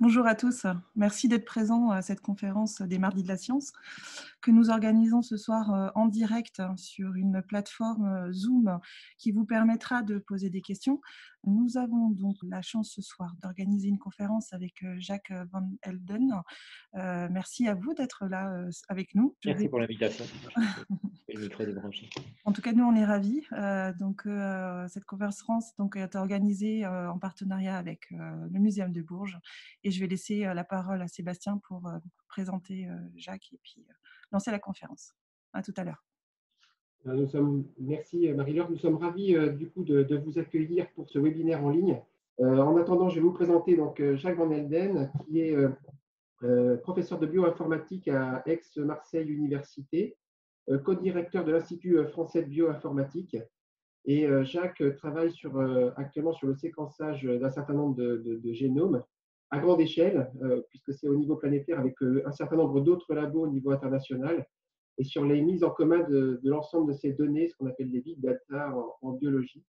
Bonjour à tous, merci d'être présents à cette conférence des Mardis de la Science que nous organisons ce soir en direct sur une plateforme Zoom qui vous permettra de poser des questions. Nous avons donc la chance ce soir d'organiser une conférence avec Jacques Van Helden. Merci à vous d'être là avec nous. Merci pour l'invitation. Le micro est débranché. En tout cas, nous, on est ravis. Cette conférence est organisée en partenariat avec le Muséum de Bourges. Et je vais laisser la parole à Sébastien pour présenter Jacques et puis lancer la conférence. À tout à l'heure. Merci Marie-Laure, nous sommes ravis du coup de vous accueillir pour ce webinaire en ligne. En attendant, je vais vous présenter donc Jacques Van Helden, qui est professeur de bioinformatique à Aix-Marseille Université, co-directeur de l'Institut français de bioinformatique. Et Jacques travaille actuellement sur le séquençage d'un certain nombre de génomes à grande échelle, puisque c'est au niveau planétaire avec un certain nombre d'autres labos au niveau international, et sur les mises en commun de l'ensemble de ces données, ce qu'on appelle les big data en biologie.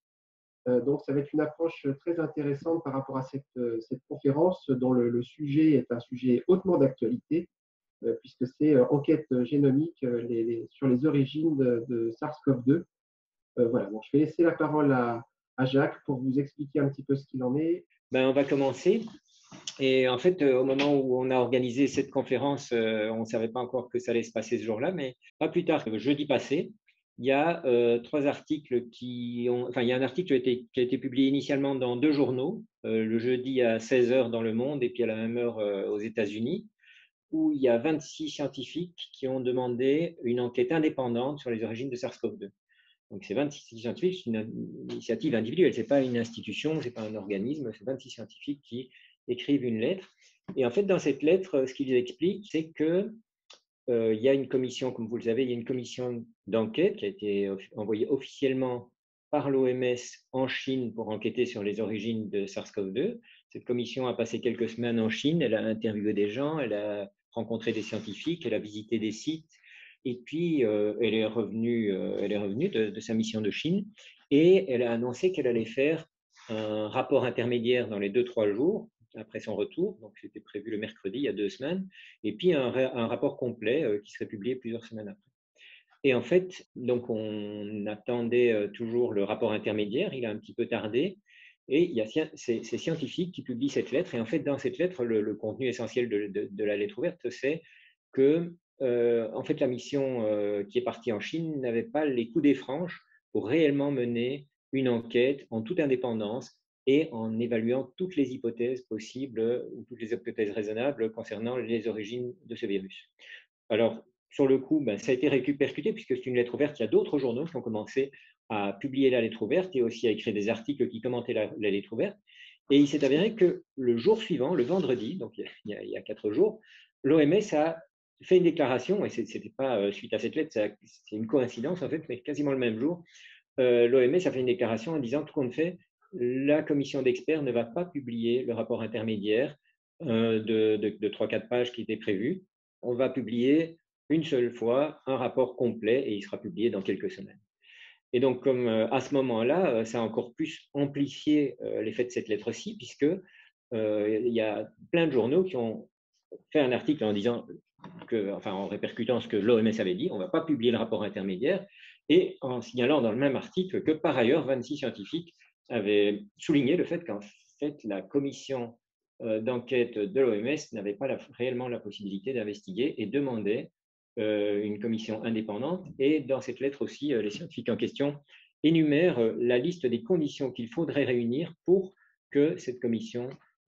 Donc, ça va être une approche très intéressante par rapport à cette conférence dont le sujet est un sujet hautement d'actualité, puisque c'est enquête génomique sur les origines de SARS-CoV-2. Voilà, donc je vais laisser la parole à Jacques pour vous expliquer un petit peu ce qu'il en est. On va commencer. Et en fait, au moment où on a organisé cette conférence, on ne savait pas encore que ça allait se passer ce jour-là, mais pas plus tard que jeudi passé, il y a trois articles il y a un article qui a été publié initialement dans deux journaux, le jeudi à 16 h dans le monde et puis à la même heure aux États-Unis, où il y a 26 scientifiques qui ont demandé une enquête indépendante sur les origines de SARS-CoV-2. Donc, c'est 26 scientifiques, c'est une initiative individuelle, ce n'est pas une institution, ce n'est pas un organisme, c'est 26 scientifiques qui écrivent une lettre. Et en fait, dans cette lettre, ce qu'ils expliquent, c'est qu'il y a une commission, comme vous le savez, il y a une commission d'enquête qui a été envoyée officiellement par l'OMS en Chine pour enquêter sur les origines de SARS-CoV-2. Cette commission a passé quelques semaines en Chine, elle a interviewé des gens, elle a rencontré des scientifiques, elle a visité des sites, et puis elle est revenue de sa mission de Chine et elle a annoncé qu'elle allait faire un rapport intermédiaire dans les 2-3 jours après son retour, donc c'était prévu le mercredi, il y a 2 semaines, et puis un rapport complet qui serait publié plusieurs semaines après. Et en fait, donc on attendait toujours le rapport intermédiaire, il a un petit peu tardé, et il y a ces scientifiques qui publient cette lettre, et en fait, dans cette lettre, le contenu essentiel de la lettre ouverte, c'est que en fait, la mission qui est partie en Chine n'avait pas les coups des franches pour réellement mener une enquête en toute indépendance et en évaluant toutes les hypothèses possibles ou toutes les hypothèses raisonnables concernant les origines de ce virus. Alors, sur le coup, ça a été répercuté puisque c'est une lettre ouverte. Il y a d'autres journaux qui ont commencé à publier la lettre ouverte et aussi à écrire des articles qui commentaient la lettre ouverte. Et il s'est avéré que le jour suivant, le vendredi, donc il y a 4 jours, l'OMS a fait une déclaration, et ce n'était pas suite à cette lettre, c'est une coïncidence en fait, mais quasiment le même jour, l'OMS a fait une déclaration en disant tout compte fait, la commission d'experts ne va pas publier le rapport intermédiaire de 3-4 pages qui était prévu. On va publier une seule fois un rapport complet et il sera publié dans quelques semaines. Et donc, comme à ce moment-là, ça a encore plus amplifié l'effet de cette lettre-ci, puisque il y a plein de journaux qui ont fait un article en disant en répercutant ce que l'OMS avait dit, on ne va pas publier le rapport intermédiaire, et en signalant dans le même article que par ailleurs 26 scientifiques avaient souligné le fait qu'en fait la commission d'enquête de l'OMS n'avait pas réellement la possibilité d'investiguer et demandait une commission indépendante. Et dans cette lettre aussi, les scientifiques en question énumèrent la liste des conditions qu'il faudrait réunir pour que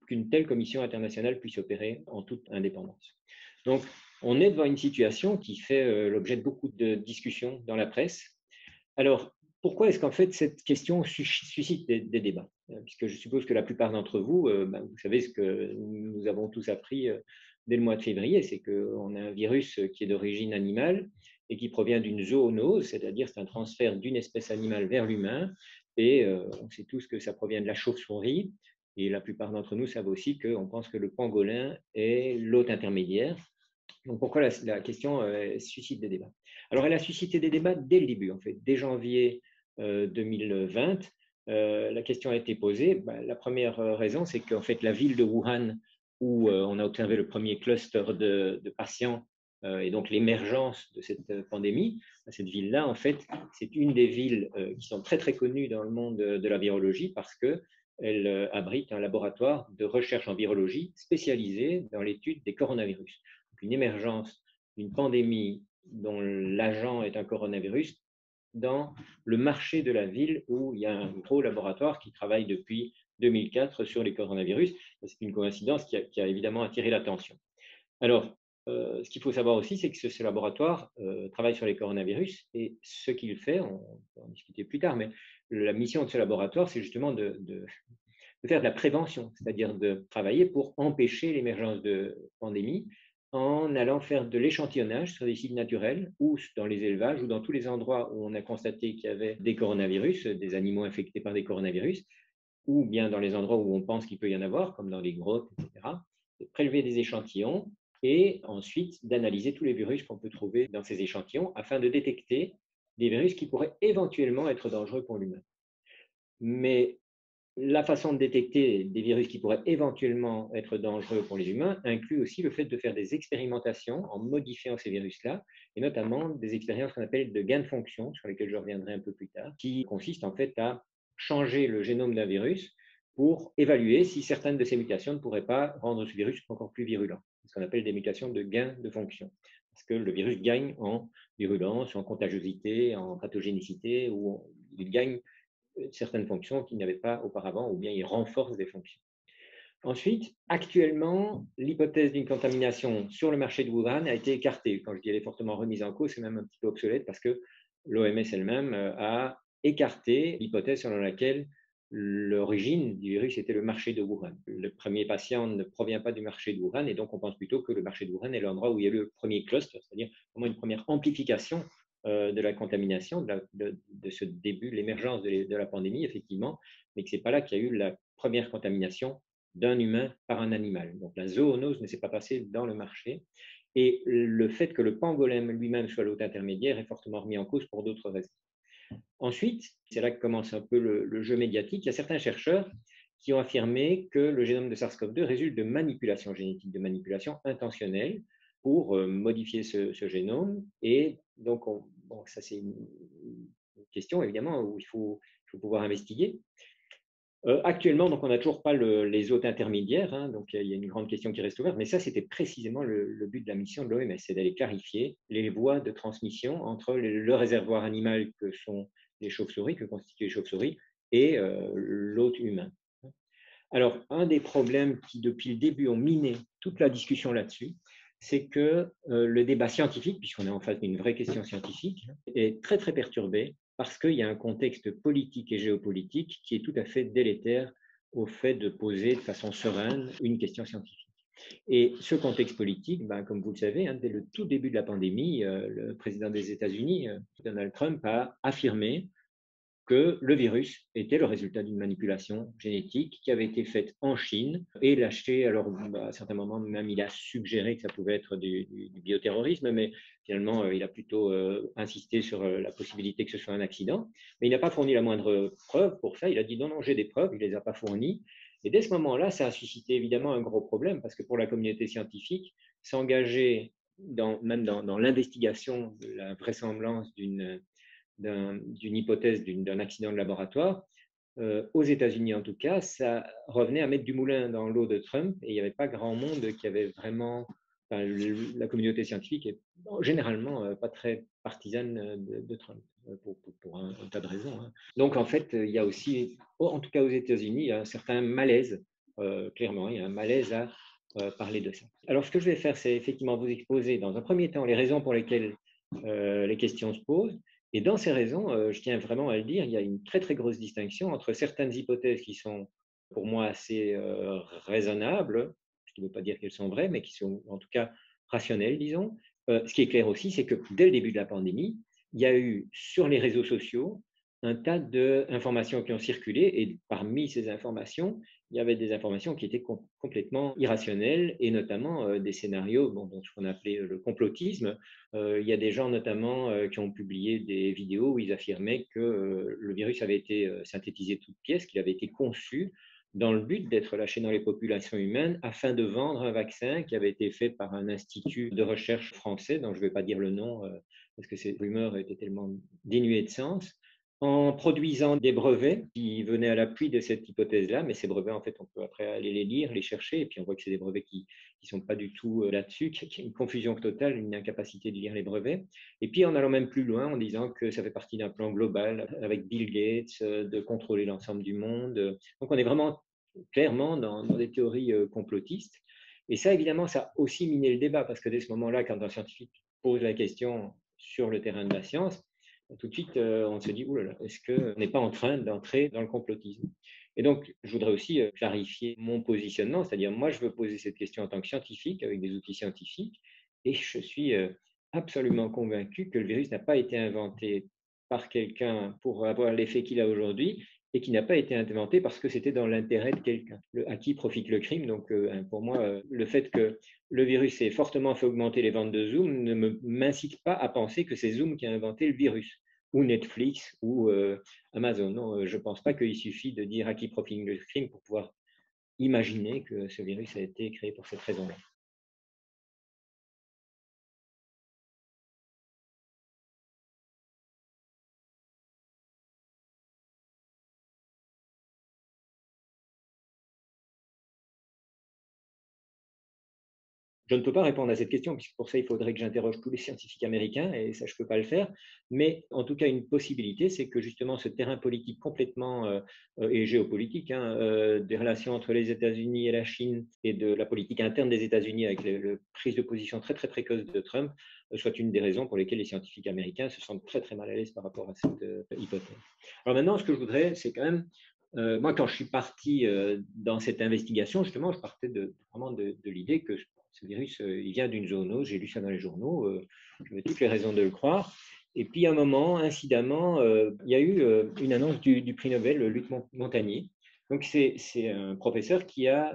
qu'une telle commission internationale puisse opérer en toute indépendance. Donc, on est devant une situation qui fait l'objet de beaucoup de discussions dans la presse. Alors, pourquoi est-ce qu'en fait cette question suscite des débats? Puisque je suppose que la plupart d'entre vous, vous savez ce que nous avons tous appris dès le mois de février, c'est qu'on a un virus qui est d'origine animale et qui provient d'une zoonose, c'est-à-dire c'est un transfert d'une espèce animale vers l'humain, et on sait tous que ça provient de la chauve-souris, et la plupart d'entre nous savent aussi qu'on pense que le pangolin est l'hôte intermédiaire. Donc pourquoi la question suscite des débats? Alors elle a suscité des débats dès le début, en fait, dès janvier 2020. La question a été posée. La première raison, c'est qu'en fait la ville de Wuhan où on a observé le premier cluster de patients et donc l'émergence de cette pandémie. Cette ville-là, en fait, c'est une des villes qui sont très, très connues dans le monde de la virologie parce qu'elle abrite un laboratoire de recherche en virologie spécialisé dans l'étude des coronavirus. Donc, une émergence d'une pandémie dont l'agent est un coronavirus dans le marché de la ville où il y a un gros laboratoire qui travaille depuis 2004 sur les coronavirus. C'est une coïncidence qui a évidemment attiré l'attention. Alors, ce qu'il faut savoir aussi, c'est que ce laboratoire travaille sur les coronavirus et ce qu'il fait, on peut en discuter plus tard, mais la mission de ce laboratoire, c'est justement de faire de la prévention, c'est-à-dire de travailler pour empêcher l'émergence de pandémies en allant faire de l'échantillonnage sur des sites naturels ou dans les élevages ou dans tous les endroits où on a constaté qu'il y avait des coronavirus, des animaux infectés par des coronavirus, ou bien dans les endroits où on pense qu'il peut y en avoir, comme dans les grottes, etc., de prélever des échantillons et ensuite d'analyser tous les virus qu'on peut trouver dans ces échantillons afin de détecter des virus qui pourraient éventuellement être dangereux pour l'humain. Mais la façon de détecter des virus qui pourraient éventuellement être dangereux pour les humains inclut aussi le fait de faire des expérimentations en modifiant ces virus-là, et notamment des expériences qu'on appelle de gain de fonction, sur lesquelles je reviendrai un peu plus tard, qui consistent en fait à changer le génome d'un virus pour évaluer si certaines de ces mutations ne pourraient pas rendre ce virus encore plus virulent. C'est ce qu'on appelle des mutations de gain de fonction. Parce que le virus gagne en virulence, en contagiosité, en pathogénicité, ou il gagne certaines fonctions qu'il n'avait pas auparavant, ou bien il renforce des fonctions. Ensuite, actuellement, l'hypothèse d'une contamination sur le marché de Wuhan a été écartée. Quand je dis elle est fortement remise en cause, c'est même un petit peu obsolète parce que l'OMS elle-même a écarté l'hypothèse selon laquelle l'origine du virus était le marché de Wuhan. Le premier patient ne provient pas du marché de Wuhan et donc on pense plutôt que le marché de Wuhan est l'endroit où il y a eu le premier cluster, c'est-à-dire vraiment une première amplification de la contamination, de ce début, l'émergence de la pandémie, effectivement, mais que ce n'est pas là qu'il y a eu la première contamination d'un humain par un animal. Donc la zoonose ne s'est pas passée dans le marché. Et le fait que le pangolin lui-même soit l'hôte intermédiaire est fortement remis en cause pour d'autres raisons. Ensuite, c'est là que commence un peu le jeu médiatique. Il y a certains chercheurs qui ont affirmé que le génome de SARS-CoV-2 résulte de manipulation génétique, de manipulation intentionnelle pour modifier ce génome. Et donc, ça c'est une question évidemment où il faut pouvoir investiguer. Actuellement, donc, on n'a toujours pas les hôtes intermédiaires, hein, donc il y a une grande question qui reste ouverte, mais ça, c'était précisément le but de la mission de l'OMS, c'est d'aller clarifier les voies de transmission entre le réservoir animal que sont les chauves-souris, que constituent les chauves-souris, et l'hôte humain. Alors, un des problèmes qui, depuis le début, ont miné toute la discussion là-dessus, c'est que le débat scientifique, puisqu'on est en face d'une vraie question scientifique, est très, très perturbé parce qu'il y a un contexte politique et géopolitique qui est tout à fait délétère au fait de poser de façon sereine une question scientifique. Et ce contexte politique, comme vous le savez, dès le tout début de la pandémie, le président des États-Unis, Donald Trump, a affirmé que le virus était le résultat d'une manipulation génétique qui avait été faite en Chine et lâchée. Alors, à certains moments, même, il a suggéré que ça pouvait être du bioterrorisme, mais finalement, il a plutôt insisté sur la possibilité que ce soit un accident. Mais il n'a pas fourni la moindre preuve pour ça. Il a dit non, non, j'ai des preuves, il ne les a pas fournies. Et dès ce moment-là, ça a suscité évidemment un gros problème parce que pour la communauté scientifique, s'engager même dans l'investigation de la vraisemblance d'une hypothèse d'un accident de laboratoire, aux États-Unis en tout cas, ça revenait à mettre du moulin dans l'eau de Trump et il n'y avait pas grand monde qui avait vraiment. Enfin, la communauté scientifique est généralement pas très partisane de Trump pour un tas de raisons. Hein. Donc en fait, il y a aussi, en tout cas aux États-Unis, un certain malaise, clairement, il y a un malaise à parler de ça. Alors ce que je vais faire, c'est effectivement vous exposer dans un premier temps les raisons pour lesquelles les questions se posent. Et dans ces raisons, je tiens vraiment à le dire, il y a une très très grosse distinction entre certaines hypothèses qui sont pour moi assez raisonnables, ce qui ne veut pas dire qu'elles sont vraies, mais qui sont en tout cas rationnelles, disons. Ce qui est clair aussi, c'est que dès le début de la pandémie, il y a eu sur les réseaux sociaux un tas d'informations qui ont circulé et parmi ces informations, il y avait des informations qui étaient complètement irrationnelles et notamment des scénarios, ce qu'on appelait le complotisme. Il y a des gens notamment qui ont publié des vidéos où ils affirmaient que le virus avait été synthétisé de toutes pièces, qu'il avait été conçu dans le but d'être lâché dans les populations humaines afin de vendre un vaccin qui avait été fait par un institut de recherche français, dont je ne vais pas dire le nom parce que ces rumeurs étaient tellement dénuées de sens, en produisant des brevets qui venaient à l'appui de cette hypothèse-là, mais ces brevets, en fait, on peut après aller les lire, les chercher, et puis on voit que c'est des brevets qui ne sont pas du tout là-dessus, qu'il y a une confusion totale, une incapacité de lire les brevets. Et puis en allant même plus loin, en disant que ça fait partie d'un plan global avec Bill Gates, de contrôler l'ensemble du monde. Donc on est vraiment clairement dans des théories complotistes. Et ça, évidemment, ça a aussi miné le débat, parce que dès ce moment-là, quand un scientifique pose la question sur le terrain de la science, tout de suite, on se dit, oulala, est-ce qu'on n'est pas en train d'entrer dans le complotisme? Et donc, je voudrais aussi clarifier mon positionnement, c'est-à-dire, moi, je veux poser cette question en tant que scientifique, avec des outils scientifiques, et je suis absolument convaincu que le virus n'a pas été inventé par quelqu'un pour avoir l'effet qu'il a aujourd'hui, et qui n'a pas été inventé parce que c'était dans l'intérêt de quelqu'un. À qui profite le crime? Donc, pour moi, le fait que le virus ait fortement fait augmenter les ventes de Zoom ne m'incite pas à penser que c'est Zoom qui a inventé le virus, ou Netflix, ou Amazon. Non, je ne pense pas qu'il suffit de dire à qui profite le crime pour pouvoir imaginer que ce virus a été créé pour cette raison-là. Je ne peux pas répondre à cette question, puisque pour ça, il faudrait que j'interroge tous les scientifiques américains, et ça, je ne peux pas le faire. Mais en tout cas, une possibilité, c'est que justement ce terrain politique complètement et géopolitique, des relations entre les États-Unis et la Chine, et de la politique interne des États-Unis avec la prise de position très, très précoce de Trump, soit une des raisons pour lesquelles les scientifiques américains se sentent très, très mal à l'aise par rapport à cette hypothèse. Alors maintenant, ce que je voudrais, c'est quand même moi, quand je suis parti dans cette investigation, justement, je partais vraiment de l'idée que ce virus, il vient d'une zoonose. J'ai lu ça dans les journaux. J'avais toutes les raisons de le croire. Et puis, à un moment, incidemment, il y a eu une annonce du prix Nobel, Luc Montagnier. Donc, c'est un professeur qui est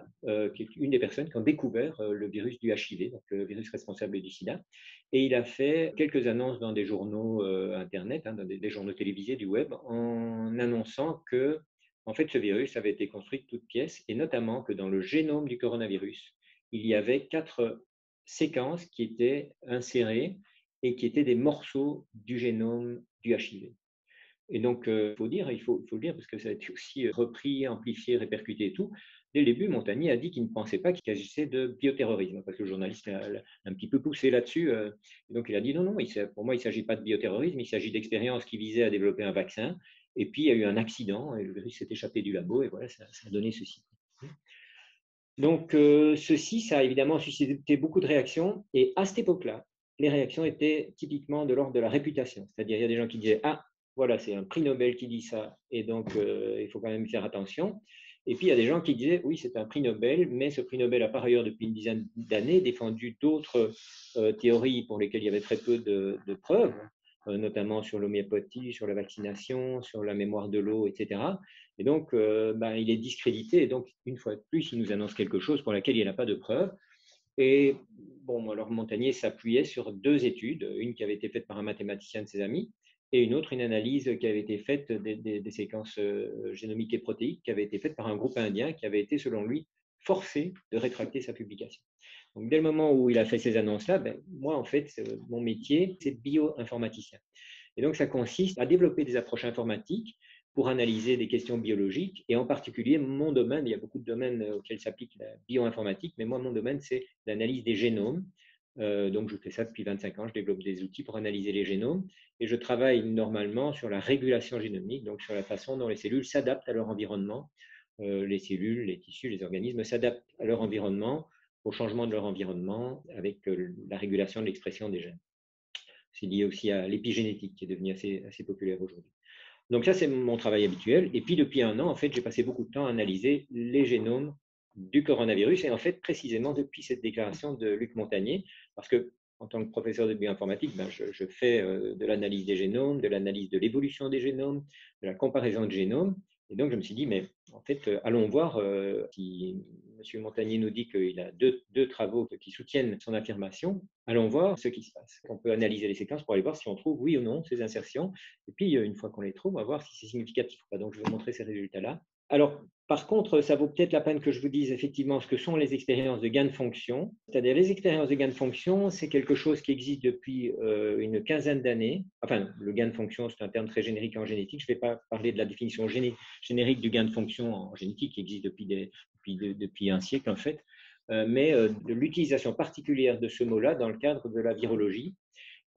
une des personnes qui ont découvert le virus du HIV, donc le virus responsable du sida. Et il a fait quelques annonces dans des journaux Internet, dans des journaux télévisés du web, en annonçant que en fait, ce virus avait été construit de toutes pièces, et notamment que dans le génome du coronavirus, il y avait 4 séquences qui étaient insérées et qui étaient des morceaux du génome du HIV. Et donc, il faut le dire, parce que ça a été aussi repris, amplifié, répercuté et tout. Dès le début, Montagnier a dit qu'il ne pensait pas qu'il s'agissait de bioterrorisme, parce que le journaliste a un petit peu poussé là-dessus. Et donc, il a dit non, pour moi, il ne s'agit pas de bioterrorisme, il s'agit d'expériences qui visaient à développer un vaccin. Et puis, il y a eu un accident, et le virus s'est échappé du labo, et voilà, ça a donné ceci. Donc, ceci, ça a évidemment suscité beaucoup de réactions. Et à cette époque-là, les réactions étaient typiquement de l'ordre de la réputation. C'est-à-dire, il y a des gens qui disaient « Ah, voilà, c'est un prix Nobel qui dit ça, et donc il faut quand même faire attention ». Et puis, il y a des gens qui disaient « Oui, c'est un prix Nobel, mais ce prix Nobel a par ailleurs, depuis une dizaine d'années, défendu d'autres théories pour lesquelles il y avait très peu de preuves, notamment sur l'homéopathie, sur la vaccination, sur la mémoire de l'eau, etc. » Et donc, il est discrédité. Et donc, une fois de plus, il nous annonce quelque chose pour laquelle il n'y a pas de preuve. Et bon, alors Montagnier s'appuyait sur 2 études, une qui avait été faite par un mathématicien de ses amis, et une autre, une analyse qui avait été faite des séquences génomiques et protéiques, qui avait été faite par un groupe indien qui avait été, selon lui, forcé de rétracter sa publication. Donc, dès le moment où il a fait ces annonces-là, moi, en fait, mon métier, c'est bioinformaticien. Et donc, ça consiste à développer des approches informatiques pour analyser des questions biologiques, et en particulier, mon domaine, il y a beaucoup de domaines auxquels s'applique la bioinformatique, mais moi, mon domaine, c'est l'analyse des génomes. Donc, je fais ça depuis 25 ans, je développe des outils pour analyser les génomes, et je travaille normalement sur la régulation génomique, donc sur la façon dont les cellules s'adaptent à leur environnement. Les cellules, les tissus, les organismes s'adaptent à leur environnement, au changement de leur environnement, avec la régulation de l'expression des gènes. C'est lié aussi à l'épigénétique, qui est devenue assez populaire aujourd'hui. Donc ça, c'est mon travail habituel. Et puis, depuis 1 an, en fait, j'ai passé beaucoup de temps à analyser les génomes du coronavirus, et en fait, précisément depuis cette déclaration de Luc Montagnier, parce que en tant que professeur de bioinformatique, je fais de l'analyse des génomes, de l'analyse de l'évolution des génomes, de la comparaison de génomes. Et donc, je me suis dit, mais en fait, allons voir si M. Montagnier nous dit qu'il a deux travaux qui soutiennent son affirmation. Allons voir ce qui se passe. On peut analyser les séquences pour aller voir si on trouve oui ou non ces insertions. Et puis, une fois qu'on les trouve, on va voir si c'est significatif ou pas. Donc, je vais vous montrer ces résultats-là. Alors, par contre, ça vaut peut-être la peine que je vous dise effectivement ce que sont les expériences de gain de fonction. C'est-à-dire, les expériences de gain de fonction, c'est quelque chose qui existe depuis une quinzaine d'années. Enfin, le gain de fonction, c'est un terme très générique en génétique. Je ne vais pas parler de la définition générique du gain de fonction en génétique qui existe depuis un siècle, en fait, mais de l'utilisation particulière de ce mot-là dans le cadre de la virologie.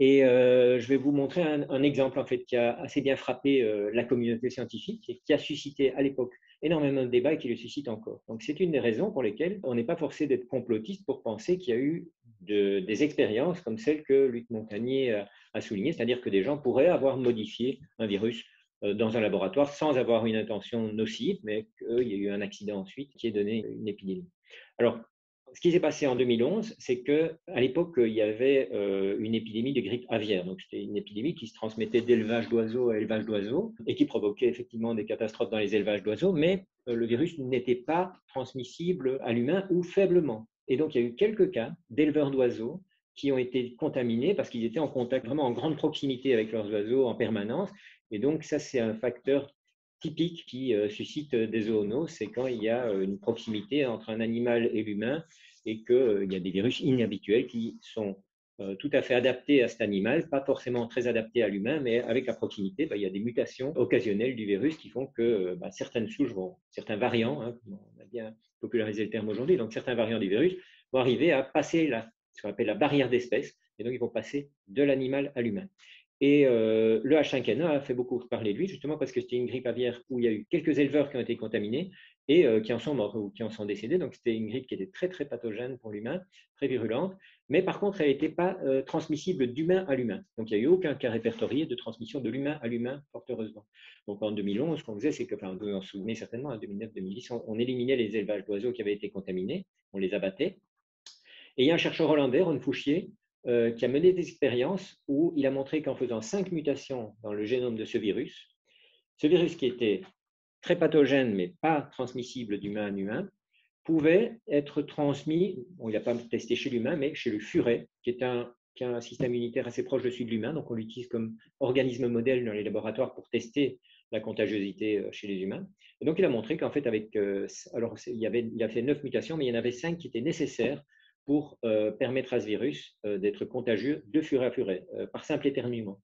Et je vais vous montrer un exemple en fait, qui a assez bien frappé la communauté scientifique et qui a suscité à l'époque énormément de débats et qui le suscite encore. Donc, c'est une des raisons pour lesquelles on n'est pas forcé d'être complotiste pour penser qu'il y a eu des expériences comme celle que Luc Montagnier a soulignées, c'est-à-dire que des gens pourraient avoir modifié un virus dans un laboratoire sans avoir une intention nocive, mais qu'il y a eu un accident ensuite qui ait donné une épidémie. Alors, ce qui s'est passé en 2011, c'est qu'à l'époque, il y avait une épidémie de grippe aviaire. Donc, c'était une épidémie qui se transmettait d'élevage d'oiseaux à élevage d'oiseaux et qui provoquait effectivement des catastrophes dans les élevages d'oiseaux, mais le virus n'était pas transmissible à l'humain ou faiblement. Et donc, il y a eu quelques cas d'éleveurs d'oiseaux qui ont été contaminés parce qu'ils étaient en contact vraiment en grande proximité avec leurs oiseaux en permanence. Et donc, ça, c'est un facteur typique qui suscite des zoonoses, c'est quand il y a une proximité entre un animal et l'humain et qu'il y a des virus inhabituels qui sont tout à fait adaptés à cet animal, pas forcément très adaptés à l'humain, mais avec la proximité, il y a des mutations occasionnelles du virus qui font que certaines souches, certains variants, hein, on a bien popularisé le terme aujourd'hui, donc certains variants du virus vont arriver à passer ce qu'on appelle la barrière d'espèce, et donc ils vont passer de l'animal à l'humain. Et le H5N1 a fait beaucoup parler de lui, justement parce que c'était une grippe aviaire où il y a eu quelques éleveurs qui ont été contaminés et qui en sont morts ou qui en sont décédés. Donc, c'était une grippe qui était très, très pathogène pour l'humain, très virulente. Mais par contre, elle n'était pas transmissible d'humain à l'humain. Donc, il n'y a eu aucun cas répertorié de transmission de l'humain à l'humain, fort heureusement. Donc, en 2011, ce qu'on faisait, c'est que, enfin, vous en souvenez certainement, en 2009-2010, on éliminait les élevages d'oiseaux qui avaient été contaminés, on les abattait. Et il y a un chercheur hollandais, Ron Fouchier, qui a mené des expériences où il a montré qu'en faisant 5 mutations dans le génome de ce virus qui était très pathogène mais pas transmissible d'humain à humain, pouvait être transmis, il n'a pas testé chez l'humain, mais chez le furet, qui a un système immunitaire assez proche de celui de l'humain, donc on l'utilise comme organisme modèle dans les laboratoires pour tester la contagiosité chez les humains. Et donc il a montré qu'en fait, alors il a fait 9 mutations, mais il y en avait 5 qui étaient nécessaires pour permettre à ce virus d'être contagieux de furet à furet, par simple éternuement.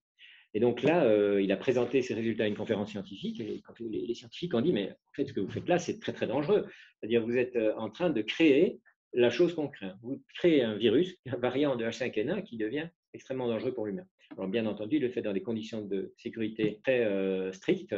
Et donc là, il a présenté ses résultats à une conférence scientifique, et les scientifiques ont dit, mais en fait, ce que vous faites là, c'est très, très dangereux. C'est-à-dire, vous êtes en train de créer la chose qu'on craint. Vous créez un virus, un variant de H5N1 qui devient extrêmement dangereux pour l'humain. Alors, bien entendu, il le fait dans des conditions de sécurité très strictes,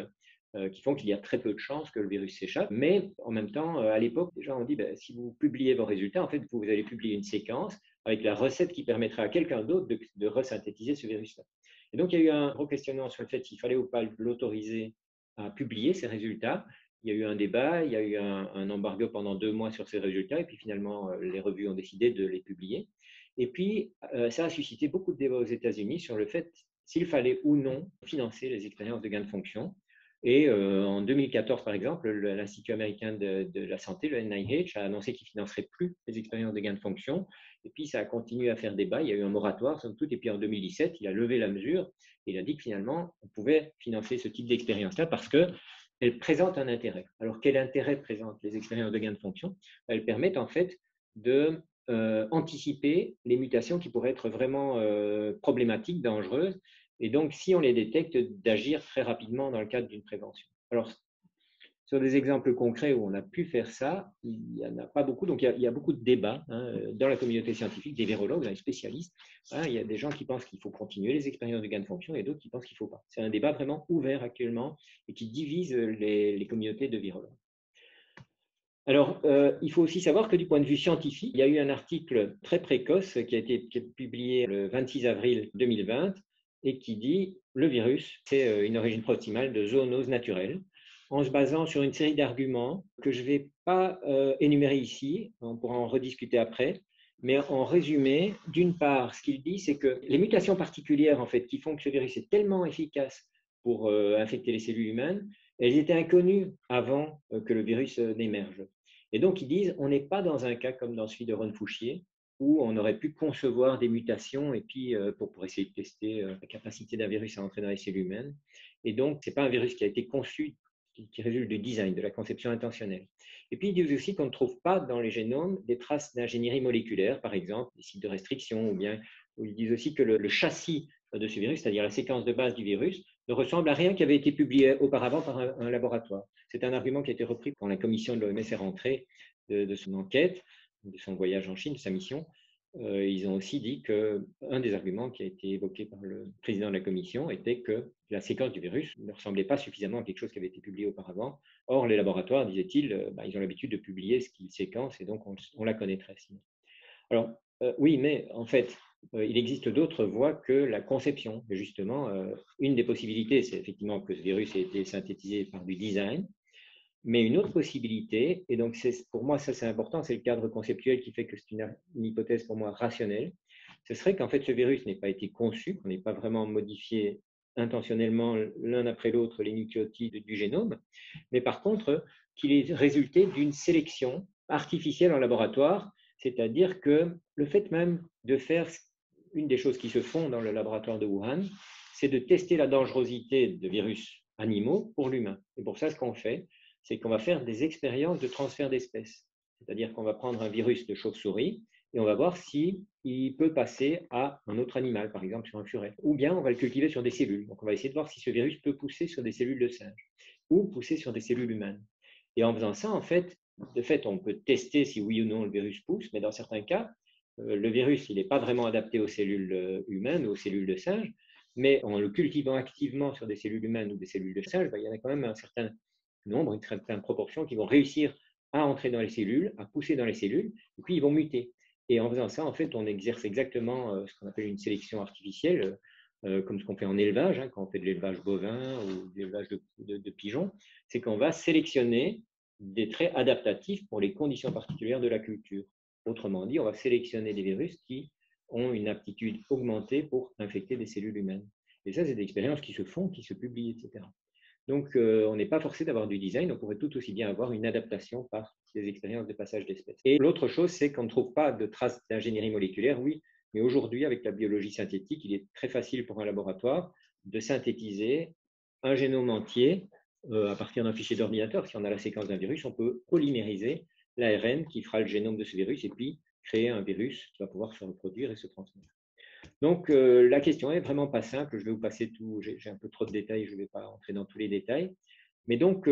qui font qu'il y a très peu de chances que le virus s'échappe. Mais en même temps, à l'époque, les gens ont dit, si vous publiez vos résultats, en fait, vous allez publier une séquence avec la recette qui permettra à quelqu'un d'autre de resynthétiser ce virus-là. Et donc, il y a eu un gros questionnement sur le fait s'il fallait ou pas l'autoriser à publier ces résultats. Il y a eu un débat, il y a eu un embargo pendant 2 mois sur ces résultats, et puis finalement, les revues ont décidé de les publier. Et puis, ça a suscité beaucoup de débats aux États-Unis sur le fait s'il fallait ou non financer les expériences de gain de fonction. Et en 2014, par exemple, l'Institut américain de la santé, le NIH, a annoncé qu'il ne financerait plus les expériences de gain de fonction. Et puis, ça a continué à faire débat. Il y a eu un moratoire, somme toute. Et puis, en 2017, il a levé la mesure. Et il a dit que finalement, on pouvait financer ce type d'expérience-là parce qu'elles présentent un intérêt. Alors, quel intérêt présentent les expériences de gain de fonction? Elles permettent en fait de anticiper les mutations qui pourraient être vraiment problématiques, dangereuses. Et donc, si on les détecte, d'agir très rapidement dans le cadre d'une prévention. Alors, sur des exemples concrets où on a pu faire ça, il n'y en a pas beaucoup. Donc, il y a beaucoup de débats dans la communauté scientifique, des virologues, des spécialistes. Il y a des gens qui pensent qu'il faut continuer les expériences de gain de fonction et d'autres qui pensent qu'il ne faut pas. C'est un débat vraiment ouvert actuellement et qui divise les communautés de virologues. Alors, il faut aussi savoir que du point de vue scientifique, il y a eu un article très précoce qui a été publié le 26 avril 2020 et qui dit « Le virus, c'est une origine proximale de zoonose naturelle », en se basant sur une série d'arguments que je ne vais pas énumérer ici, on pourra en rediscuter après, mais en résumé, d'une part, ce qu'il dit, c'est que les mutations particulières en fait, qui font que ce virus est tellement efficace pour infecter les cellules humaines, elles étaient inconnues avant que le virus n'émerge. Et donc, ils disent, on n'est pas dans un cas comme dans celui de Ron Fouchier, où on aurait pu concevoir des mutations et puis pour essayer de tester la capacité d'un virus à entrer dans les cellules humaines. Et donc, ce n'est pas un virus qui a été conçu qui résultent du design, de la conception intentionnelle. Et puis, ils disent aussi qu'on ne trouve pas dans les génomes des traces d'ingénierie moléculaire, par exemple, des sites de restriction, ou bien ils disent aussi que le châssis de ce virus, c'est-à-dire la séquence de base du virus, ne ressemble à rien qui avait été publié auparavant par un laboratoire. C'est un argument qui a été repris quand la commission de l'OMS est rentrée de son enquête, de son voyage en Chine, de sa mission. Ils ont aussi dit qu'un des arguments qui a été évoqué par le président de la commission était que la séquence du virus ne ressemblait pas suffisamment à quelque chose qui avait été publié auparavant. Or, les laboratoires, disait-il, ils ont l'habitude de publier ce qu'ils séquencent et donc on la connaîtrait sinon. Alors, oui, mais en fait, il existe d'autres voies que la conception. Et justement, une des possibilités, c'est effectivement que ce virus ait été synthétisé par du design. Mais une autre possibilité, et donc pour moi ça c'est important, c'est le cadre conceptuel qui fait que c'est une hypothèse pour moi rationnelle, ce serait qu'en fait ce virus n'ait pas été conçu, qu'on n'ait pas vraiment modifié intentionnellement l'un après l'autre les nucléotides du génome, mais par contre qu'il ait résulté d'une sélection artificielle en laboratoire, c'est-à-dire que le fait même de faire une des choses qui se font dans le laboratoire de Wuhan, c'est de tester la dangerosité de virus animaux pour l'humain. Et pour ça, ce qu'on fait, c'est qu'on va faire des expériences de transfert d'espèces. C'est-à-dire qu'on va prendre un virus de chauve-souris et on va voir s'il peut passer à un autre animal, par exemple sur un furet. Ou bien on va le cultiver sur des cellules. Donc on va essayer de voir si ce virus peut pousser sur des cellules de singe ou pousser sur des cellules humaines. Et en faisant ça, en fait, de fait, on peut tester si oui ou non le virus pousse, mais dans certains cas, le virus, il n'est pas vraiment adapté aux cellules humaines ou aux cellules de singe, mais en le cultivant activement sur des cellules humaines ou des cellules de singe, il y en a quand même un certain nombre, une certaine proportion qui vont réussir à entrer dans les cellules, à pousser dans les cellules, et puis ils vont muter. Et en faisant ça, en fait, on exerce exactement ce qu'on appelle une sélection artificielle, comme ce qu'on fait en élevage, quand on fait de l'élevage bovin ou de l'élevage de pigeons, c'est qu'on va sélectionner des traits adaptatifs pour les conditions particulières de la culture. Autrement dit, on va sélectionner des virus qui ont une aptitude augmentée pour infecter des cellules humaines. Et ça, c'est des expériences qui se font, qui se publient, etc. Donc, on n'est pas forcé d'avoir du design, on pourrait tout aussi bien avoir une adaptation par des expériences de passage d'espèces. Et l'autre chose, c'est qu'on ne trouve pas de traces d'ingénierie moléculaire, oui, mais aujourd'hui, avec la biologie synthétique, il est très facile pour un laboratoire de synthétiser un génome entier à partir d'un fichier d'ordinateur. Si on a la séquence d'un virus, on peut polymériser l'ARN qui fera le génome de ce virus et puis créer un virus qui va pouvoir se reproduire et se transmettre. Donc, la question est vraiment pas simple. Je vais vous passer tout. J'ai un peu trop de détails, je ne vais pas entrer dans tous les détails. Mais donc,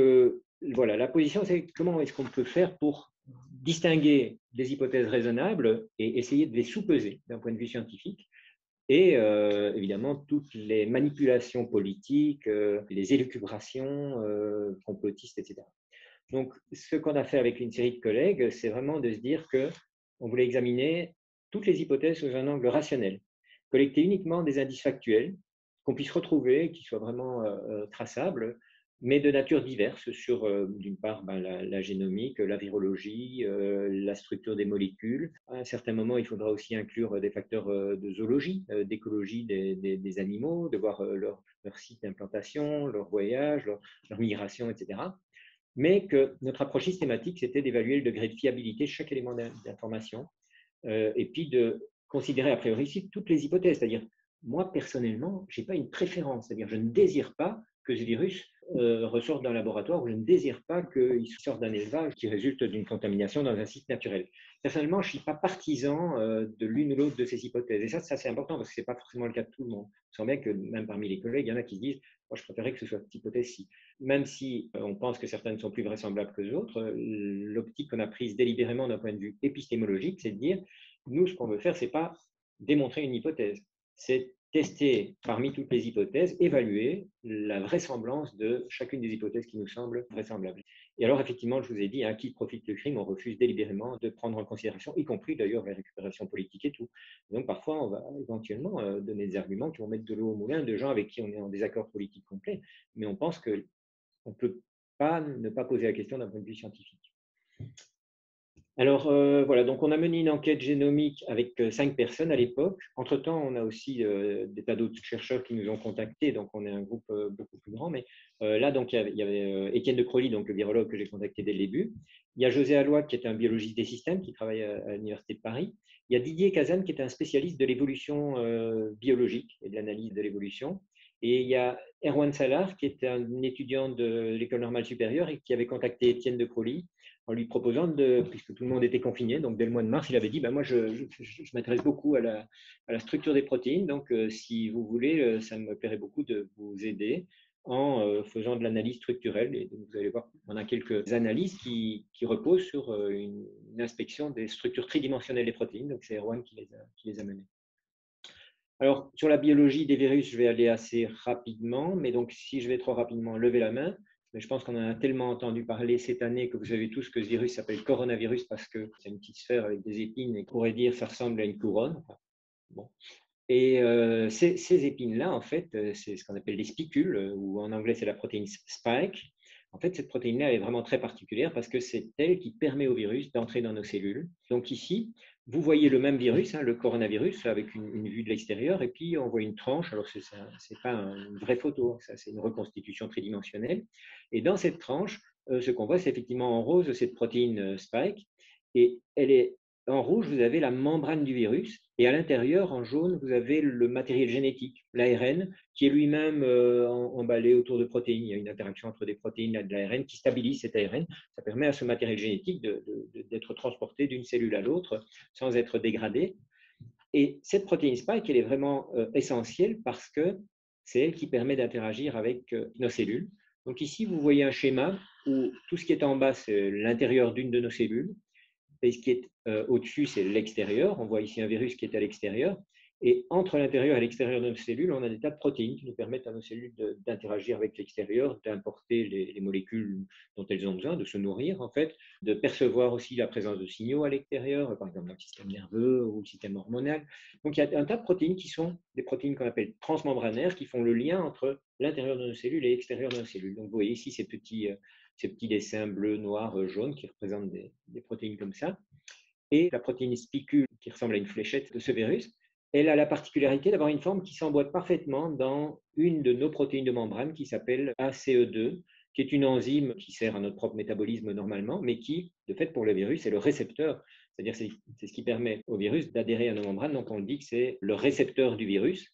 voilà, la position, c'est comment est-ce qu'on peut faire pour distinguer des hypothèses raisonnables et essayer de les sous-peser d'un point de vue scientifique. Et évidemment, toutes les manipulations politiques, les élucubrations complotistes, etc. Donc, ce qu'on a fait avec une série de collègues, c'est vraiment de se dire qu'on voulait examiner toutes les hypothèses sous un angle rationnel, collecter uniquement des indices factuels qu'on puisse retrouver, qui soient vraiment traçables, mais de nature diverse sur, d'une part, la génomique, la virologie, la structure des molécules. À un certain moment, il faudra aussi inclure des facteurs de zoologie, d'écologie des animaux, de voir leur site d'implantation, leur voyage, leur migration, etc. Mais que notre approche systématique, c'était d'évaluer le degré de fiabilité de chaque élément d'information et puis de considérer a priori toutes les hypothèses. C'est-à-dire, moi, personnellement, je n'ai pas une préférence. C'est-à-dire, je ne désire pas que ce virus ressorte d'un laboratoire ou je ne désire pas qu'il sorte d'un élevage qui résulte d'une contamination dans un site naturel. Personnellement, je ne suis pas partisan de l'une ou l'autre de ces hypothèses. Et ça c'est important parce que ce n'est pas forcément le cas de tout le monde. Je sens bien que même parmi les collègues, il y en a qui se disent moi, je préférerais que ce soit cette hypothèse-ci. Même si on pense que certaines sont plus vraisemblables que d'autres, l'optique qu'on a prise délibérément d'un point de vue épistémologique, c'est de dire nous, ce qu'on veut faire, ce n'est pas démontrer une hypothèse, c'est tester parmi toutes les hypothèses, évaluer la vraisemblance de chacune des hypothèses qui nous semblent vraisemblables. Et alors, effectivement, je vous ai dit, à qui profite le crime, on refuse délibérément de prendre en considération, y compris d'ailleurs la récupération politique et tout. Donc, parfois, on va éventuellement donner des arguments qui vont mettre de l'eau au moulin de gens avec qui on est en désaccord politique complet, mais on pense qu'on ne peut pas ne pas poser la question d'un point de vue scientifique. Alors voilà, donc on a mené une enquête génomique avec 5 personnes à l'époque. Entre-temps, on a aussi des tas d'autres chercheurs qui nous ont contactés, donc on est un groupe beaucoup plus grand. Mais là, donc, il y avait Étienne de Crolly, donc le virologue que j'ai contacté dès le début. Il y a José Alloy, qui est un biologiste des systèmes, qui travaille à l'Université de Paris. Il y a Didier Kazan, qui est un spécialiste de l'évolution biologique et de l'analyse de l'évolution. Et il y a Erwan Salar, qui était un étudiant de l'École normale supérieure et qui avait contacté Étienne de Crowley en lui proposant puisque tout le monde était confiné, donc dès le mois de mars, il avait dit moi, je m'intéresse beaucoup à la structure des protéines, donc si vous voulez, ça me plairait beaucoup de vous aider en faisant de l'analyse structurelle. Et donc, vous allez voir, on a quelques analyses qui reposent sur une inspection des structures tridimensionnelles des protéines. Donc, c'est Erwan qui les a menées. Alors, sur la biologie des virus, je vais aller assez rapidement, mais donc si je vais trop rapidement, levez la main. Mais je pense qu'on en a tellement entendu parler cette année que vous savez tous que ce virus s'appelle coronavirus parce que c'est une petite sphère avec des épines et qu'on pourrait dire ça ressemble à une couronne. Enfin, bon. Et ces épines-là, en fait, c'est ce qu'on appelle des spicules, ou en anglais, c'est la protéine spike. En fait, cette protéine-là, elle est vraiment très particulière parce que c'est elle qui permet au virus d'entrer dans nos cellules. Donc ici, vous voyez le même virus, le coronavirus, avec une vue de l'extérieur, et puis on voit une tranche. Alors, ce n'est pas une vraie photo, ça, c'est une reconstitution tridimensionnelle. Et dans cette tranche, ce qu'on voit, c'est effectivement en rose cette protéine spike, et elle est en rouge, vous avez la membrane du virus, et à l'intérieur, en jaune, vous avez le matériel génétique, l'ARN, qui est lui-même emballé autour de protéines. Il y a une interaction entre des protéines et de l'ARN qui stabilise cet ARN. Ça permet à ce matériel génétique d'être transporté d'une cellule à l'autre sans être dégradé. Et cette protéine spike, elle est vraiment essentielle parce que c'est elle qui permet d'interagir avec nos cellules. Donc ici, vous voyez un schéma où tout ce qui est en bas, c'est l'intérieur d'une de nos cellules. Et ce qui est au-dessus, c'est l'extérieur. On voit ici un virus qui est à l'extérieur. Et entre l'intérieur et l'extérieur de nos cellules, on a des tas de protéines qui nous permettent à nos cellules d'interagir avec l'extérieur, d'importer les molécules dont elles ont besoin, de se nourrir en fait, de percevoir aussi la présence de signaux à l'extérieur, par exemple dans le système nerveux ou le système hormonal. Donc il y a un tas de protéines qui sont des protéines qu'on appelle transmembranaires, qui font le lien entre l'intérieur de nos cellules et l'extérieur de nos cellules. Donc vous voyez ici ces petits dessins bleus, noirs, jaunes qui représentent des protéines comme ça. Et la protéine spicule, qui ressemble à une fléchette de ce virus, elle a la particularité d'avoir une forme qui s'emboîte parfaitement dans une de nos protéines de membrane qui s'appelle ACE2, qui est une enzyme qui sert à notre propre métabolisme normalement, mais qui, de fait, pour le virus, est le récepteur. C'est-à-dire c'est ce qui permet au virus d'adhérer à nos membranes. Donc, on dit que c'est le récepteur du virus.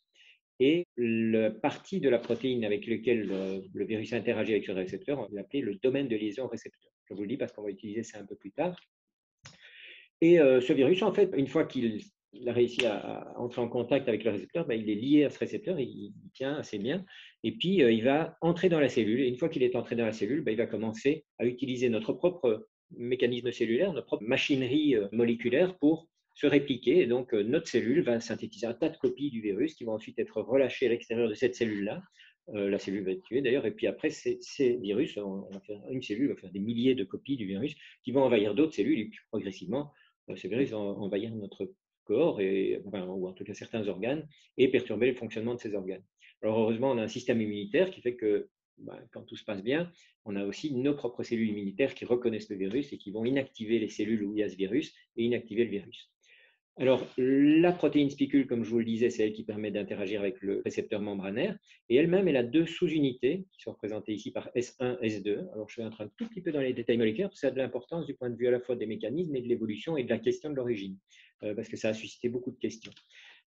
Et la partie de la protéine avec laquelle le virus interagit avec ce récepteur, on va l'appeler le domaine de liaison récepteur. Je vous le dis parce qu'on va utiliser ça un peu plus tard. Et ce virus, en fait, une fois qu'il a réussi à entrer en contact avec le récepteur, il est lié à ce récepteur, il tient assez bien, et puis il va entrer dans la cellule. Et une fois qu'il est entré dans la cellule, il va commencer à utiliser notre propre mécanisme cellulaire, notre propre machinerie moléculaire pour se répliquer. Et donc, notre cellule va synthétiser un tas de copies du virus qui vont ensuite être relâchées à l'extérieur de cette cellule-là. La cellule va être tuée d'ailleurs, et puis après, ces virus, une cellule va faire des milliers de copies du virus qui vont envahir d'autres cellules, et puis progressivement, ces virus vont envahir notre corps, ou en tout cas certains organes, et perturber le fonctionnement de ces organes. Alors heureusement, on a un système immunitaire qui fait que quand tout se passe bien, on a aussi nos propres cellules immunitaires qui reconnaissent le virus et qui vont inactiver les cellules où il y a ce virus et inactiver le virus. Alors, la protéine spicule, comme je vous le disais, c'est elle qui permet d'interagir avec le récepteur membranaire. Et elle-même, elle a deux sous-unités qui sont représentées ici par S1, S2. Alors, je vais entrer un tout petit peu dans les détails moléculaires, parce que ça a de l'importance du point de vue à la fois des mécanismes et de l'évolution et de la question de l'origine, parce que ça a suscité beaucoup de questions.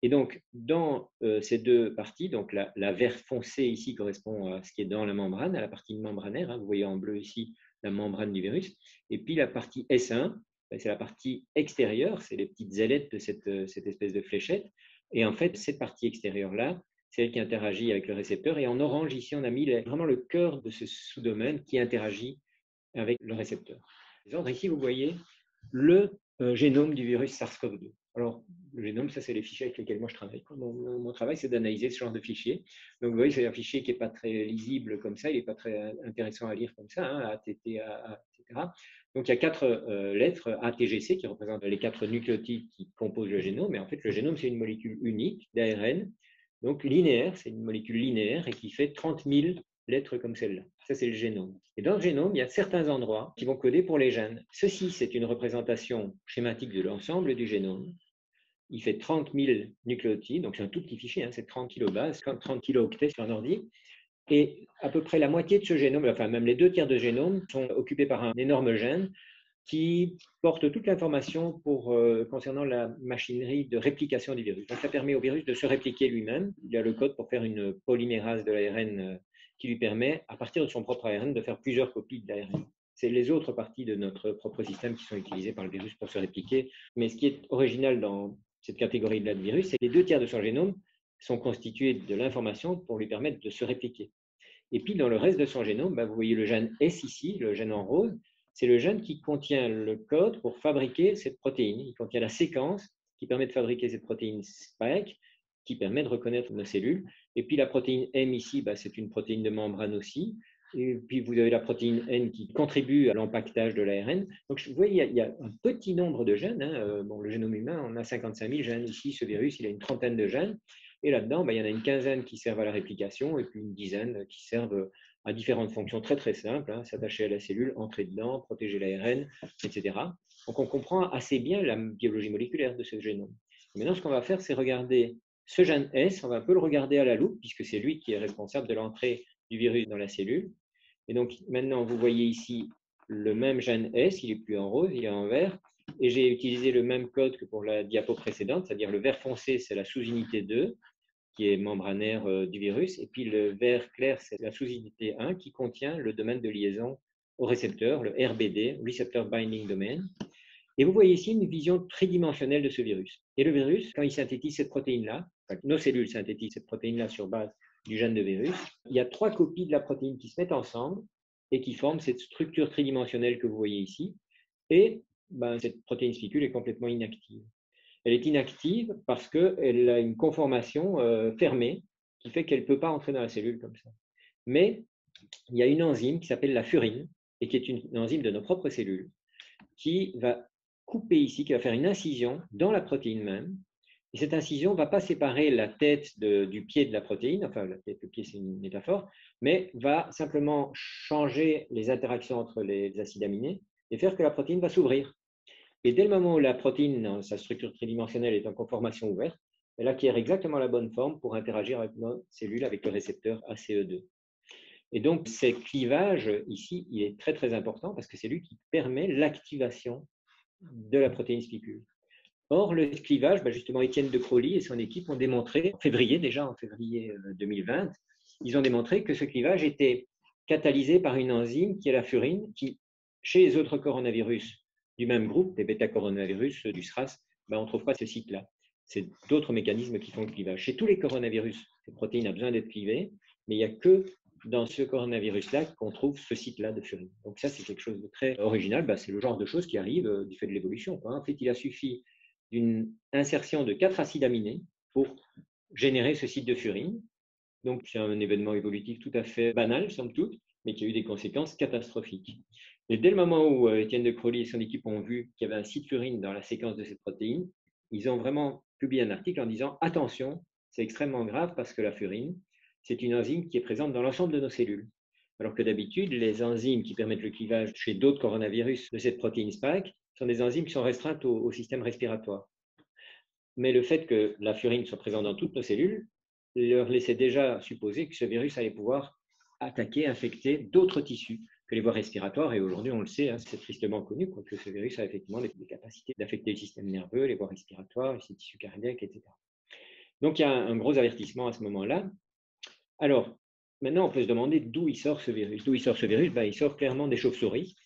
Et donc, dans ces deux parties, donc la vert foncé ici correspond à ce qui est dans la membrane, à la partie membranaire. Vous voyez en bleu ici la membrane du virus. Et puis la partie S1, c'est la partie extérieure, c'est les petites ailettes de cette espèce de fléchette. Et en fait, cette partie extérieure-là, c'est elle qui interagit avec le récepteur. Et en orange, ici, on a mis vraiment le cœur de ce sous-domaine qui interagit avec le récepteur. Ici, vous voyez le génome du virus SARS-CoV-2. Alors, le génome, ça, c'est les fichiers avec lesquels moi je travaille. Mon travail, c'est d'analyser ce genre de fichiers. Donc, vous voyez, c'est un fichier qui n'est pas très lisible comme ça, il n'est pas très intéressant à lire comme ça, ATT, AA, etc. Donc, il y a 4 lettres ATGC qui représentent les 4 nucléotides qui composent le génome. Mais en fait, le génome, c'est une molécule unique d'ARN, donc linéaire, c'est une molécule linéaire et qui fait 30 000 lettres comme celle-là. Ça, c'est le génome. Et dans le génome, il y a certains endroits qui vont coder pour les gènes. Ceci, c'est une représentation schématique de l'ensemble du génome. Il fait 30 000 nucléotides, donc c'est un tout petit fichier, c'est 30 kilobases, 30 kilooctets sur un ordi. Et à peu près la moitié de ce génome, enfin même les 2 tiers de génome, sont occupés par un énorme gène qui porte toute l'information concernant la machinerie de réplication du virus. Donc, ça permet au virus de se répliquer lui-même. Il y a le code pour faire une polymérase de l'ARN qui lui permet, à partir de son propre ARN, de faire plusieurs copies de l'ARN. C'est les autres parties de notre propre système qui sont utilisées par le virus pour se répliquer. Mais ce qui est original dans cette catégorie-là de virus, c'est que les 2 tiers de son génome sont constitués de l'information pour lui permettre de se répliquer. Et puis, dans le reste de son génome, vous voyez le gène S ici, le gène en rose, c'est le gène qui contient le code pour fabriquer cette protéine. Il contient la séquence qui permet de fabriquer cette protéine Spike, qui permet de reconnaître nos cellules. Et puis, la protéine M ici, c'est une protéine de membrane aussi. Et puis, vous avez la protéine N qui contribue à l'empaquetage de l'ARN. Donc, vous voyez, il y a un petit nombre de gènes. Le génome humain, on a 55 000 gènes. Ici, ce virus, il a une trentaine de gènes. Et là-dedans, il y en a une quinzaine qui servent à la réplication et puis une dizaine qui servent à différentes fonctions très très simples, s'attacher à la cellule, entrer dedans, protéger l'ARN, etc. Donc on comprend assez bien la biologie moléculaire de ce génome. Et maintenant, ce qu'on va faire, c'est regarder ce gène S, on va un peu le regarder à la loupe, puisque c'est lui qui est responsable de l'entrée du virus dans la cellule. Et donc maintenant, vous voyez ici le même gène S, il est plus en rose, il est en vert. Et j'ai utilisé le même code que pour la diapo précédente, c'est-à-dire le vert foncé, c'est la sous-unité 2, qui est membranaire du virus, et puis le vert clair, c'est la sous-unité 1 qui contient le domaine de liaison au récepteur, le RBD, Receptor Binding Domain. Et vous voyez ici une vision tridimensionnelle de ce virus. Et le virus, quand il synthétise cette protéine-là, nos cellules synthétisent cette protéine-là sur base du gène de virus, il y a 3 copies de la protéine qui se mettent ensemble et qui forment cette structure tridimensionnelle que vous voyez ici. Et cette protéine spicule est complètement inactive. Elle est inactive parce qu'elle a une conformation fermée qui fait qu'elle ne peut pas entrer dans la cellule comme ça. Mais il y a une enzyme qui s'appelle la furine et qui est une enzyme de nos propres cellules qui va couper ici, qui va faire une incision dans la protéine même. Et cette incision ne va pas séparer la tête du pied de la protéine, enfin la tête, le pied c'est une métaphore, mais va simplement changer les interactions entre les acides aminés et faire que la protéine va s'ouvrir. Et dès le moment où la protéine, dans sa structure tridimensionnelle, est en conformation ouverte, elle acquiert exactement la bonne forme pour interagir avec nos cellules, avec le récepteur ACE2. Et donc, ce clivage ici, il est très très important parce que c'est lui qui permet l'activation de la protéine spicule. Or, le clivage, justement, Étienne de Crowley et son équipe ont démontré, en février 2020, ils ont démontré que ce clivage était catalysé par une enzyme qui est la furine, qui, chez les autres coronavirus du même groupe, des bêta-coronavirus du SRAS, on ne trouve pas ce site-là. C'est d'autres mécanismes qui font le clivage. Chez tous les coronavirus, cette protéine a besoin d'être clivée, mais il n'y a que dans ce coronavirus-là qu'on trouve ce site-là de furine. Donc ça, c'est quelque chose de très original. C'est le genre de choses qui arrive du fait de l'évolution. En fait, il a suffi d'une insertion de 4 acides aminés pour générer ce site de furine. Donc, c'est un événement évolutif tout à fait banal, somme toute, mais qui a eu des conséquences catastrophiques. Et dès le moment où Étienne de Crowley et son équipe ont vu qu'il y avait un site furine dans la séquence de cette protéine, ils ont vraiment publié un article en disant « Attention, c'est extrêmement grave parce que la furine, c'est une enzyme qui est présente dans l'ensemble de nos cellules. » Alors que d'habitude, les enzymes qui permettent le clivage chez d'autres coronavirus de cette protéine Spike sont des enzymes qui sont restreintes au système respiratoire. Mais le fait que la furine soit présente dans toutes nos cellules leur laissait déjà supposer que ce virus allait pouvoir attaquer, infecter d'autres tissus que les voies respiratoires. Et aujourd'hui, on le sait, c'est tristement connu que ce virus a effectivement des capacités d'affecter le système nerveux, les voies respiratoires, les tissus cardiaques, etc. Donc, il y a un gros avertissement à ce moment-là. Alors, maintenant, on peut se demander d'où il sort ce virus. D'où il sort ce virus? Il sort clairement des chauves-souris.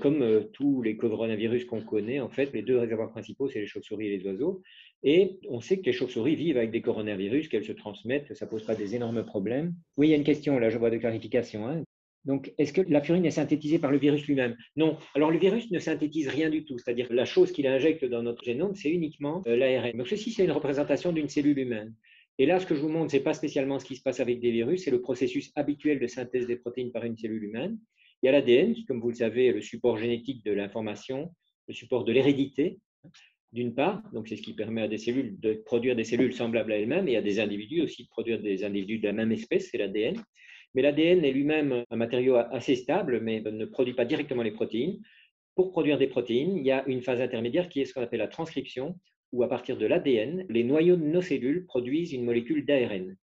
Comme tous les coronavirus qu'on connaît, en fait, les 2 réservoirs principaux, c'est les chauves-souris et les oiseaux. Et on sait que les chauves-souris vivent avec des coronavirus, qu'elles se transmettent, ça ne pose pas des énormes problèmes. Oui, il y a une question, là, je vois de clarification. Donc, est-ce que la furine est synthétisée par le virus lui-même? Non. Alors, le virus ne synthétise rien du tout. C'est-à-dire que la chose qu'il injecte dans notre génome, c'est uniquement l'ARN. Donc, ceci, c'est une représentation d'une cellule humaine. Et là, ce que je vous montre, ce n'est pas spécialement ce qui se passe avec des virus, c'est le processus habituel de synthèse des protéines par une cellule humaine. Il y a l'ADN, qui, comme vous le savez, est le support génétique de l'information, le support de l'hérédité, d'une part. Donc, c'est ce qui permet à des cellules de produire des cellules semblables à elles-mêmes et à des individus aussi de produire des individus de la même espèce, c'est l'ADN. Mais l'ADN est lui-même un matériau assez stable, mais ne produit pas directement les protéines. Pour produire des protéines, il y a une phase intermédiaire qui est ce qu'on appelle la transcription, où à partir de l'ADN, les noyaux de nos cellules produisent une molécule d'ARN.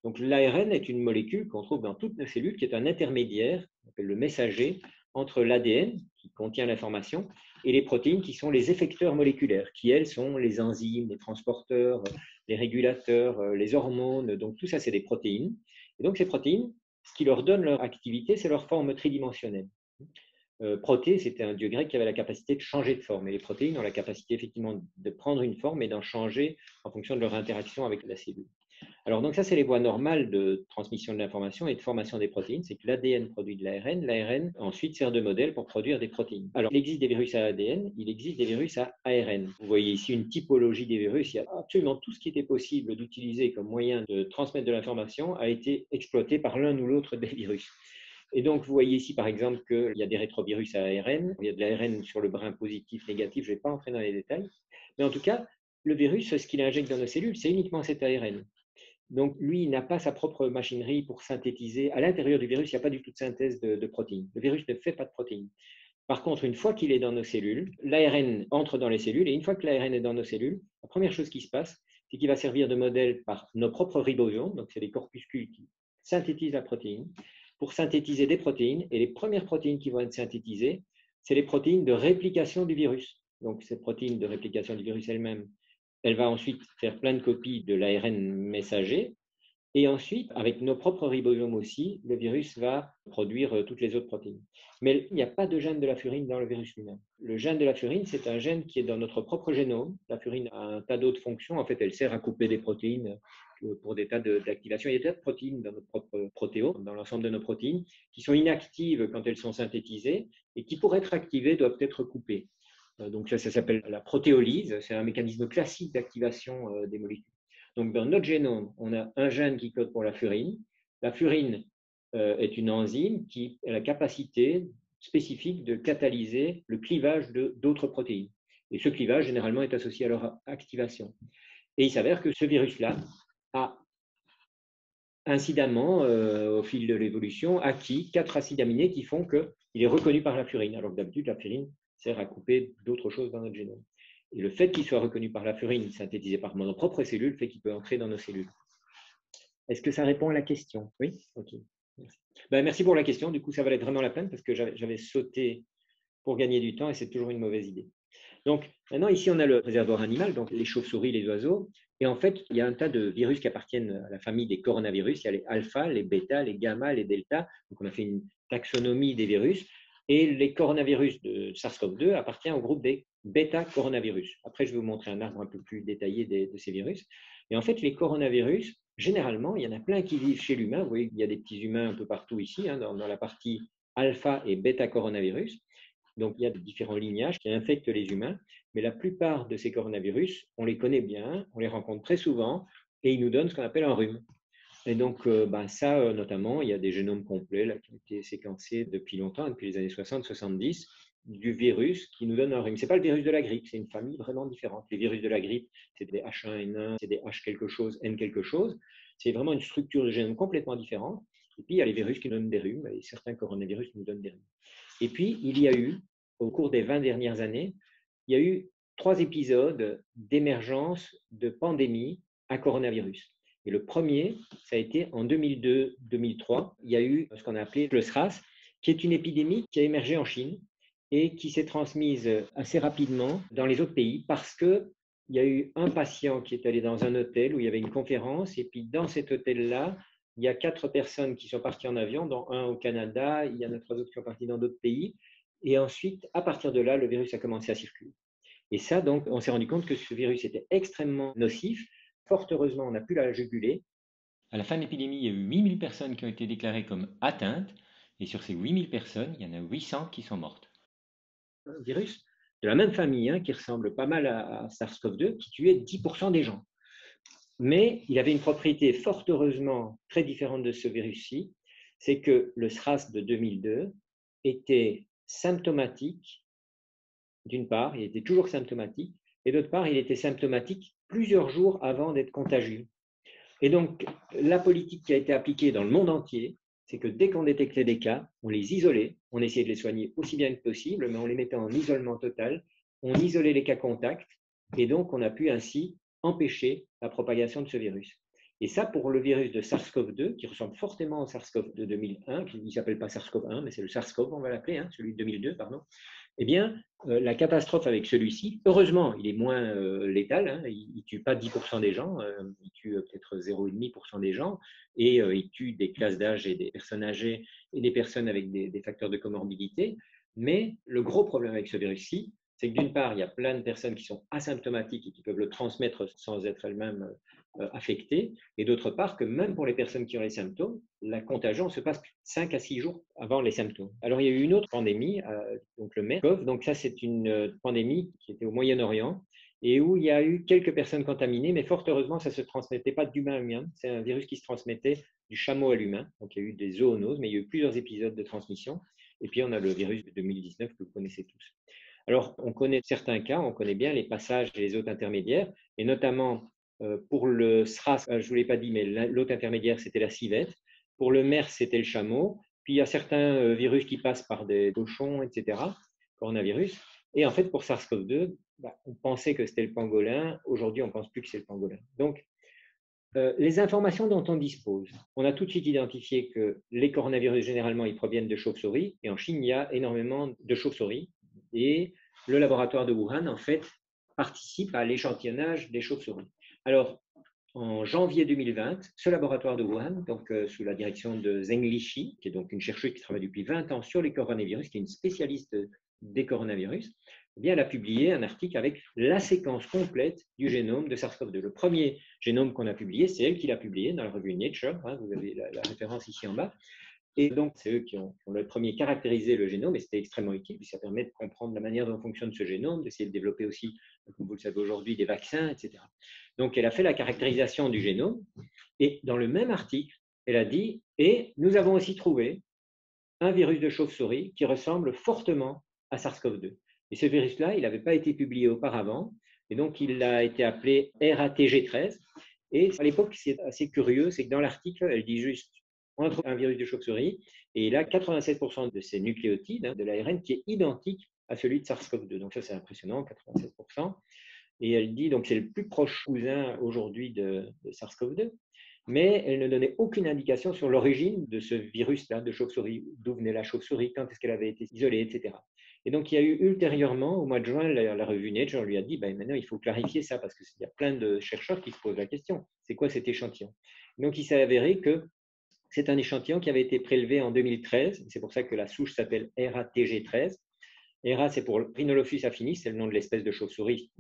Donc l'ARN est une molécule qu'on trouve dans toutes nos cellules, qui est un intermédiaire, on appelle le messager, entre l'ADN, qui contient l'information, et les protéines, qui sont les effecteurs moléculaires, qui, elles, sont les enzymes, les transporteurs, les régulateurs, les hormones. Donc, tout ça, c'est des protéines. Et donc, ces protéines, ce qui leur donne leur activité, c'est leur forme tridimensionnelle. Proté, c'était un dieu grec qui avait la capacité de changer de forme. Et les protéines ont la capacité, effectivement, de prendre une forme et d'en changer en fonction de leur interaction avec la cellule. Alors, donc ça, c'est les voies normales de transmission de l'information et de formation des protéines. C'est que l'ADN produit de l'ARN. L'ARN, ensuite, sert de modèle pour produire des protéines. Alors, il existe des virus à ADN, il existe des virus à ARN. Vous voyez ici une typologie des virus. Il y a absolument tout ce qui était possible d'utiliser comme moyen de transmettre de l'information a été exploité par l'un ou l'autre des virus. Et donc, vous voyez ici, par exemple, qu'il y a des rétrovirus à ARN. Il y a de l'ARN sur le brin positif, négatif. Je ne vais pas entrer dans les détails. Mais en tout cas, le virus, ce qu'il injecte dans nos cellules, c'est uniquement cet ARN. Donc, lui, il n'a pas sa propre machinerie pour synthétiser. À l'intérieur du virus, il n'y a pas du tout de synthèse de protéines. Le virus ne fait pas de protéines. Par contre, une fois qu'il est dans nos cellules, l'ARN entre dans les cellules. Et une fois que l'ARN est dans nos cellules, la première chose qui se passe, c'est qu'il va servir de modèle par nos propres ribosomes. Donc, c'est les corpuscules qui synthétisent la protéine pour synthétiser des protéines. Et les premières protéines qui vont être synthétisées, c'est les protéines de réplication du virus. Donc, cette protéine de réplication du virus elle-même, elle va ensuite faire plein de copies de l'ARN messager. Et ensuite, avec nos propres ribosomes aussi, le virus va produire toutes les autres protéines. Mais il n'y a pas de gène de la furine dans le virus lui-même. Le gène de la furine, c'est un gène qui est dans notre propre génome. La furine a un tas d'autres fonctions. En fait, elle sert à couper des protéines pour des tas d'activations. Il y a des tas de protéines dans notre propre protéome, dans l'ensemble de nos protéines, qui sont inactives quand elles sont synthétisées et qui, pour être activées, doivent être coupées. Donc ça s'appelle la protéolyse. C'est un mécanisme classique d'activation des molécules. Donc, dans notre génome, on a un gène qui code pour la furine. La furine est une enzyme qui a la capacité spécifique de catalyser le clivage d'autres protéines. Et ce clivage, généralement, est associé à leur activation. Et il s'avère que ce virus-là a incidemment, au fil de l'évolution, acquis 4 acides aminés qui font qu'il est reconnu par la furine, alors que d'habitude, la furine sert à couper d'autres choses dans notre génome. Et le fait qu'il soit reconnu par la furine, synthétisé par nos propres cellules, fait qu'il peut entrer dans nos cellules. Est-ce que ça répond à la question? Oui? Ok. Merci. Merci pour la question. Du coup, ça valait vraiment la peine parce que j'avais sauté pour gagner du temps et c'est toujours une mauvaise idée. Donc, maintenant, ici, on a le réservoir animal, donc les chauves-souris, les oiseaux. Et en fait, il y a un tas de virus qui appartiennent à la famille des coronavirus. Il y a les alpha, les bêta, les gamma, les delta. Donc, on a fait une taxonomie des virus. Et les coronavirus de SARS-CoV-2 appartiennent au groupe des bêta-coronavirus. Après, je vais vous montrer un arbre un peu plus détaillé de ces virus. Et en fait, les coronavirus, généralement, il y en a plein qui vivent chez l'humain. Vous voyez qu'il y a des petits humains un peu partout ici, dans la partie alpha et bêta-coronavirus. Donc, il y a différents lignages qui infectent les humains. Mais la plupart de ces coronavirus, on les connaît bien, on les rencontre très souvent et ils nous donnent ce qu'on appelle un rhume. Et donc, ça, notamment, il y a des génomes complets là, qui ont été séquencés depuis longtemps, depuis les années 60-70, du virus qui nous donne un rhume. Ce n'est pas le virus de la grippe, c'est une famille vraiment différente. Les virus de la grippe, c'est des H1N1, c'est des H quelque chose, N quelque chose. C'est vraiment une structure de génome complètement différente. Et puis, il y a les virus qui nous donnent des rhumes, et certains coronavirus nous donnent des rhumes. Et puis, il y a eu, au cours des 20 dernières années, il y a eu 3 épisodes d'émergence de pandémie à coronavirus. Et le premier, ça a été en 2002-2003. Il y a eu ce qu'on a appelé le SRAS, qui est une épidémie qui a émergé en Chine et qui s'est transmise assez rapidement dans les autres pays parce qu'il y a eu un patient qui est allé dans un hôtel où il y avait une conférence. Et puis, dans cet hôtel-là, il y a 4 personnes qui sont parties en avion, dont un au Canada. Il y en a 3 autres qui sont partis dans d'autres pays. Et ensuite, à partir de là, le virus a commencé à circuler. Et ça, donc, on s'est rendu compte que ce virus était extrêmement nocif. Fort heureusement, on a pu la juguler. À la fin de l'épidémie, il y a eu 8000 personnes qui ont été déclarées comme atteintes. Et sur ces 8000 personnes, il y en a 800 qui sont mortes. Un virus de la même famille, qui ressemble pas mal à SARS-CoV-2, qui tuait 10% des gens. Mais il avait une propriété fort heureusement très différente de ce virus-ci, c'est que le SRAS de 2002 était symptomatique, d'une part, il était toujours symptomatique, et d'autre part, il était symptomatique plusieurs jours avant d'être contagieux. Et donc, la politique qui a été appliquée dans le monde entier, c'est que dès qu'on détectait des cas, on les isolait, on essayait de les soigner aussi bien que possible, mais on les mettait en isolement total, on isolait les cas contacts, et donc on a pu ainsi empêcher la propagation de ce virus. Et ça, pour le virus de SARS-CoV-2, qui ressemble fortement au SARS-CoV de 2001, qui ne s'appelle pas SARS-CoV-1, mais c'est le SARS-CoV, on va l'appeler, hein, celui de 2002, pardon. Eh bien, la catastrophe avec celui-ci, heureusement, il est moins létal, hein, il ne tue pas 10% des gens, il tue peut-être 0,5% des gens, et il tue des classes d'âge et des personnes âgées et des personnes avec des facteurs de comorbidité. Mais le gros problème avec ce virus-ci, c'est que d'une part, il y a plein de personnes qui sont asymptomatiques et qui peuvent le transmettre sans être elles-mêmes affectées, et d'autre part, que même pour les personnes qui ont les symptômes, la contagion se passe 5 à 6 jours avant les symptômes. Alors, il y a eu une autre pandémie, donc le MERS-CoV, donc ça, c'est une pandémie qui était au Moyen-Orient, et où il y a eu quelques personnes contaminées, mais fort heureusement, ça ne se transmettait pas d'humain à humain. C'est un virus qui se transmettait du chameau à l'humain. Donc, il y a eu des zoonoses, mais il y a eu plusieurs épisodes de transmission. Et puis, on a le virus de 2019 que vous connaissez tous. Alors, on connaît certains cas, on connaît bien les passages et les hôtes intermédiaires, et notamment pour le SRAS, je ne vous l'ai pas dit, mais l'hôte intermédiaire, c'était la civette. Pour le MERS, c'était le chameau. Puis, il y a certains virus qui passent par des cochons, etc., coronavirus. Et en fait, pour SARS-CoV-2, on pensait que c'était le pangolin. Aujourd'hui, on ne pense plus que c'est le pangolin. Donc, les informations dont on dispose, on a tout de suite identifié que les coronavirus, généralement, ils proviennent de chauves-souris. Et en Chine, il y a énormément de chauves-souris. Et le laboratoire de Wuhan, en fait, participe à l'échantillonnage des chauves-souris. Alors, en janvier 2020, ce laboratoire de Wuhan, donc sous la direction de Zheng Lixi, qui est donc une chercheuse qui travaille depuis 20 ans sur les coronavirus, qui est une spécialiste des coronavirus, eh bien, elle a publié un article avec la séquence complète du génome de SARS-CoV-2. Le premier génome qu'on a publié, c'est elle qui l'a publié dans la revue Nature, hein, vous avez la référence ici en bas. Et donc, c'est eux qui ont le premier caractérisé le génome, et c'était extrêmement utile, puis ça permet de comprendre la manière dont fonctionne ce génome, d'essayer de développer aussi, comme vous le savez aujourd'hui, des vaccins, etc. Donc, elle a fait la caractérisation du génome, et dans le même article, elle a dit, et nous avons aussi trouvé un virus de chauve-souris qui ressemble fortement à SARS-CoV-2. Et ce virus-là, il n'avait pas été publié auparavant, et donc il a été appelé RATG13. Et à l'époque, c'est assez curieux, c'est que dans l'article, elle dit juste on trouve un virus de chauve-souris et il a 87% de ses nucléotides, hein, de l'ARN, qui est identique à celui de SARS-CoV-2. Donc ça, c'est impressionnant, 87%. Et elle dit, donc c'est le plus proche cousin aujourd'hui de SARS-CoV-2, mais elle ne donnait aucune indication sur l'origine de ce virus-là de chauve-souris, d'où venait la chauve-souris, quand est-ce qu'elle avait été isolée, etc. Et donc, il y a eu ultérieurement, au mois de juin, la revue Nature lui a dit, maintenant, il faut clarifier ça, parce qu'il y a plein de chercheurs qui se posent la question, c'est quoi cet échantillon? Donc, il s'est avéré que c'est un échantillon qui avait été prélevé en 2013. C'est pour ça que la souche s'appelle RATG13. RA, c'est pour Rhinolophus affinis, c'est le nom de l'espèce de chauve-souris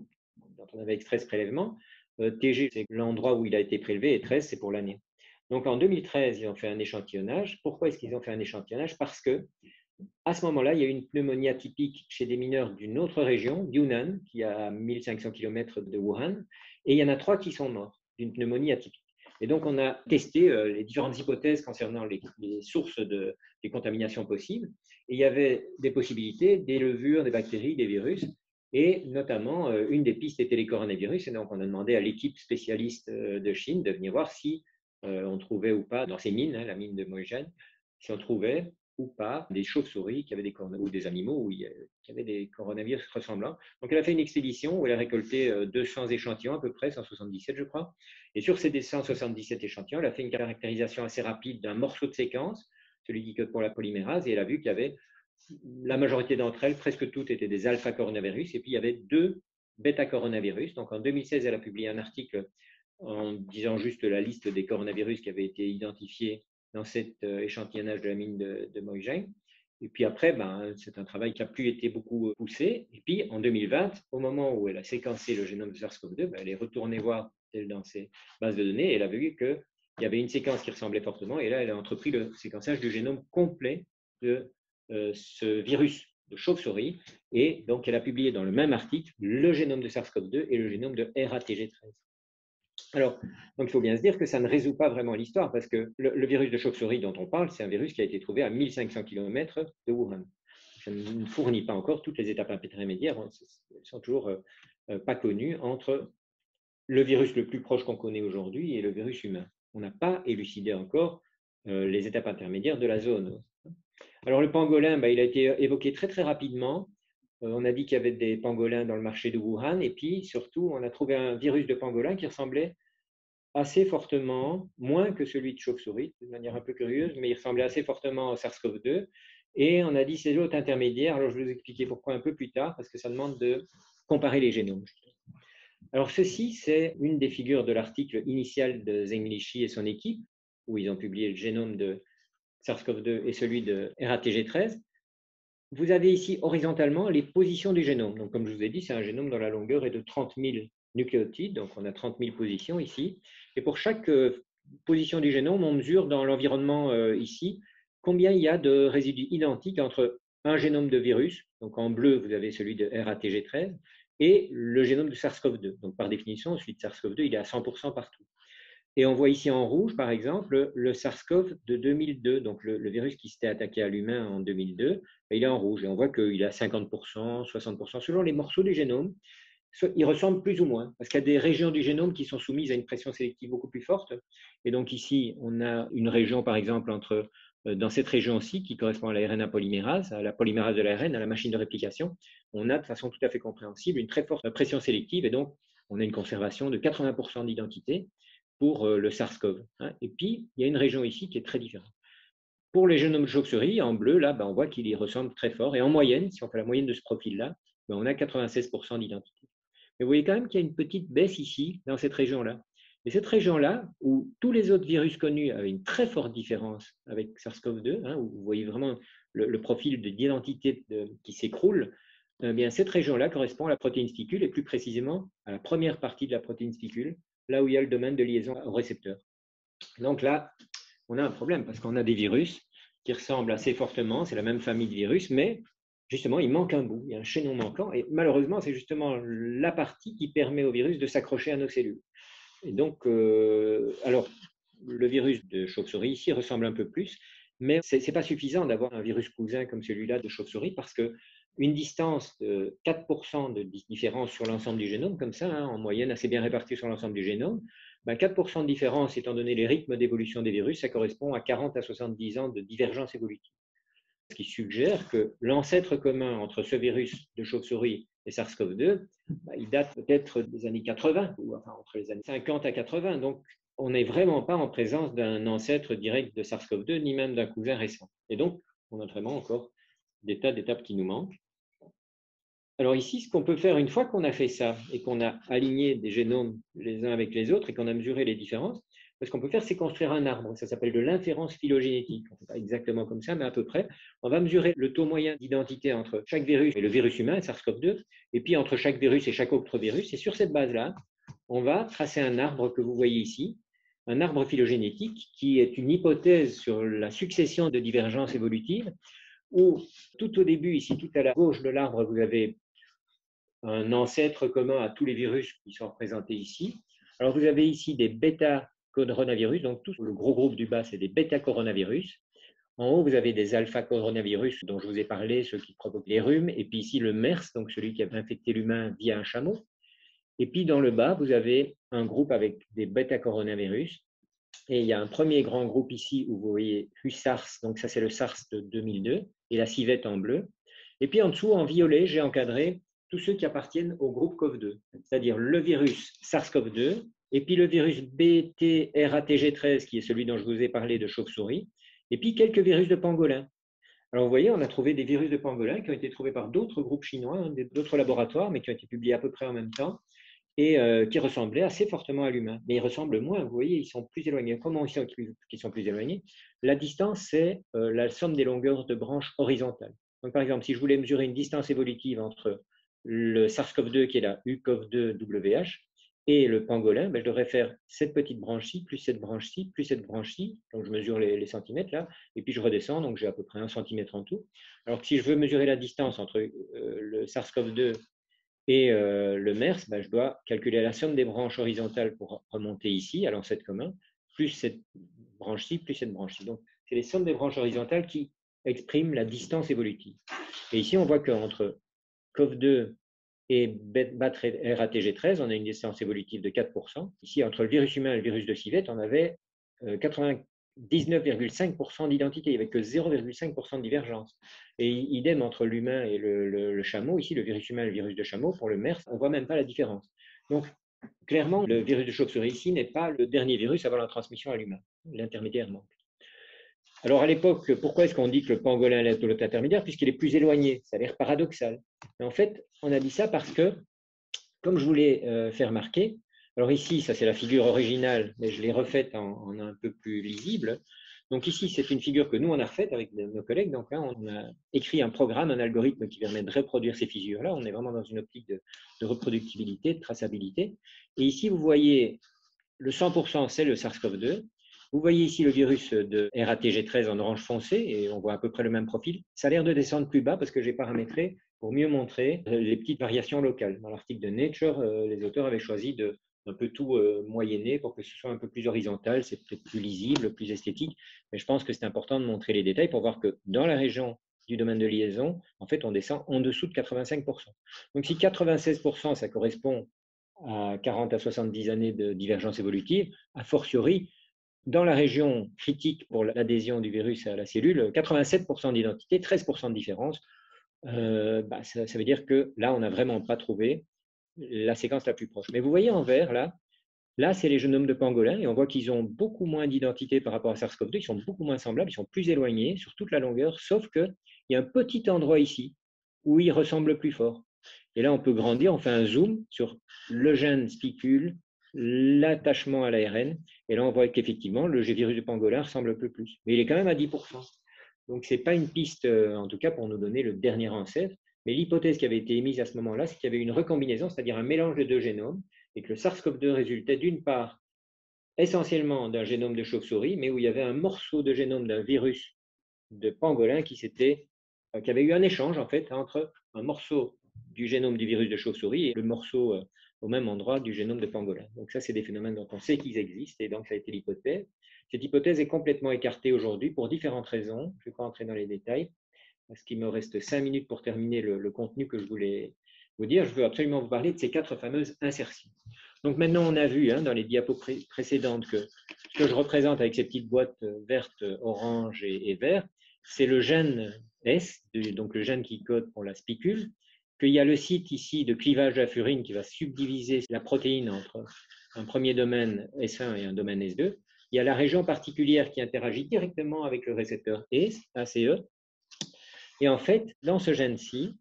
dont on avait extrait ce prélèvement. TG, c'est l'endroit où il a été prélevé, et 13, c'est pour l'année. Donc en 2013, ils ont fait un échantillonnage. Pourquoi est-ce qu'ils ont fait un échantillonnage? Parce que à ce moment-là, il y a eu une pneumonie atypique chez des mineurs d'une autre région, Yunnan, qui est à 1500 km de Wuhan, et il y en a 3 qui sont morts d'une pneumonie atypique. Et donc, on a testé les différentes hypothèses concernant les sources des contaminations possibles. Et il y avait des possibilités, des levures, des bactéries, des virus. Et notamment, une des pistes était les coronavirus. Et donc, on a demandé à l'équipe spécialiste de Chine de venir voir si on trouvait ou pas, dans ces mines, hein, la mine de Moïjan, si on trouvait ou pas des chauves-souris qui avaient des ou des animaux qui avaient des coronavirus ressemblants. Donc, elle a fait une expédition où elle a récolté 200 échantillons, à peu près, 177, je crois. Et sur ces 177 échantillons, elle a fait une caractérisation assez rapide d'un morceau de séquence, celui qui code pour la polymérase, et elle a vu qu'il y avait la majorité d'entre elles, presque toutes, étaient des alpha-coronavirus, et puis il y avait 2 bêta-coronavirus. Donc, en 2016, elle a publié un article en disant juste la liste des coronavirus qui avaient été identifiés dans cet échantillonnage de la mine de Moïjan. Et puis après, c'est un travail qui n'a plus été beaucoup poussé. Et puis en 2020, au moment où elle a séquencé le génome de SARS-CoV-2, elle est retournée voir dans ses bases de données et elle a vu qu'il y avait une séquence qui ressemblait fortement. Et là, elle a entrepris le séquençage du génome complet de ce virus de chauve-souris. Et donc, elle a publié dans le même article le génome de SARS-CoV-2 et le génome de RATG13. Alors, donc il faut bien se dire que ça ne résout pas vraiment l'histoire, parce que le virus de chauve-souris dont on parle, c'est un virus qui a été trouvé à 1500 km de Wuhan. Ça ne fournit pas encore toutes les étapes intermédiaires, elles ne sont toujours pas connues entre le virus le plus proche qu'on connaît aujourd'hui et le virus humain. On n'a pas élucidé encore les étapes intermédiaires de la zone. Alors le pangolin, il a été évoqué très très rapidement. On a dit qu'il y avait des pangolins dans le marché de Wuhan, et puis surtout, on a trouvé un virus de pangolin qui ressemblait assez fortement, moins que celui de chauve-souris, de manière un peu curieuse, mais il ressemblait assez fortement au SARS-CoV-2. Et on a dit c'est l'autre intermédiaire. Alors, je vais vous expliquer pourquoi un peu plus tard, parce que ça demande de comparer les génomes. Alors, ceci, c'est une des figures de l'article initial de Zheng Liqi et son équipe, où ils ont publié le génome de SARS-CoV-2 et celui de RATG13. Vous avez ici horizontalement les positions du génome. Donc, comme je vous ai dit, c'est un génome dont la longueur est de 30 000 nucléotides. Donc, on a 30 000 positions ici. Et pour chaque position du génome, on mesure dans l'environnement ici combien il y a de résidus identiques entre un génome de virus. Donc, en bleu, vous avez celui de RATG13 et le génome de SARS-CoV-2. Donc, par définition, celui de SARS-CoV-2, il est à 100% partout. Et on voit ici en rouge, par exemple, le SARS-CoV de 2002, donc le virus qui s'était attaqué à l'humain en 2002, il est en rouge. Et on voit qu'il est à 50%, 60%, selon les morceaux du génome. Il ressemble plus ou moins, parce qu'il y a des régions du génome qui sont soumises à une pression sélective beaucoup plus forte. Et donc ici, on a une région, par exemple, dans cette région-ci, qui correspond à l'ARN polymérase, à la polymérase de l'ARN, à la machine de réplication, on a de façon tout à fait compréhensible une très forte pression sélective, et donc on a une conservation de 80% d'identité pour le SARS-CoV. Et puis, il y a une région ici qui est très différente. Pour les génomes de chauve-souris, en bleu, là, on voit qu'il y ressemble très fort. Et en moyenne, si on fait la moyenne de ce profil-là, on a 96% d'identité. Mais vous voyez quand même qu'il y a une petite baisse ici, dans cette région-là. Et cette région-là, où tous les autres virus connus avaient une très forte différence avec SARS-CoV-2, où vous voyez vraiment le profil d'identité qui s'écroule, bien, cette région-là correspond à la protéine spicule, et plus précisément à la première partie de la protéine spicule, là où il y a le domaine de liaison au récepteur. Donc là, on a un problème parce qu'on a des virus qui ressemblent assez fortement, c'est la même famille de virus, mais justement, il manque un bout, il y a un chaînon manquant, et malheureusement, c'est justement la partie qui permet au virus de s'accrocher à nos cellules. Et donc, alors, le virus de chauve-souris ici ressemble un peu plus, mais ce n'est pas suffisant d'avoir un virus cousin comme celui-là de chauve-souris parce qu'une distance de 4% de différence sur l'ensemble du génome, comme ça, en moyenne assez bien répartie sur l'ensemble du génome, 4% de différence, étant donné les rythmes d'évolution des virus, ça correspond à 40 à 70 ans de divergence évolutive. Ce qui suggère que l'ancêtre commun entre ce virus de chauve-souris et SARS-CoV-2, il date peut-être des années 80, ou enfin entre les années 50 à 80. Donc, on n'est vraiment pas en présence d'un ancêtre direct de SARS-CoV-2, ni même d'un cousin récent. Et donc, on a vraiment encore des tas d'étapes qui nous manquent. Alors ici, ce qu'on peut faire une fois qu'on a fait ça et qu'on a aligné des génomes les uns avec les autres et qu'on a mesuré les différences, ce qu'on peut faire, c'est construire un arbre. Ça s'appelle de l'inférence phylogénétique. On ne fait pas exactement comme ça, mais à peu près. On va mesurer le taux moyen d'identité entre chaque virus et le virus humain, SARS-CoV-2, et puis entre chaque virus et chaque autre virus. Et sur cette base-là, on va tracer un arbre que vous voyez ici, un arbre phylogénétique qui est une hypothèse sur la succession de divergences évolutives, où tout au début, ici, tout à la gauche de l'arbre, vous avez un ancêtre commun à tous les virus qui sont représentés ici. Alors, vous avez ici des bêta-coronavirus, donc tout le gros groupe du bas, c'est des bêta-coronavirus. En haut, vous avez des alpha-coronavirus dont je vous ai parlé, ceux qui provoquent les rhumes, et puis ici le MERS, donc celui qui a infecté l'humain via un chameau. Et puis dans le bas, vous avez un groupe avec des bêta-coronavirus. Et il y a un premier grand groupe ici où vous voyez SARS, donc ça c'est le SARS de 2002, et la civette en bleu. Et puis en dessous, en violet, j'ai encadré tous ceux qui appartiennent au groupe CoV2, c'est-à-dire le virus SARS-CoV-2, et puis le virus BT-RATG13, qui est celui dont je vous ai parlé de chauve-souris, et puis quelques virus de pangolin. Alors vous voyez, on a trouvé des virus de pangolin qui ont été trouvés par d'autres groupes chinois, d'autres laboratoires, mais qui ont été publiés à peu près en même temps, et qui ressemblaient assez fortement à l'humain. Mais ils ressemblent moins, vous voyez, ils sont plus éloignés. Comment ils sont plus éloignés? La distance, c'est la somme des longueurs de branches horizontales. Donc par exemple, si je voulais mesurer une distance évolutive entre le SARS-CoV-2 qui est la UCOV2-WH et le pangolin, je devrais faire cette petite branche-ci, plus cette branche-ci, plus cette branche-ci. Donc je mesure les centimètres là, et puis je redescends, donc j'ai à peu près 1 centimètre en tout. Alors que si je veux mesurer la distance entre le SARS-CoV-2 et le MERS, je dois calculer la somme des branches horizontales pour remonter ici à l'ancêtre commun, plus cette branche-ci, plus cette branche-ci. Donc c'est les sommes des branches horizontales qui expriment la distance évolutive. Et ici, on voit qu'entre CoV2 et BAT-RATG13, on a une distance évolutive de 4%. Ici, entre le virus humain et le virus de civette, on avait 99,5% d'identité, il n'y avait que 0,5% de divergence. Et idem entre l'humain et le chameau, ici le virus humain et le virus de chameau, pour le MERS, on ne voit même pas la différence. Donc, clairement, le virus de chauve-souris ici n'est pas le dernier virus avant la transmission à l'humain. L'intermédiaire manque. Alors à l'époque, pourquoi est-ce qu'on dit que le pangolin est l'hôte intermédiaire? Puisqu'il est plus éloigné. Ça a l'air paradoxal. Mais en fait, on a dit ça parce que, comme je voulais faire remarquer, alors ici, ça c'est la figure originale, mais je l'ai refaite en un peu plus lisible. Donc ici, c'est une figure que nous, on a refaite avec nos collègues. Donc là, on a écrit un programme, un algorithme qui permet de reproduire ces figures-là. On est vraiment dans une optique de reproductibilité, de traçabilité. Et ici, vous voyez, le 100%, c'est le SARS-CoV-2. Vous voyez ici le virus de RATG13 en orange foncé, et on voit à peu près le même profil. Ça a l'air de descendre plus bas parce que j'ai paramétré pour mieux montrer les petites variations locales. Dans l'article de Nature, les auteurs avaient choisi de un peu tout moyenner pour que ce soit un peu plus horizontal, c'est peut-être plus lisible, plus esthétique, mais je pense que c'est important de montrer les détails pour voir que dans la région du domaine de liaison, en fait, on descend en dessous de 85%. Donc si 96%, ça correspond à 40 à 70 années de divergence évolutive, a fortiori, dans la région critique pour l'adhésion du virus à la cellule, 87% d'identité, 13% de différence, ça veut dire que là, on n'a vraiment pas trouvé la séquence la plus proche. Mais vous voyez en vert, là c'est les génomes de pangolins, et on voit qu'ils ont beaucoup moins d'identité par rapport à SARS-CoV-2, ils sont beaucoup moins semblables, ils sont plus éloignés sur toute la longueur, sauf qu'il y a un petit endroit ici où ils ressemblent plus fort. Et là, on peut grandir, on fait un zoom sur le gène spicule, l'attachement à l'ARN, et là, on voit qu'effectivement, le virus du pangolin ressemble un peu plus. Mais il est quand même à 10%. Donc, ce n'est pas une piste, en tout cas, pour nous donner le dernier ancêtre. Mais l'hypothèse qui avait été émise à ce moment-là, c'est qu'il y avait une recombinaison, c'est-à-dire un mélange de deux génomes, et que le SARS-CoV-2 résultait d'une part essentiellement d'un génome de chauve-souris, mais où il y avait un morceau de génome d'un virus de pangolin qui avait eu un échange en fait entre un morceau du génome du virus de chauve-souris et le morceau au même endroit du génome de pangolin. Donc ça, c'est des phénomènes dont on sait qu'ils existent, et donc ça a été l'hypothèse. Cette hypothèse est complètement écartée aujourd'hui pour différentes raisons. Je ne vais pas entrer dans les détails, parce qu'il me reste 5 minutes pour terminer le contenu que je voulais vous dire. Je veux absolument vous parler de ces 4 fameuses insertions. Donc maintenant, on a vu dans les diapos précédentes que ce que je représente avec ces petites boîtes vertes, orange et vert, c'est le gène S, donc le gène qui code pour la spicule, qu'il y a le site ici de clivage de la furine qui va subdiviser la protéine entre un premier domaine S1 et un domaine S2. Il y a la région particulière qui interagit directement avec le récepteur ACE. Et en fait, dans ce gène-ci,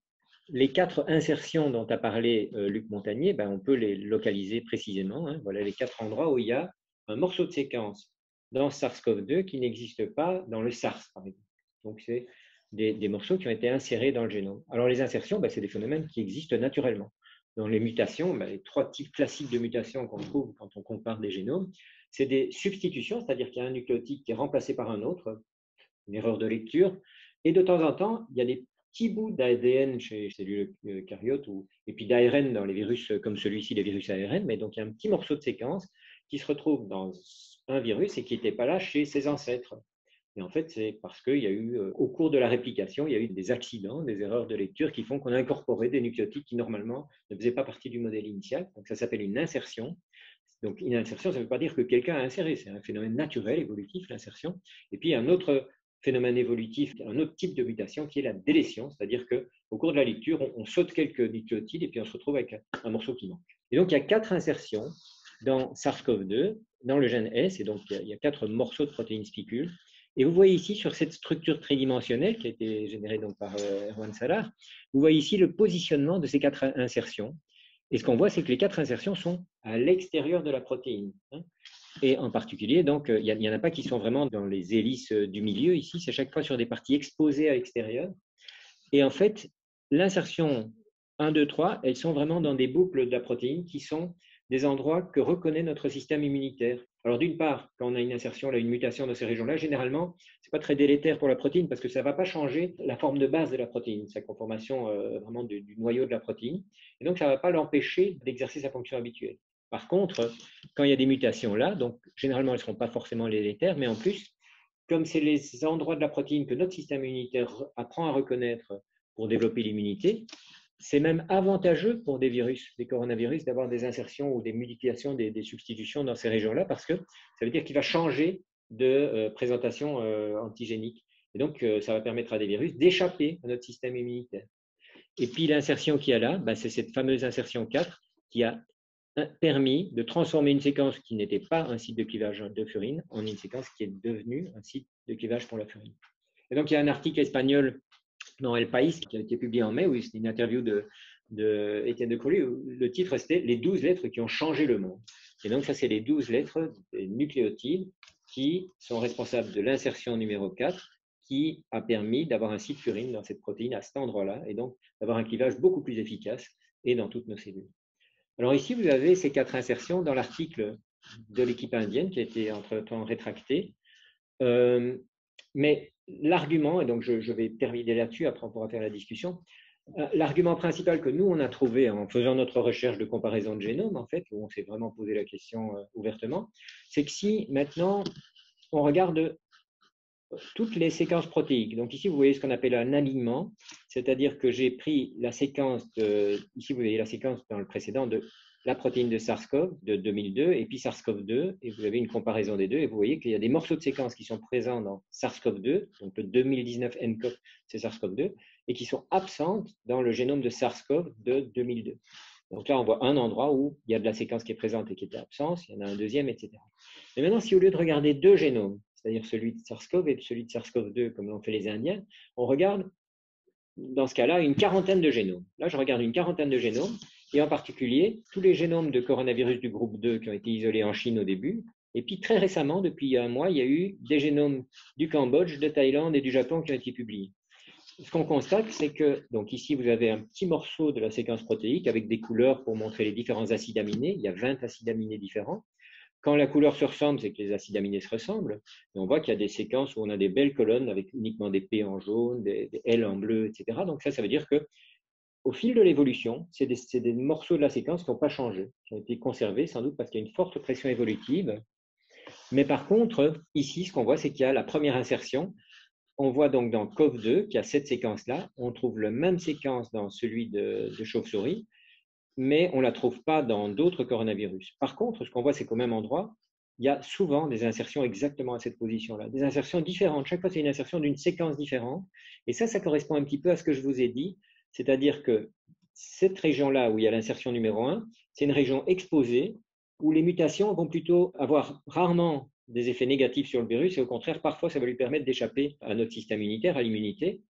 les 4 insertions dont a parlé Luc Montagnier, on peut les localiser précisément. Voilà les 4 endroits où il y a un morceau de séquence dans SARS-CoV-2 qui n'existe pas dans le SARS, par exemple. Donc, c'est des morceaux qui ont été insérés dans le génome. Alors, les insertions, c'est des phénomènes qui existent naturellement. Dans les mutations, les 3 types classiques de mutations qu'on trouve quand on compare des génomes, c'est des substitutions, c'est-à-dire qu'il y a un nucléotide qui est remplacé par un autre, une erreur de lecture, et de temps en temps, il y a des petits bouts d'ADN chez les cellules eucaryotes et puis d'ARN dans les virus comme celui-ci, les virus ARN, mais donc il y a un petit morceau de séquence qui se retrouve dans un virus et qui n'était pas là chez ses ancêtres. Et en fait, c'est parce qu'il y a eu, au cours de la réplication, il y a eu des accidents, des erreurs de lecture qui font qu'on a incorporé des nucléotides qui normalement ne faisaient pas partie du modèle initial. Donc ça s'appelle une insertion. Donc une insertion, ça ne veut pas dire que quelqu'un a inséré, c'est un phénomène naturel, évolutif, l'insertion. Et puis un autre phénomène évolutif, un autre type de mutation qui est la délétion, c'est-à-dire qu'au cours de la lecture, on saute quelques nucléotides et puis on se retrouve avec un morceau qui manque. Et donc il y a 4 insertions dans SARS-CoV-2, dans le gène S, et donc il y a 4 morceaux de protéines spicules. Et vous voyez ici, sur cette structure tridimensionnelle qui a été générée donc par Erwan Salar, vous voyez ici le positionnement de ces 4 insertions. Et ce qu'on voit, c'est que les 4 insertions sont à l'extérieur de la protéine. Et en particulier, donc, il n'y en a pas qui sont vraiment dans les hélices du milieu. Ici, c'est chaque fois sur des parties exposées à l'extérieur. Et en fait, l'insertion 1, 2, 3, elles sont vraiment dans des boucles de la protéine qui sont des endroits que reconnaît notre système immunitaire. Alors d'une part, quand on a une insertion, là, une mutation dans ces régions-là, généralement, ce n'est pas très délétère pour la protéine parce que ça ne va pas changer la forme de base de la protéine, sa conformation vraiment du noyau de la protéine. Et donc, ça ne va pas l'empêcher d'exercer sa fonction habituelle. Par contre, quand il y a des mutations là, donc généralement, elles ne seront pas forcément délétères, mais en plus, comme c'est les endroits de la protéine que notre système immunitaire apprend à reconnaître pour développer l'immunité, c'est même avantageux pour des virus, des coronavirus, d'avoir des insertions ou des modifications, des substitutions dans ces régions-là, parce que ça veut dire qu'il va changer de présentation antigénique. Et donc, ça va permettre à des virus d'échapper à notre système immunitaire. Et puis, l'insertion qu'il y a là, c'est cette fameuse insertion 4 qui a permis de transformer une séquence qui n'était pas un site de clivage de furine en une séquence qui est devenue un site de clivage pour la furine. Et donc, il y a un article espagnol dans El País qui a été publié en mai, où c'est une interview de Étienne de Crolly, où le titre c'était « Les 12 lettres qui ont changé le monde ». Et donc, ça, c'est les 12 lettres des nucléotides qui sont responsables de l'insertion numéro 4, qui a permis d'avoir un site furine dans cette protéine à cet endroit-là, et donc d'avoir un clivage beaucoup plus efficace et dans toutes nos cellules. Alors ici, vous avez ces 4 insertions dans l'article de l'équipe indienne qui a été entre-temps rétracté. Mais l'argument, et donc je vais terminer là-dessus, après on pourra faire la discussion, l'argument principal que nous, on a trouvé en faisant notre recherche de comparaison de génome, en fait, où on s'est vraiment posé la question ouvertement, c'est que si maintenant on regarde toutes les séquences protéiques, donc ici vous voyez ce qu'on appelle un alignement, c'est-à-dire que j'ai pris la séquence, ici vous voyez la séquence dans le précédent de la protéine de SARS-CoV de 2002 et puis SARS-CoV-2, et vous avez une comparaison des deux, et vous voyez qu'il y a des morceaux de séquences qui sont présents dans SARS-CoV-2, donc le 2019 nCoV, c'est SARS-CoV-2, et qui sont absentes dans le génome de SARS-CoV de 2002. Donc là, on voit un endroit où il y a de la séquence qui est présente et qui était absente, il y en a un deuxième, etc. Mais maintenant, si au lieu de regarder 2 génomes, c'est-à-dire celui de SARS-CoV et celui de SARS-CoV-2, comme l'ont fait les Indiens, on regarde, dans ce cas-là, une quarantaine de génomes. Là, je regarde une quarantaine de génomes, et en particulier, tous les génomes de coronavirus du groupe 2 qui ont été isolés en Chine au début. Et puis, très récemment, depuis un mois, il y a eu des génomes du Cambodge, de Thaïlande et du Japon qui ont été publiés. Ce qu'on constate, c'est que, donc ici, vous avez un petit morceau de la séquence protéique avec des couleurs pour montrer les différents acides aminés. Il y a 20 acides aminés différents. Quand la couleur se ressemble, c'est que les acides aminés se ressemblent. Et on voit qu'il y a des séquences où on a des belles colonnes avec uniquement des P en jaune, des L en bleu, etc. Donc ça veut dire que au fil de l'évolution, c'est des morceaux de la séquence qui n'ont pas changé, qui ont été conservés, sans doute parce qu'il y a une forte pression évolutive. Mais par contre, ici, ce qu'on voit, c'est qu'il y a la première insertion. On voit donc dans CoV2 qu'il y a cette séquence-là. On trouve la même séquence dans celui de chauve-souris, mais on ne la trouve pas dans d'autres coronavirus. Par contre, ce qu'on voit, c'est qu'au même endroit, il y a souvent des insertions exactement à cette position-là, des insertions différentes. Chaque fois, c'est une insertion d'une séquence différente. Et ça correspond un petit peu à ce que je vous ai dit, c'est-à-dire que cette région-là où il y a l'insertion numéro 1, c'est une région exposée où les mutations vont plutôt avoir rarement des effets négatifs sur le virus et au contraire, parfois, ça va lui permettre d'échapper à notre système immunitaire, à l'immunité.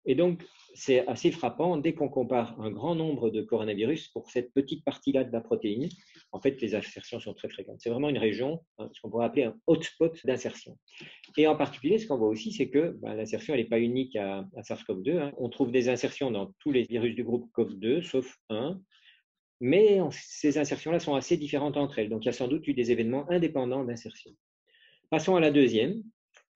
Et donc, c'est assez frappant, dès qu'on compare un grand nombre de coronavirus pour cette petite partie-là de la protéine, en fait, les insertions sont très fréquentes. C'est vraiment une région, ce qu'on pourrait appeler un hotspot d'insertion. Et en particulier, ce qu'on voit aussi, c'est que l'insertion, elle n'est pas unique à SARS-CoV-2. On trouve des insertions dans tous les virus du groupe CoV-2, sauf un, mais ces insertions-là sont assez différentes entre elles. Donc, il y a sans doute eu des événements indépendants d'insertion. Passons à la deuxième.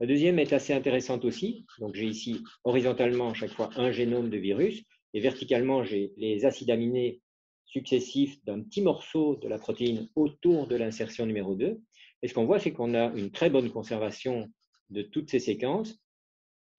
La deuxième est assez intéressante aussi. Donc, j'ai ici horizontalement chaque fois un génome de virus et verticalement, j'ai les acides aminés successifs d'un petit morceau de la protéine autour de l'insertion numéro 2. Et ce qu'on voit, c'est qu'on a une très bonne conservation de toutes ces séquences,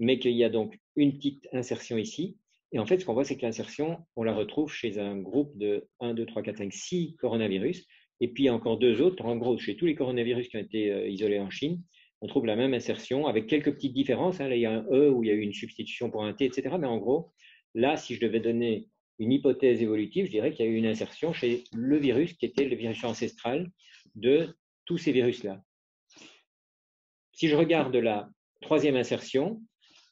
mais qu'il y a donc une petite insertion ici. Et en fait, ce qu'on voit, c'est que l'insertion, on la retrouve chez un groupe de 1, 2, 3, 4, 5, 6 coronavirus. Et puis, encore 2 autres. En gros, chez tous les coronavirus qui ont été isolés en Chine, on trouve la même insertion avec quelques petites différences. Là, il y a un E où il y a eu une substitution pour un T, etc. Mais en gros, là, si je devais donner une hypothèse évolutive, je dirais qu'il y a eu une insertion chez le virus qui était le virus ancestral de tous ces virus-là. Si je regarde la troisième insertion,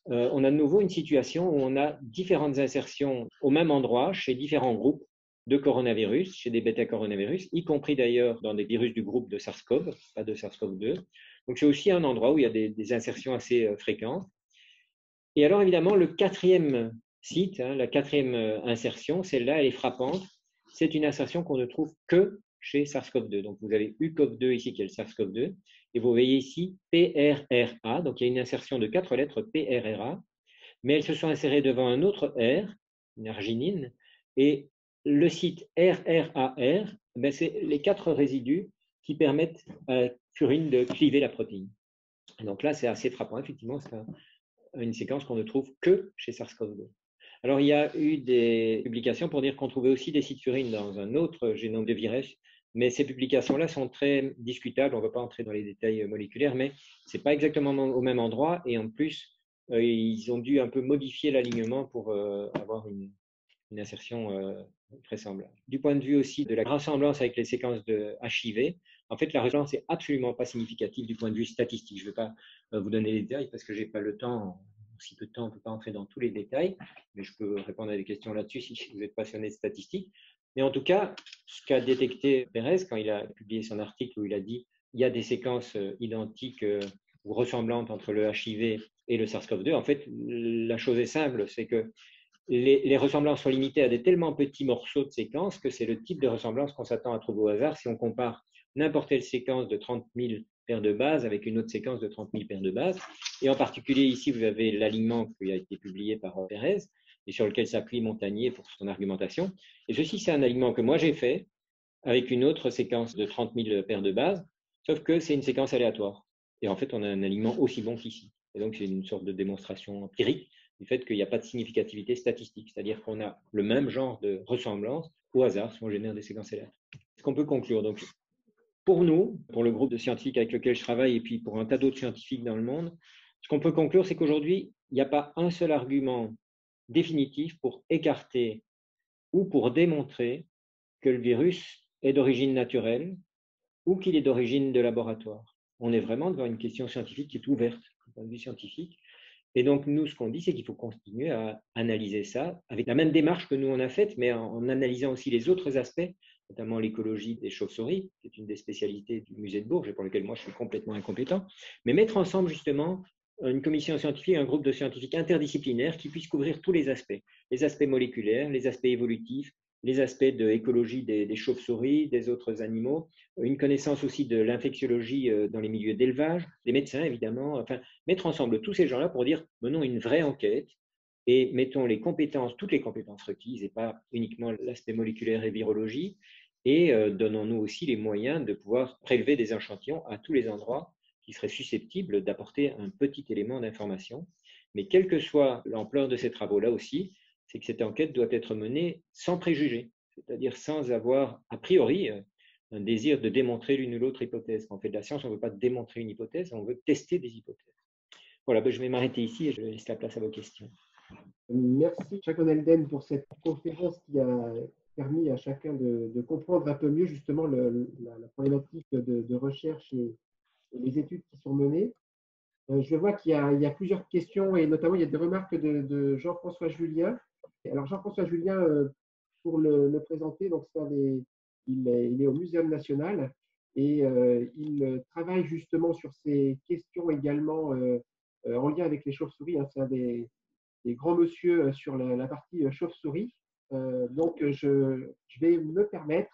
on a de nouveau une situation où on a différentes insertions au même endroit chez différents groupes de coronavirus, chez des bêta-coronavirus, y compris d'ailleurs dans des virus du groupe de SARS-CoV, pas de SARS-CoV-2. Donc c'est aussi un endroit où il y a des insertions assez fréquentes. Et alors évidemment, le quatrième site, la quatrième insertion, celle-là, elle est frappante. C'est une insertion qu'on ne trouve que chez SARS-CoV-2. Donc vous avez UCOV2 ici qui est le SARS-CoV-2, et vous voyez ici PRRA, donc il y a une insertion de 4 lettres PRRA, mais elles se sont insérées devant un autre R, une arginine, et le site RRAR, c'est les 4 résidus qui permettent à la furine de cliver la protéine. Et donc là, c'est assez frappant, effectivement, c'est une séquence qu'on ne trouve que chez SARS-CoV-2. Alors, il y a eu des publications pour dire qu'on trouvait aussi des sites furines dans un autre génome de virus, mais ces publications-là sont très discutables. On ne va pas entrer dans les détails moléculaires, mais ce n'est pas exactement au même endroit. Et en plus, ils ont dû un peu modifier l'alignement pour avoir une insertion vraisemblable. Du point de vue aussi de la ressemblance avec les séquences de HIV, en fait, la ressemblance n'est absolument pas significative du point de vue statistique. Je ne vais pas vous donner les détails parce que je n'ai pas le temps. En si peu de temps, on ne peut pas entrer dans tous les détails, mais je peux répondre à des questions là-dessus si vous êtes passionné de statistiques. Mais en tout cas, ce qu'a détecté Pérez quand il a publié son article où il a dit qu'il y a des séquences identiques ou ressemblantes entre le HIV et le SARS-CoV-2, en fait, la chose est simple, c'est que les ressemblances sont limitées à des tellement petits morceaux de séquences que c'est le type de ressemblance qu'on s'attend à trouver au hasard si on compare n'importe quelle séquence de 30 000 paires de bases avec une autre séquence de 30 000 paires de bases. Et en particulier, ici, vous avez l'alignement qui a été publié par Pérez et sur lequel s'appuie Montagnier pour son argumentation. Et ceci, c'est un alignement que moi j'ai fait avec une autre séquence de 30 000 paires de bases, sauf que c'est une séquence aléatoire. Et en fait, on a un alignement aussi bon qu'ici. Et donc, c'est une sorte de démonstration empirique du fait qu'il n'y a pas de significativité statistique, c'est-à-dire qu'on a le même genre de ressemblance au hasard si on génère des séquences aléatoires. Ce qu'on peut conclure, donc, pour nous, pour le groupe de scientifiques avec lequel je travaille et puis pour un tas d'autres scientifiques dans le monde, ce qu'on peut conclure, c'est qu'aujourd'hui, il n'y a pas un seul argument définitif pour écarter ou pour démontrer que le virus est d'origine naturelle ou qu'il est d'origine de laboratoire. On est vraiment devant une question scientifique qui est ouverte, du point de vue scientifique. Et donc, nous, ce qu'on dit, c'est qu'il faut continuer à analyser ça avec la même démarche que nous, on a faite, mais en analysant aussi les autres aspects, notamment l'écologie des chauves-souris, qui est une des spécialités du musée de Bourges et pour lequel moi, je suis complètement incompétent, mais mettre ensemble, justement, une commission scientifique, un groupe de scientifiques interdisciplinaires qui puissent couvrir tous les aspects moléculaires, les aspects évolutifs, les aspects de l'écologie des chauves-souris, des autres animaux, une connaissance aussi de l'infectiologie dans les milieux d'élevage, des médecins évidemment, enfin, mettre ensemble tous ces gens-là pour dire menons une vraie enquête et mettons les compétences, toutes les compétences requises et pas uniquement l'aspect moléculaire et virologie, et donnons-nous aussi les moyens de pouvoir prélever des échantillons à tous les endroits qui seraient susceptibles d'apporter un petit élément d'information. Mais quelle que soit l'ampleur de ces travaux-là aussi, c'est que cette enquête doit être menée sans préjugés, c'est-à-dire sans avoir a priori un désir de démontrer l'une ou l'autre hypothèse. Quand on fait de la science, on ne veut pas démontrer une hypothèse, on veut tester des hypothèses. Voilà, je vais m'arrêter ici et je laisse la place à vos questions. Merci, Chacon Elden, pour cette conférence qui a permis à chacun de comprendre un peu mieux justement la problématique de recherche et les études qui sont menées. Je vois qu'il y a plusieurs questions et notamment il y a des remarques de Jean-François Julien. Alors Jean-François Julien, pour le présenter, donc il est au Muséum national et il travaille justement sur ces questions également en lien avec les chauves-souris. Hein. C'est un des grands monsieur sur la partie chauve-souris. Donc je vais me permettre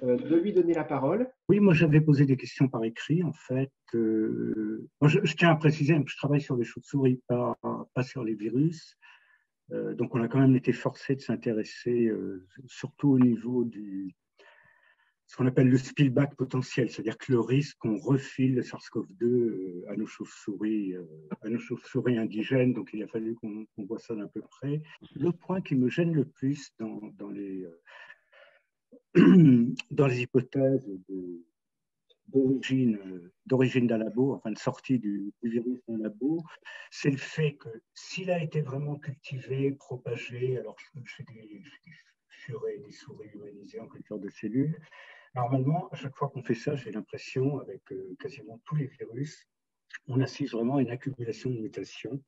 de lui donner la parole. Oui, moi j'avais posé des questions par écrit en fait. Moi, je tiens à préciser que je travaille sur les chauves-souris, pas sur les virus. Donc on a quand même été forcé de s'intéresser surtout au niveau ce qu'on appelle le spillback potentiel, c'est-à-dire que le risque qu'on refile le SARS-CoV-2 à nos chauves-souris indigènes. Donc il a fallu qu'on voit ça d'un peu près. Le point qui me gêne le plus dans les hypothèses d'origine d'un labo, enfin de sortie du virus d'un labo, c'est le fait que s'il a été vraiment cultivé, propagé, alors je fais des furets, des souris humanisées en culture de cellules, normalement, à chaque fois qu'on fait ça, j'ai l'impression, avec quasiment tous les virus, on assiste vraiment à une accumulation de mutations.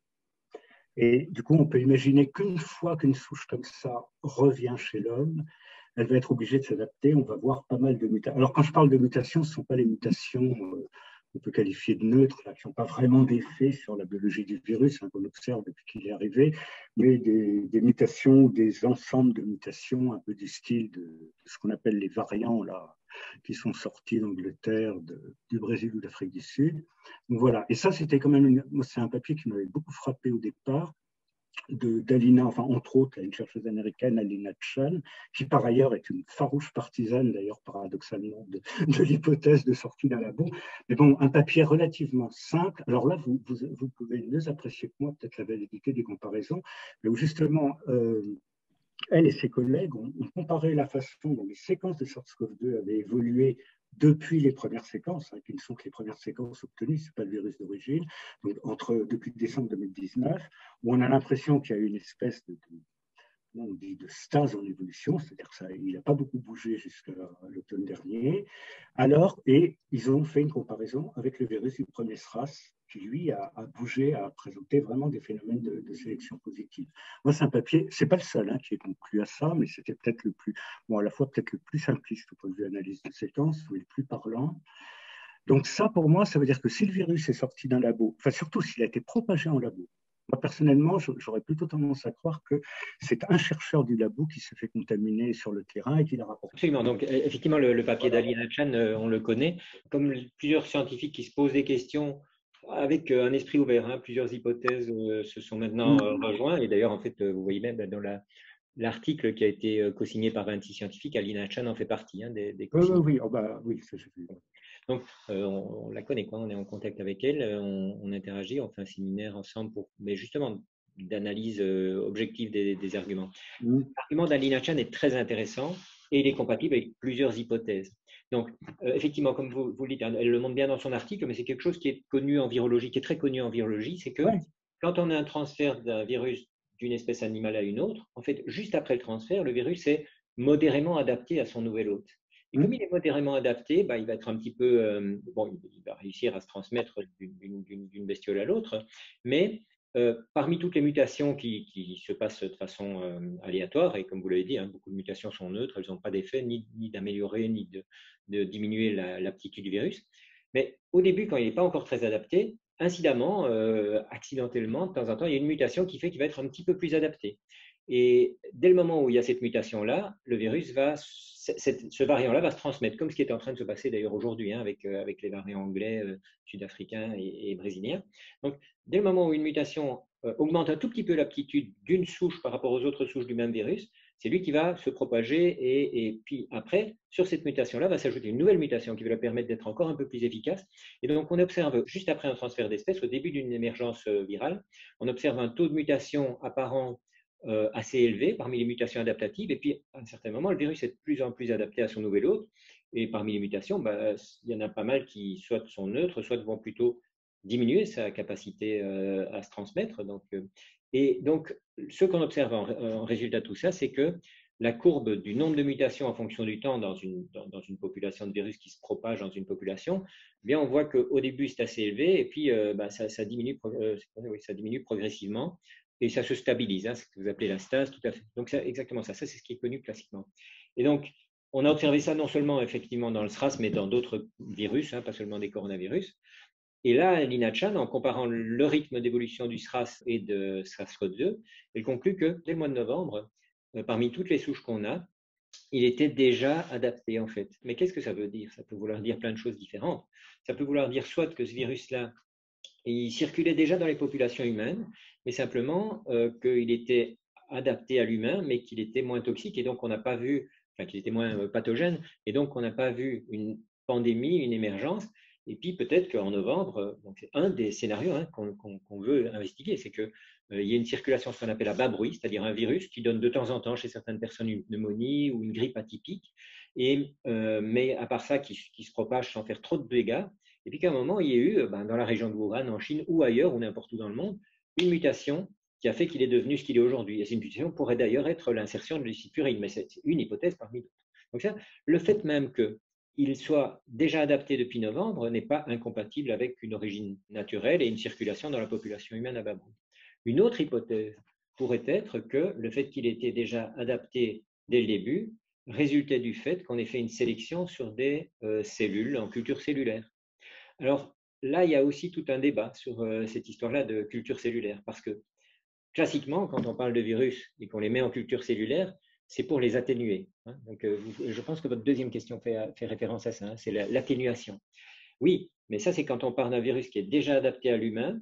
Et du coup, on peut imaginer qu'une fois qu'une souche comme ça revient chez l'homme, elle va être obligée de s'adapter. On va voir pas mal de mutations. Alors, quand je parle de mutations, ce ne sont pas les mutations qu'on peut qualifier de neutres, là, qui n'ont pas vraiment d'effet sur la biologie du virus, hein, qu'on observe depuis qu'il est arrivé, mais des mutations, des ensembles de mutations, un peu du style de ce qu'on appelle les variants, là, qui sont sortis d'Angleterre, du Brésil ou d'Afrique du Sud. Donc voilà. Et ça, c'était quand même moi, c'est un papier qui m'avait beaucoup frappé au départ, d'Alina, enfin entre autres, une chercheuse américaine, Alina Chan, qui par ailleurs est une farouche partisane, d'ailleurs paradoxalement, de l'hypothèse de sortie d'un labo. Mais bon, un papier relativement simple. Alors là, vous pouvez mieux apprécier que moi peut-être la validité des comparaisons, mais où justement, elle et ses collègues ont comparé la façon dont les séquences de SARS-CoV-2 avaient évolué depuis les premières séquences, hein, qui ne sont que les premières séquences obtenues, ce n'est pas le virus d'origine, donc depuis décembre 2019, où on a l'impression qu'il y a eu une espèce on dit de stase en évolution, c'est-à-dire qu'il n'a pas beaucoup bougé jusqu'à l'automne dernier. Alors, et ils ont fait une comparaison avec le virus du premier SRAS, qui lui a bougé, a présenté vraiment des phénomènes de sélection positive. Moi, c'est un papier, c'est pas le seul qui est conclu à ça, mais c'était peut-être le plus, bon, à la fois peut-être le plus simpliste au point de vue analyse de séquence, mais le plus parlant. Donc ça, pour moi, ça veut dire que si le virus est sorti d'un labo, enfin surtout s'il a été propagé en labo, moi personnellement, j'aurais plutôt tendance à croire que c'est un chercheur du labo qui s'est fait contaminer sur le terrain et qui l'a rapporté. Absolument. Donc effectivement, le papier d'Alina Chan, on le connaît. Comme plusieurs scientifiques qui se posent des questions avec un esprit ouvert, plusieurs hypothèses se sont maintenant rejoints. Et d'ailleurs, en fait, vous voyez même dans l'article qui a été co-signé par 26 scientifiques, Alina Chan en fait partie des oui, oh bah, oui, ça j'ai vu. Donc, on la connaît, on est en contact avec elle, on interagit, on fait un séminaire ensemble mais justement d'analyse objective des arguments. L'argument d'Alina Chan est très intéressant et il est compatible avec plusieurs hypothèses. Donc, effectivement, comme vous le dites, elle le montre bien dans son article, mais c'est quelque chose qui est connu en virologie, qui est très connu en virologie, c'est que quand on a un transfert d'un virus d'une espèce animale à une autre, en fait, juste après le transfert, le virus est modérément adapté à son nouvel hôte. Et comme il est modérément adapté, il va être un petit peu, il va réussir à se transmettre d'une bestiole à l'autre, mais parmi toutes les mutations qui se passent de façon aléatoire, et comme vous l'avez dit, beaucoup de mutations sont neutres, elles n'ont pas d'effet ni d'améliorer, ni de diminuer l'aptitude du virus. Mais au début, quand il n'est pas encore très adapté, incidemment, accidentellement, de temps en temps, il y a une mutation qui fait qu'il va être un petit peu plus adapté. Et dès le moment où il y a cette mutation-là, le virus ce variant-là va se transmettre, comme ce qui est en train de se passer d'ailleurs aujourd'hui avec les variants anglais, sud-africains et brésiliens. Donc, dès le moment où une mutation augmente un tout petit peu l'aptitude d'une souche par rapport aux autres souches du même virus, c'est lui qui va se propager et puis après, sur cette mutation-là, va s'ajouter une nouvelle mutation qui va lui permettre d'être encore un peu plus efficace. Et donc, on observe, juste après un transfert d'espèce, au début d'une émergence virale, on observe un taux de mutation apparent assez élevé parmi les mutations adaptatives. Et puis, à un certain moment, le virus est de plus en plus adapté à son nouvel hôte. Et parmi les mutations, il y en a pas mal qui soit sont neutres, soit vont plutôt diminuer sa capacité à se transmettre. Et donc, ce qu'on observe en résultat de tout ça, c'est que la courbe du nombre de mutations en fonction du temps dans une population de virus qui se propage dans une population, eh bien, on voit qu'au début, c'est assez élevé et puis ça diminue progressivement. Et ça se stabilise, c'est ce que vous appelez la stase, tout à fait. Donc, c'est exactement ça. Ça, c'est ce qui est connu classiquement. Et donc, on a observé ça non seulement effectivement dans le SRAS, mais dans d'autres virus, pas seulement des coronavirus. Et là, Lina Chan, en comparant le rythme d'évolution du SRAS et de SARS-CoV-2, elle conclut que dès le mois de novembre, parmi toutes les souches qu'on a, il était déjà adapté en fait. Mais qu'est-ce que ça veut dire? Ça peut vouloir dire plein de choses différentes. Ça peut vouloir dire soit que ce virus-là, il circulait déjà dans les populations humaines, mais simplement qu'il était adapté à l'humain, mais qu'il était moins toxique et donc on n'a pas vu, qu'il était moins pathogène, et donc on n'a pas vu une pandémie, une émergence. Et puis peut-être qu'en novembre, c'est un des scénarios qu'on veut investiguer, c'est qu'il y a une circulation, ce qu'on appelle à bas bruit, c'est-à-dire un virus qui donne de temps en temps chez certaines personnes une pneumonie ou une grippe atypique, mais à part ça, qui se propage sans faire trop de dégâts. Et puis qu'à un moment, il y a eu, dans la région de Wuhan, en Chine ou ailleurs, ou n'importe où dans le monde, une mutation qui a fait qu'il est devenu ce qu'il est aujourd'hui. Et cette mutation pourrait d'ailleurs être l'insertion de lucifurin, mais c'est une hypothèse parmi d'autres. Donc ça, le fait même qu'il soit déjà adapté depuis novembre n'est pas incompatible avec une origine naturelle et une circulation dans la population humaine à bas bruit. Une autre hypothèse pourrait être que le fait qu'il était déjà adapté dès le début résultait du fait qu'on ait fait une sélection sur des cellules en culture cellulaire. Alors là, il y a aussi tout un débat sur cette histoire-là de culture cellulaire, parce que classiquement, quand on parle de virus et qu'on les met en culture cellulaire, c'est pour les atténuer. Donc, je pense que votre deuxième question fait référence à ça, c'est l'atténuation. Oui, mais ça, c'est quand on parle d'un virus qui est déjà adapté à l'humain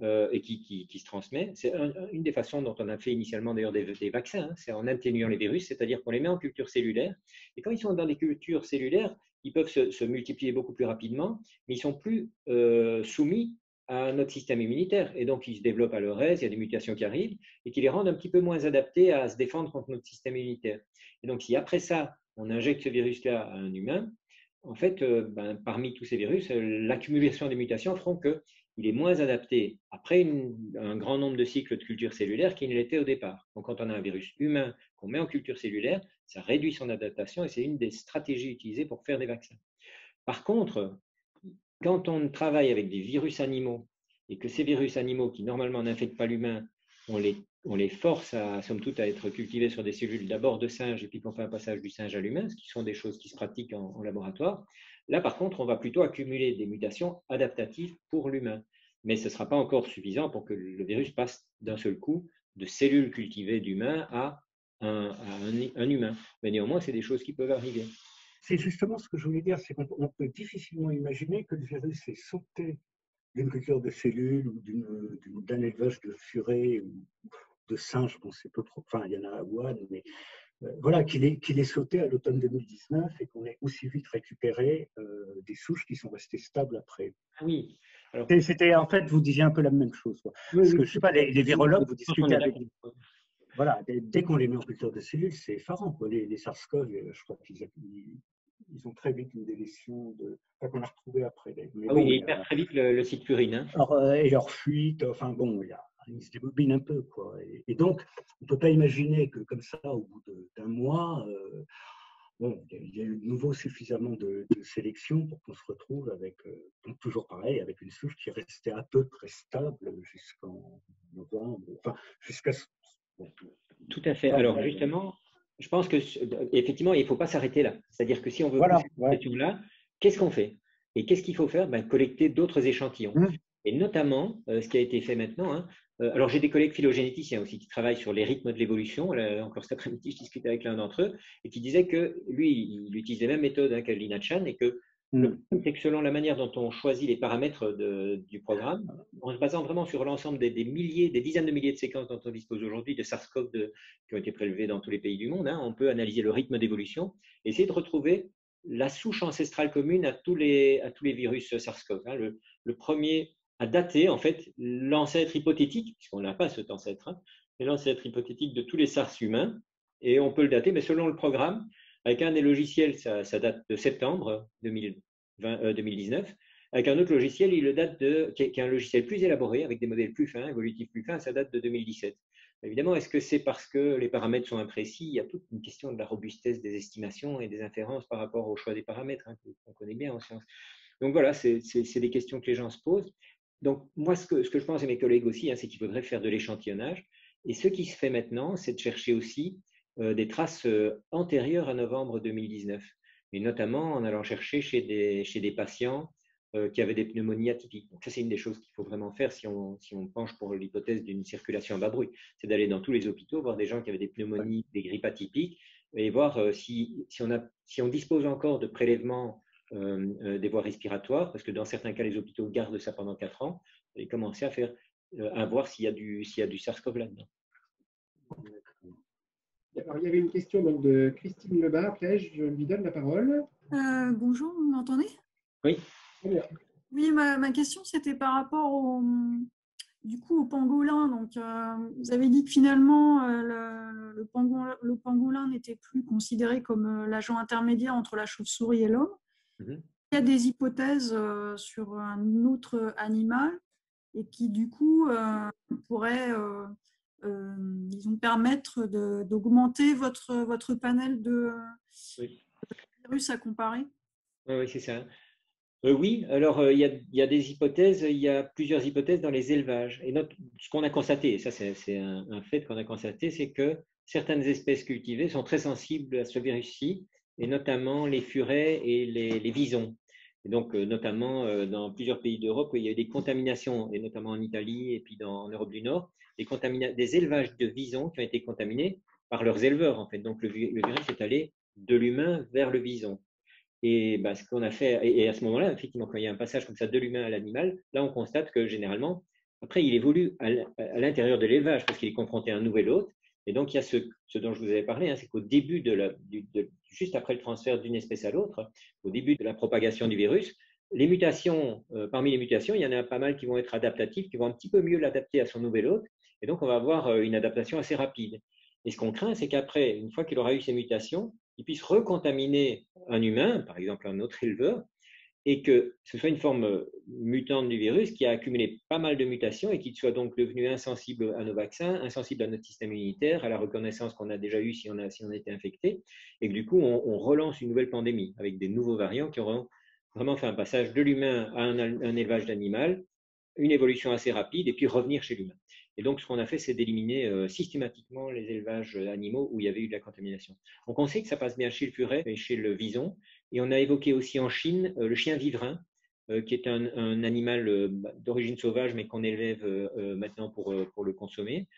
et qui se transmet. C'est une des façons dont on a fait initialement d'ailleurs des vaccins, c'est en atténuant les virus, c'est-à-dire qu'on les met en culture cellulaire. Et quand ils sont dans des cultures cellulaires, ils peuvent se multiplier beaucoup plus rapidement, mais ils sont plus soumis à notre système immunitaire. Et donc, ils se développent à leur aise, il y a des mutations qui arrivent et qui les rendent un petit peu moins adaptés à se défendre contre notre système immunitaire. Et donc, si après ça, on injecte ce virus-là à un humain, en fait, parmi tous ces virus, l'accumulation des mutations feront il est moins adapté après un grand nombre de cycles de culture cellulaire qu'il ne l'était au départ. Donc, quand on a un virus humain qu'on met en culture cellulaire, ça réduit son adaptation et c'est une des stratégies utilisées pour faire des vaccins. Par contre, quand on travaille avec des virus animaux et que ces virus animaux qui normalement n'infectent pas l'humain, on les force somme toute, à être cultivés sur des cellules d'abord de singes et puis qu'on fait un passage du singe à l'humain, ce qui sont des choses qui se pratiquent en laboratoire. Là, par contre, on va plutôt accumuler des mutations adaptatives pour l'humain. Mais ce ne sera pas encore suffisant pour que le virus passe d'un seul coup de cellules cultivées d'humains à un humain. Mais néanmoins, c'est des choses qui peuvent arriver. C'est justement ce que je voulais dire, c'est qu'on peut difficilement imaginer que le virus ait sauté d'une culture de cellules ou d'un élevage de furets ou de singes, bon, c'est peu trop, enfin, il y en a à Wuhan, mais voilà, qu'il ait sauté à l'automne 2019 et qu'on ait aussi vite récupéré des souches qui sont restées stables après. Oui. Alors, c'était, en fait, vous disiez un peu la même chose. Quoi. Parce que, je ne sais pas, les virologues, vous discutez avec... Voilà, dès qu'on les met en culture de cellules, c'est effarant. Quoi. Les SARS-CoV, je crois qu'ils ont très vite une délétion qu'on a retrouvé après. Mais bon, oui, ils perdent très vite le cycle purine. Hein. Alors, et leur fuite, enfin bon, ils se débobinent un peu. Quoi. Et donc, on ne peut pas imaginer que comme ça, au bout d'un mois, bon, il y a eu de nouveau suffisamment de sélection pour qu'on se retrouve avec, donc toujours pareil, avec une souche qui restait à peu près stable jusqu'en novembre, enfin jusqu'à... Bon. Tout à fait. Alors justement, je pense que effectivement, il ne faut pas s'arrêter là. C'est-à-dire que si on veut pousser cette question-là, qu'est-ce qu'on fait? Et qu'est-ce qu'il faut faire? Collecter d'autres échantillons. Et notamment, ce qui a été fait maintenant, hein, alors j'ai des collègues phylogénéticiens aussi qui travaillent sur les rythmes de l'évolution. Encore cet après-midi, je discutais avec l'un d'entre eux et qui disait que lui, il utilise les mêmes méthodes qu'Alina Chan et que le problème, c'est que selon la manière dont on choisit les paramètres du programme, en se basant vraiment sur l'ensemble des dizaines de milliers de séquences dont on dispose aujourd'hui de SARS-CoV-2 qui ont été prélevées dans tous les pays du monde, hein, on peut analyser le rythme d'évolution et essayer de retrouver la souche ancestrale commune à tous les virus SARS-CoV. Hein. Le premier à dater, en fait, l'ancêtre hypothétique, puisqu'on n'a pas cet ancêtre, hein, mais l'ancêtre hypothétique de tous les SARS humains, et on peut le dater, mais selon le programme, avec un des logiciels, ça date de septembre 2019. Avec un autre logiciel, il le date qui est un logiciel plus élaboré, avec des modèles plus fins, évolutifs plus fins, ça date de 2017. Évidemment, est-ce que c'est parce que les paramètres sont imprécis? Il y a toute une question de la robustesse des estimations et des inférences par rapport au choix des paramètres, hein, qu'on connaît bien en sciences. Donc voilà, c'est des questions que les gens se posent. Donc moi, ce que je pense, et mes collègues aussi, hein, c'est qu'il faudrait faire de l'échantillonnage. Et ce qui se fait maintenant, c'est de chercher aussi des traces antérieures à novembre 2019, et notamment en allant chercher chez des patients qui avaient des pneumonies atypiques. Donc ça, c'est une des choses qu'il faut vraiment faire si on penche pour l'hypothèse d'une circulation à bas bruit. C'est d'aller dans tous les hôpitaux, voir des gens qui avaient des pneumonies, des grippes atypiques, et voir si on dispose encore de prélèvements des voies respiratoires, parce que dans certains cas, les hôpitaux gardent ça pendant 4 ans, et commencer à voir s'il y a du SARS-CoV là-dedans. Alors, il y avait une question donc, de Christine Lebas. Après, je lui donne la parole. Bonjour, vous m'entendez? Oui. Oui, ma question, c'était par rapport au pangolin. Donc, vous avez dit que finalement, le pangolin n'était plus considéré comme l'agent intermédiaire entre la chauve-souris et l'homme. Il y a des hypothèses sur un autre animal et qui, du coup, pourraient disons, permettre d'augmenter votre panel de virus à comparer. Oui, c'est ça. Oui, alors il y a des hypothèses, il y a plusieurs hypothèses dans les élevages. Et ce qu'on a constaté, et ça c'est un fait qu'on a constaté, c'est que certaines espèces cultivées sont très sensibles à ce virus-ci, et notamment les furets et les visons. Et donc, notamment dans plusieurs pays d'Europe où il y a eu des contaminations, et notamment en Italie et puis en Europe du Nord, des élevages de visons qui ont été contaminés par leurs éleveurs, en fait. Donc, le virus est allé de l'humain vers le vison. Et ce qu'on a fait, et à ce moment-là, effectivement, quand il y a un passage comme ça de l'humain à l'animal, là, on constate que généralement, après, il évolue à l'intérieur de l'élevage parce qu'il est confronté à un nouvel hôte. Et donc, il y a ce dont je vous avais parlé, hein, c'est qu'au début, juste après le transfert d'une espèce à l'autre, au début de la propagation du virus, les mutations, parmi les mutations, il y en a pas mal qui vont être adaptatives, qui vont un petit peu mieux l'adapter à son nouvel hôte. Et donc, on va avoir une adaptation assez rapide. Et ce qu'on craint, c'est qu'après, une fois qu'il aura eu ces mutations, il puisse recontaminer un humain, par exemple un autre éleveur, et que ce soit une forme mutante du virus qui a accumulé pas mal de mutations et qui soit donc devenu insensible à nos vaccins, insensible à notre système immunitaire, à la reconnaissance qu'on a déjà eue si on a été infecté, et que du coup, on relance une nouvelle pandémie avec des nouveaux variants qui auront vraiment fait un passage de l'humain à un élevage d'animal, une évolution assez rapide, et puis revenir chez l'humain. Et donc, ce qu'on a fait, c'est d'éliminer systématiquement les élevages animaux où il y avait eu de la contamination. Donc, on sait que ça passe bien chez le furet et chez le vison. Et on a évoqué aussi en Chine le chien vivrin, qui est un animal d'origine sauvage, mais qu'on élève maintenant pour le consommer.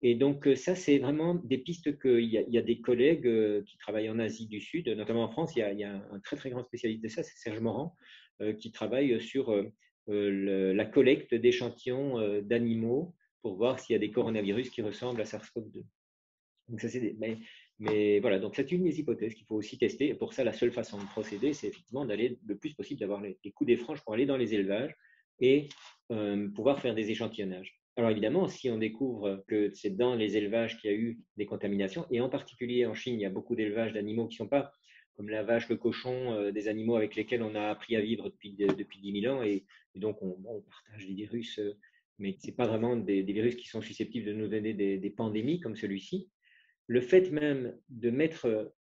Et donc, ça, c'est vraiment des pistes qu'il y a des collègues qui travaillent en Asie du Sud, notamment en France. Il y a un très, très grand spécialiste de ça, c'est Serge Morand, qui travaille sur la collecte d'échantillons d'animaux pour voir s'il y a des coronavirus qui ressemblent à SARS-CoV-2. Donc, ça, c'est mais voilà, donc c'est une des hypothèses qu'il faut aussi tester. Et pour ça, la seule façon de procéder, c'est effectivement d'aller le plus possible, d'avoir les coups des franges pour aller dans les élevages et pouvoir faire des échantillonnages. Alors évidemment, si on découvre que c'est dans les élevages qu'il y a eu des contaminations, et en particulier en Chine, il y a beaucoup d'élevages d'animaux qui ne sont pas comme la vache, le cochon, des animaux avec lesquels on a appris à vivre depuis 10 000 ans, et donc on partage des virus, mais ce n'est pas vraiment des virus qui sont susceptibles de nous donner des pandémies comme celui-ci. Le fait même de mettre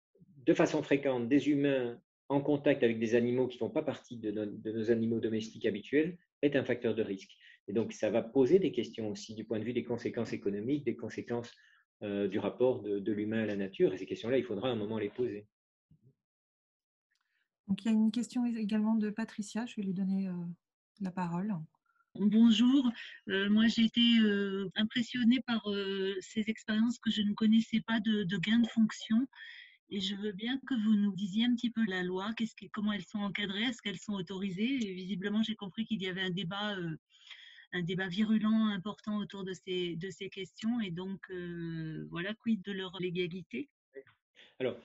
de façon fréquente des humains en contact avec des animaux qui ne font pas partie de nos animaux domestiques habituels est un facteur de risque. Et donc, ça va poser des questions aussi du point de vue des conséquences économiques, des conséquences du rapport de l'humain à la nature. Et ces questions-là, il faudra à un moment les poser. Donc, il y a une question également de Patricia. Je vais lui donner la parole. Bonjour, moi j'ai été impressionnée par ces expériences que je ne connaissais pas de gain de fonction, et je veux bien que vous nous disiez un petit peu la loi, comment elles sont encadrées, est-ce qu'elles sont autorisées, et visiblement j'ai compris qu'il y avait un débat virulent important autour de ces questions, et donc voilà, quid de leur légalité? Alors,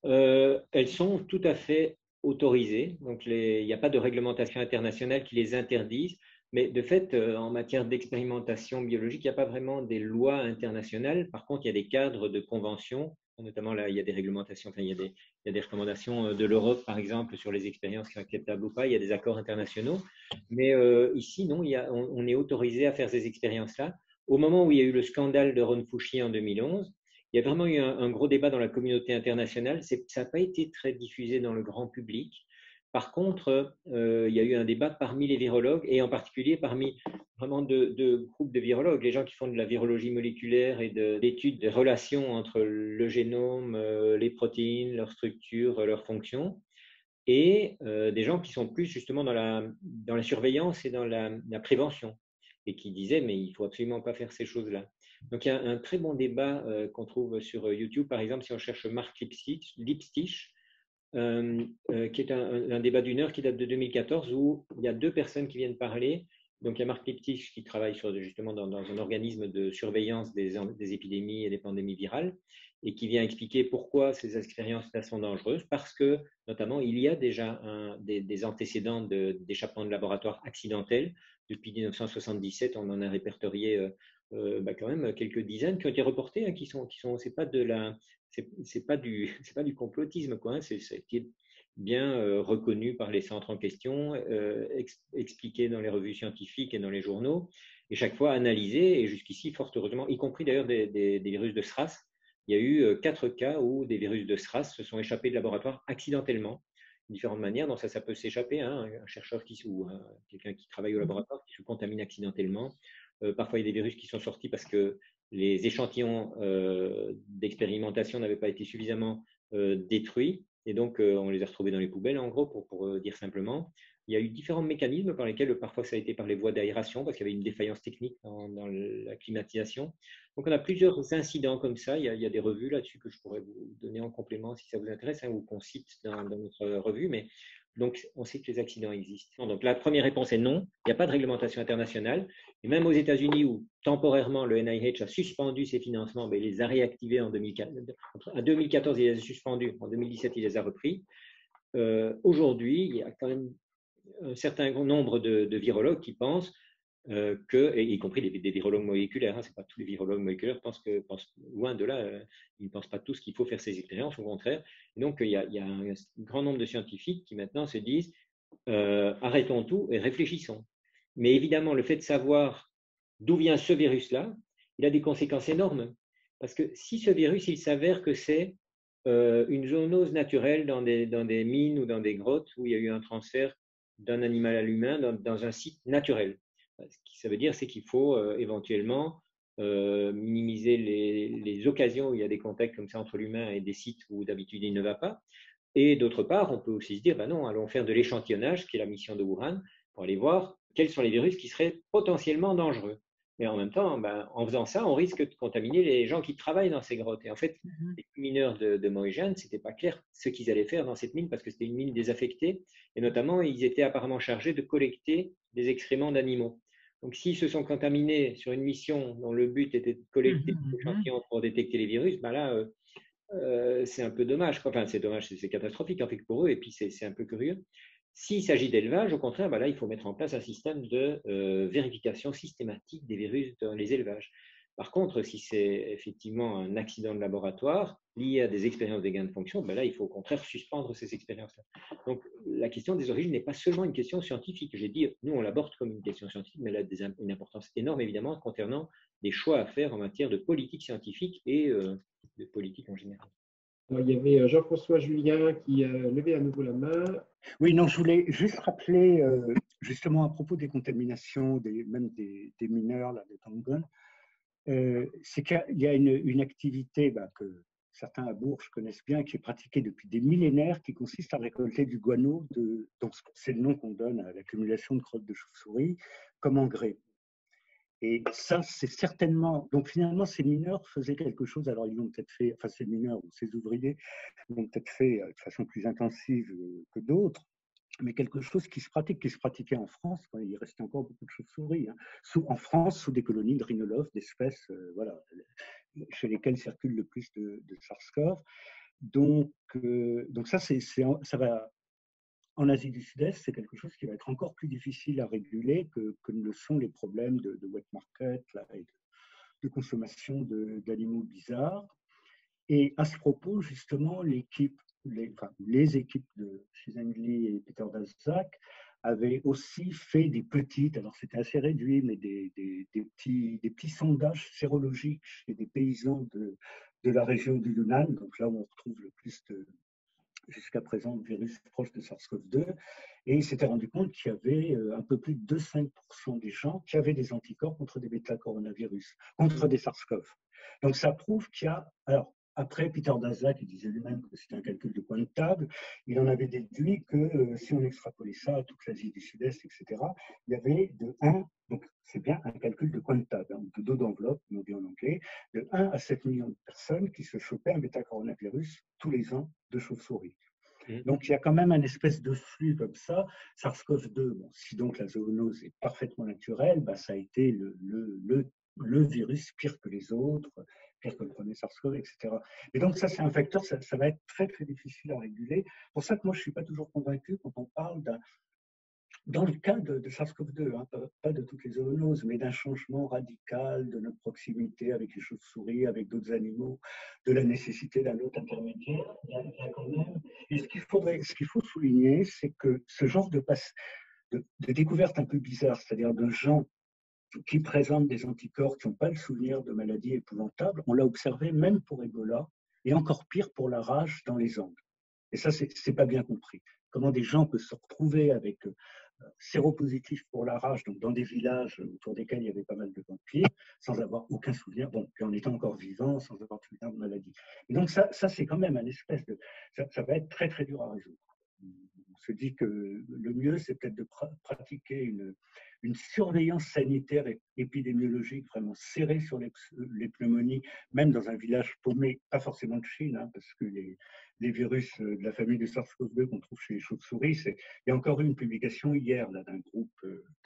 elles sont tout à fait autorisées, donc il n'y a pas de réglementation internationale qui les interdise. Mais de fait, en matière d'expérimentation biologique, il n'y a pas vraiment des lois internationales. Par contre, il y a des cadres de conventions, notamment là, il y a des réglementations, enfin, il y a des recommandations de l'Europe, par exemple, sur les expériences qui sont acceptables ou pas. Il y a des accords internationaux. Mais ici, non, on est autorisé à faire ces expériences-là. Au moment où il y a eu le scandale de Ron Fouchier en 2011, il y a vraiment eu un gros débat dans la communauté internationale. Ça n'a pas été très diffusé dans le grand public. Par contre, il y a eu un débat parmi les virologues et en particulier parmi vraiment deux groupes de virologues, les gens qui font de la virologie moléculaire et d'études des relations entre le génome, les protéines, leur structure, leurs fonctions, et des gens qui sont plus justement dans la surveillance et dans la prévention et qui disaient mais il ne faut absolument pas faire ces choses-là. Donc il y a un très bon débat qu'on trouve sur YouTube, par exemple, si on cherche Mark Lipstich, qui est un débat d'une heure qui date de 2014 où il y a deux personnes qui viennent parler. Donc, il y a Mark Lipstich qui travaille justement dans un organisme de surveillance des épidémies et des pandémies virales et qui vient expliquer pourquoi ces expériences-là sont dangereuses, parce que, notamment, il y a déjà des antécédents d'échappements de laboratoire accidentels. Depuis 1977, on en a répertorié quand même quelques dizaines qui ont été reportés, hein, c'est pas de la... C'est pas du complotisme, quoi, hein. Ça a été bien reconnu par les centres en question, expliqué dans les revues scientifiques et dans les journaux, et chaque fois analysé, et jusqu'ici, fort heureusement, y compris d'ailleurs des virus de SRAS. Il y a eu 4 cas où des virus de SRAS se sont échappés de laboratoire accidentellement, de différentes manières. Donc ça peut s'échapper, hein, un chercheur ou quelqu'un qui travaille au laboratoire qui se contamine accidentellement. Parfois, il y a des virus qui sont sortis parce que les échantillons d'expérimentation n'avaient pas été suffisamment détruits, et donc on les a retrouvés dans les poubelles, en gros, pour dire simplement. Il y a eu différents mécanismes par lesquels parfois ça a été par les voies d'aération, parce qu'il y avait une défaillance technique dans la climatisation. Donc on a plusieurs incidents comme ça. Il y a des revues là-dessus que je pourrais vous donner en complément si ça vous intéresse, hein, ou qu'on cite dans notre revue. Mais donc, on sait que les accidents existent. Donc, la première réponse est non. Il n'y a pas de réglementation internationale. Et même aux États-Unis, où temporairement le NIH a suspendu ses financements, il les a réactivés en 2014. En 2014, il les a suspendus. En 2017, il les a repris. Aujourd'hui, il y a quand même un certain nombre de virologues qui pensent et y compris des virologues moléculaires, hein, c'est pas tous les virologues moléculaires pensent loin de là, ils ne pensent pas tous qu'il faut faire ces expériences, au contraire. Et donc il y a un grand nombre de scientifiques qui maintenant se disent arrêtons tout et réfléchissons. Mais évidemment, le fait de savoir d'où vient ce virus-là, il a des conséquences énormes. Parce que si ce virus, il s'avère que c'est une zoonose naturelle dans des mines ou dans des grottes où il y a eu un transfert d'un animal à l'humain dans un site naturel. Ce que ça veut dire, c'est qu'il faut éventuellement minimiser les occasions où il y a des contacts comme ça entre l'humain et des sites où d'habitude il ne va pas. Et d'autre part, on peut aussi se dire, ben non, allons faire de l'échantillonnage, qui est la mission de Wuhan, pour aller voir quels sont les virus qui seraient potentiellement dangereux. Mais en même temps, ben, en faisant ça, on risque de contaminer les gens qui travaillent dans ces grottes. Et en fait, les mineurs de Moïjane, ce n'était pas clair ce qu'ils allaient faire dans cette mine, parce que c'était une mine désaffectée. Et notamment, ils étaient apparemment chargés de collecter des excréments d'animaux. Donc, s'ils se sont contaminés sur une mission dont le but était de collecter des échantillons pour détecter les virus, ben là, c'est un peu dommage. Enfin, c'est dommage, c'est catastrophique en fait pour eux, et puis c'est un peu curieux. S'il s'agit d'élevage, au contraire, ben là, il faut mettre en place un système de vérification systématique des virus dans les élevages. Par contre, si c'est effectivement un accident de laboratoire lié à des expériences des gains de fonction, ben là, il faut au contraire suspendre ces expériences-là. Donc, la question des origines n'est pas seulement une question scientifique. J'ai dit, nous, on l'aborde comme une question scientifique, mais elle a une importance énorme, évidemment, concernant des choix à faire en matière de politique scientifique et de politique en général. Alors, il y avait Jean-François Julien qui a levé à nouveau la main. Oui, non, je voulais juste rappeler, justement à propos des contaminations, même des mineurs, là, des Tongan, c'est qu'il y a une activité que certains à Bourges connaissent bien, qui est pratiquée depuis des millénaires, qui consiste à récolter du guano, donc c'est le nom qu'on donne à l'accumulation de crottes de chauve-souris, comme engrais. Et ça, c'est certainement… Donc finalement, ces mineurs faisaient quelque chose, alors ils l'ont peut-être fait, enfin ces mineurs ou ces ouvriers l'ont peut-être fait de façon plus intensive que d'autres, mais quelque chose qui se pratiquait en France, quand il restait encore beaucoup de chauves-souris, hein, en France, sous des colonies de rhinolophes, d'espèces voilà, chez lesquelles circule le plus de SARS-CoV. Donc ça va… En Asie du Sud-Est, c'est quelque chose qui va être encore plus difficile à réguler que ne le sont les problèmes de wet market là, et de consommation d'alimaux bizarres. Et à ce propos, justement, les équipes de Shizengli et Peter Daszak avaient aussi fait des petites, alors c'était assez réduit, mais des petits sondages sérologiques chez des paysans de la région du Yunnan, donc là où on retrouve le plus jusqu'à présent de virus proche de SARS-CoV-2, et ils s'étaient rendu compte qu'il y avait un peu plus de 2-5% des gens qui avaient des anticorps contre des bêta-coronavirus, contre des SARS-CoV. Donc ça prouve qu'il y a… Alors, après, Peter Daszak, il disait lui-même que c'était un calcul de point de table. Il en avait déduit que si on extrapolait ça à toute l'Asie du Sud-Est, etc., il y avait de 1, donc c'est bien un calcul de point de table, hein, de dos d'enveloppe, on dit en anglais, de 1 à 7 millions de personnes qui se chopaient un bêta-coronavirus tous les ans de chauve-souris. Donc, il y a quand même un espèce de flux comme ça. SARS-CoV-2, bon, si donc la zoonose est parfaitement naturelle, ça a été le virus pire que les autres, pire que le premier SARS-CoV, etc. Et donc, ça, c'est un facteur, ça va être très, très difficile à réguler. C'est pour ça que moi, je ne suis pas toujours convaincu quand on parle dans le cas de SARS-CoV-2, hein, pas de toutes les zoonoses, mais d'un changement radical de notre proximité avec les chauves-souris, avec d'autres animaux, de la nécessité d'un hôte intermédiaire, il y a quand même… Et ce qu'il faut souligner, c'est que ce genre de découverte un peu bizarre, c'est-à-dire de gens qui présentent des anticorps qui n'ont pas le souvenir de maladies épouvantables, on l'a observé même pour Ebola, et encore pire pour la rage dans les Andes. Et ça, c'est pas bien compris. Comment des gens peuvent se retrouver avec séropositifs pour la rage, donc dans des villages autour desquels il y avait pas mal de vampires, sans avoir aucun souvenir, bon, puis en étant encore vivant, sans avoir de souvenir de maladie. Et donc ça c'est quand même un espèce de… Ça va être très, très dur à résoudre. On se dit que le mieux, c'est peut-être de pratiquer une surveillance sanitaire et épidémiologique vraiment serrée sur les pneumonies, même dans un village paumé, pas forcément de Chine, hein, parce que les virus de la famille du SARS-CoV-2 qu'on trouve chez les chauves-souris, il y a encore eu une publication hier d'un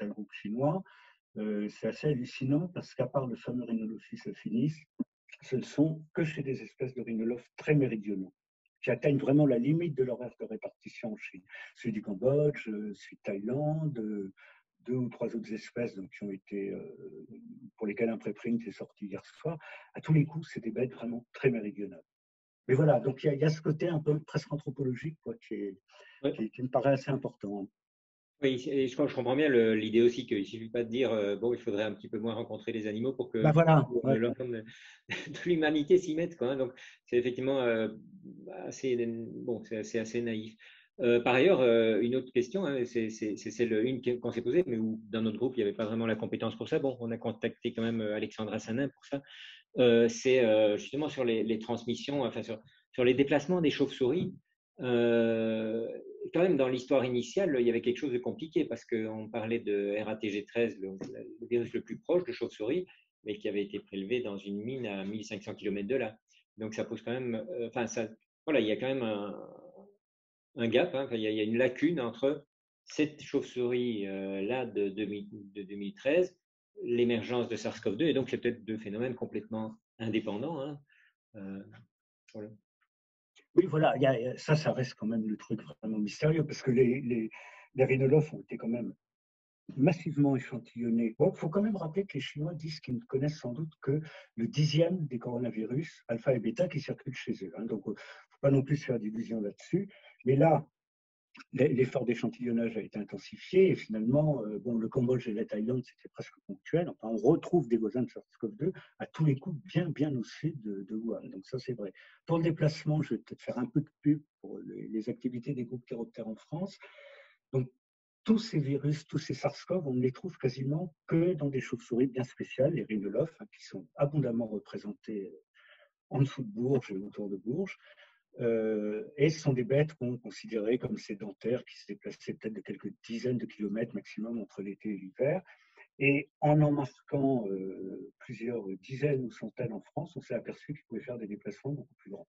groupe chinois. C'est assez hallucinant parce qu'à part le fameux Rhinolophus affinis, ce ne sont que chez des espèces de rhinolophes très méridionaux, qui atteignent vraiment la limite de leur aire de répartition chez celui du Cambodge, celui de Thaïlande, 2 ou 3 autres espèces donc, qui ont été, pour lesquelles un préprint est sorti hier soir. À tous les coups, c'est des bêtes vraiment très méridionales. Mais voilà, donc il y a ce côté un peu presque anthropologique quoi, qui me paraît assez important. Oui, et je comprends bien l'idée aussi qu'il ne suffit pas de dire bon, il faudrait un petit peu moins rencontrer les animaux pour que Ben voilà, l'ensemble de l'humanité s'y mette, quoi, hein. Donc, c'est effectivement assez, bon, c'est assez naïf. Par ailleurs, une autre question, hein, c'est celle qu'on s'est posée, mais où dans notre groupe, il n'y avait pas vraiment la compétence pour ça. Bon, on a contacté quand même Alexandra Sanin pour ça. C'est justement sur les transmissions, enfin sur les déplacements des chauves-souris. Quand même, dans l'histoire initiale, il y avait quelque chose de compliqué parce qu'on parlait de RATG13, le virus le plus proche de chauve-souris, mais qui avait été prélevé dans une mine à 1500 km de là. Donc ça pose quand même, enfin, voilà, il y a quand même un gap, hein, il y a une lacune entre cette chauve-souris-là de 2013, l'émergence de SARS-CoV-2, et donc c'est peut-être deux phénomènes complètement indépendants, hein. Voilà. Oui, voilà, ça reste quand même le truc vraiment mystérieux, parce que les rhinolophes ont été quand même massivement échantillonnés. Bon, il faut quand même rappeler que les Chinois disent qu'ils ne connaissent sans doute que le 10e des coronavirus, alpha et bêta, qui circulent chez eux, hein. Donc, il ne faut pas non plus se faire d'illusions là-dessus. Mais là, l'effort d'échantillonnage a été intensifié et finalement, bon, le Cambodge et la Thaïlande, c'était presque ponctuel. Enfin, on retrouve des voisins de SARS-CoV-2 à tous les coups bien au sud de Wuhan. Donc ça, c'est vrai. Pour le déplacement, je vais peut-être faire un peu de pub pour les activités des groupes chiroptères en France. Donc, tous ces virus, tous ces SARS-CoV, on ne les trouve quasiment que dans des chauves-souris bien spéciales, les rhinolophes, hein, qui sont abondamment représentés en dessous de Bourges et autour de Bourges. Et ce sont des bêtes qu'on considérait comme sédentaires, qui se déplaçaient peut-être de quelques dizaines de kilomètres maximum entre l'été et l'hiver. Et en marquant plusieurs dizaines ou centaines en France, on s'est aperçu qu'ils pouvaient faire des déplacements beaucoup plus grands.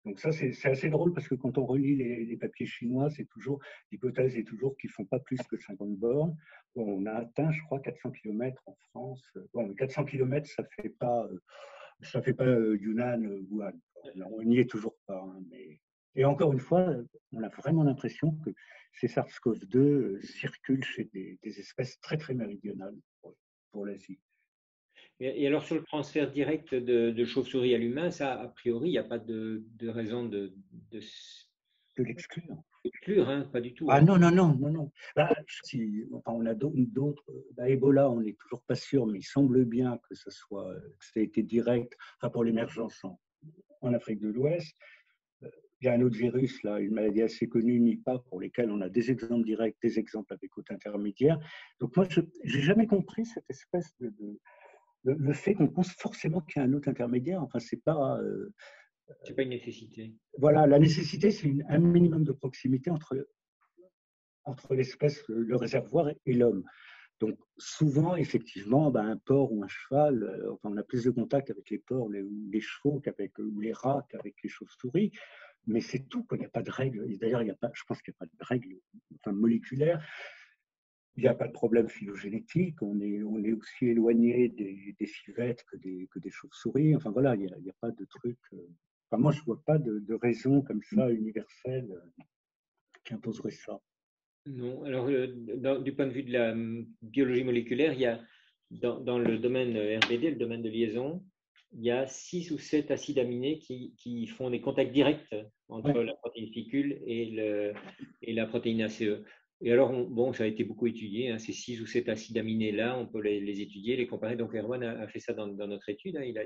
Donc ça, c'est assez drôle parce que quand on relit les papiers chinois, l'hypothèse est toujours qu'ils ne font pas plus que 50 bornes. Bon, on a atteint, je crois, 400 km en France. Bon, 400 km, ça ne fait pas Yunnan, Wuhan. On n'y est toujours pas, hein, mais... Et encore une fois, on a vraiment l'impression que ces SARS-CoV-2 circulent chez des espèces très méridionales pour l'Asie. Et alors, sur le transfert direct de chauve-souris à l'humain, ça, a priori, il n'y a pas de raison de l'exclure. Exclure, hein, pas du tout. Ah Hein. non. Bah, on a d'autres. Bah, Ebola, on n'est toujours pas sûr, mais il semble bien que ça a été direct, enfin, pour l'émergence en Afrique de l'Ouest. Il y a un autre virus, là, une maladie assez connue, Nipah, pour lesquels on a des exemples directs, des exemples avec hôte intermédiaire. Donc moi, je n'ai jamais compris cette espèce le fait qu'on pense forcément qu'il y a un hôte intermédiaire. Enfin, c'est pas une nécessité. Voilà, la nécessité, c'est un minimum de proximité entre l'espèce, le réservoir et l'homme. Donc souvent, effectivement, un porc ou un cheval, enfin, on a plus de contact avec les porcs ou les chevaux ou les rats qu'avec les chauves-souris, mais c'est tout, quoi. Il n'y a pas de règle. Et d'ailleurs, je pense qu'il n'y a pas de règle moléculaire. Il n'y a pas de problème phylogénétique. On est aussi éloigné des civettes que des chauves-souris. Enfin voilà, il n'y a pas de truc. Enfin, moi, je ne vois pas de raison comme ça universelle qui imposerait ça. Non, alors du point de vue de la biologie moléculaire, il y a dans le domaine RBD, le domaine de liaison, il y a 6 ou 7 acides aminés qui font des contacts directs entre la protéine spicule et la protéine ACE. Et alors, bon, ça a été beaucoup étudié, hein, ces 6 ou 7 acides aminés-là, on peut les étudier, les comparer. Donc, Erwan a fait ça dans notre étude, hein. Il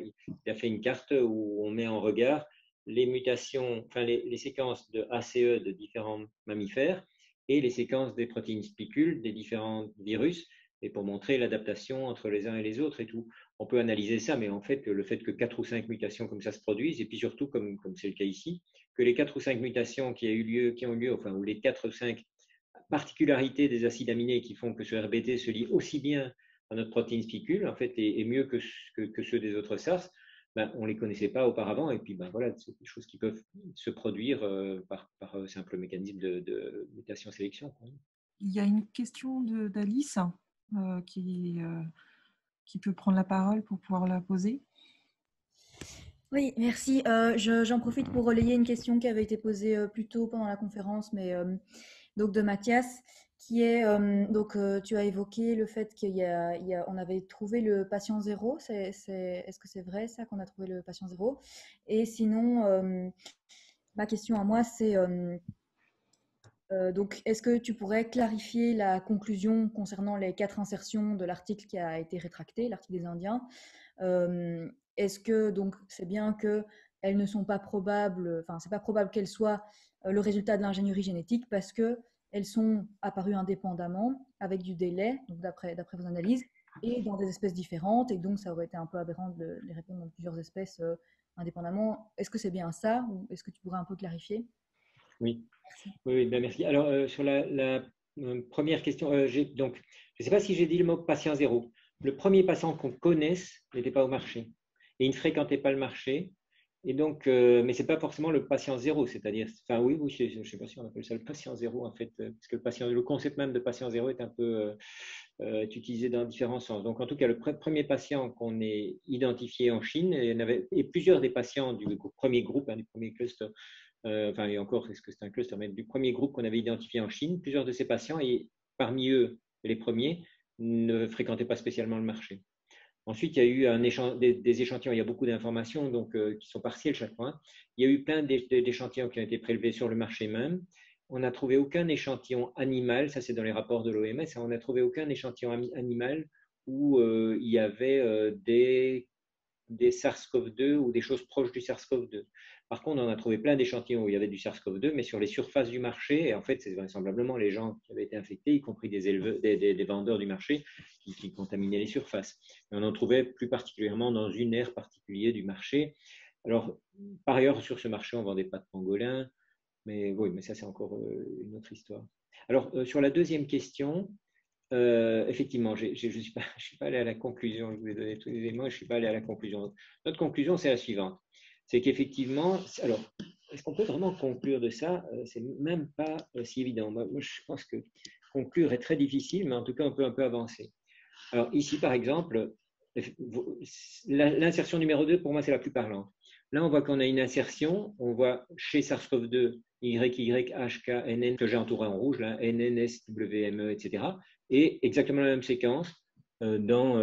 a fait une carte où on met en regard les mutations, enfin les séquences de ACE de différents mammifères et les séquences des protéines spicules des différents virus, et pour montrer l'adaptation entre les uns et les autres et tout. On peut analyser ça, mais en fait, le fait que 4 ou 5 mutations comme ça se produisent, et puis surtout, comme c'est le cas ici, que les 4 ou 5 mutations qui ont eu lieu, enfin, ou les 4 ou 5 particularités des acides aminés qui font que ce RBD se lie aussi bien à notre protéine spicule, en fait, et mieux que ceux des autres SARS, on ne les connaissait pas auparavant, et puis voilà, c'est des choses qui peuvent se produire par simple mécanisme de mutation-sélection. Il y a une question d'Alice qui peut prendre la parole pour pouvoir la poser. Oui, merci. J'en profite pour relayer une question qui avait été posée plus tôt pendant la conférence, mais donc de Mathias, qui est tu as évoqué le fait on avait trouvé le patient zéro. Est-ce que c'est vrai ça qu'on a trouvé le patient zéro? Et sinon, ma question à moi, c'est Donc, est-ce que tu pourrais clarifier la conclusion concernant les 4 insertions de l'article qui a été rétracté, l'article des Indiens? Est-ce que donc c'est bien qu'elles ne sont pas probables, enfin c'est pas probable qu'elles soient le résultat de l'ingénierie génétique parce qu'elles sont apparues indépendamment avec du délai, donc d'après vos analyses, et dans des espèces différentes, et donc ça aurait été un peu aberrant de les répondre dans plusieurs espèces indépendamment. Est-ce que c'est bien ça, ou est-ce que tu pourrais un peu clarifier? Oui. Merci. Oui, bien, merci. Alors, sur la première question, donc, je ne sais pas si j'ai dit le mot patient zéro. Le premier patient qu'on connaisse n'était pas au marché et il ne fréquentait pas le marché. Et donc, mais ce n'est pas forcément le patient zéro, c'est-à-dire, enfin oui, je ne sais pas si on appelle ça le patient zéro en fait, parce que le concept même de patient zéro est un peu est utilisé dans différents sens. Donc, en tout cas, le premier patient qu'on ait identifié en Chine, et plusieurs des patients du premier groupe, du premier cluster, enfin, et encore, est-ce que c'est un cluster, mais du premier groupe qu'on avait identifié en Chine, plusieurs de ces patients, et parmi eux, les premiers, ne fréquentaient pas spécialement le marché. Ensuite, il y a eu des échantillons, il y a beaucoup d'informations donc, qui sont partielles chaque fois. Il y a eu plein d'échantillons qui ont été prélevés sur le marché même. On n'a trouvé aucun échantillon animal, ça c'est dans les rapports de l'OMS, on n'a trouvé aucun échantillon animal où il y avait des SARS-CoV-2 ou des choses proches du SARS-CoV-2. Par contre, on a trouvé plein d'échantillons où il y avait du SARS-CoV-2, mais sur les surfaces du marché, et en fait, c'est vraisemblablement les gens qui avaient été infectés, y compris des vendeurs du marché, qui contaminaient les surfaces. Et on en trouvait plus particulièrement dans une aire particulière du marché. Alors, par ailleurs, sur ce marché, on ne vendait pas de pangolin, mais oui, mais ça, c'est encore une autre histoire. Alors, sur la deuxième question, effectivement, je ne suis pas allé à la conclusion, je vous ai donné tous les éléments et je ne suis pas allé à la conclusion. Notre conclusion, c'est la suivante. C'est qu'effectivement, alors, est-ce qu'on peut vraiment conclure de ça? C'est même pas si évident. Moi, je pense que conclure est très difficile, mais en tout cas, on peut un peu avancer. Alors, ici, par exemple, l'insertion numéro 2, pour moi, c'est la plus parlante. Là, on voit qu'on a une insertion, on voit chez SARS-CoV-2, YYHK, NN, que j'ai entouré en rouge, là, NN, SWME, etc. Et exactement la même séquence dans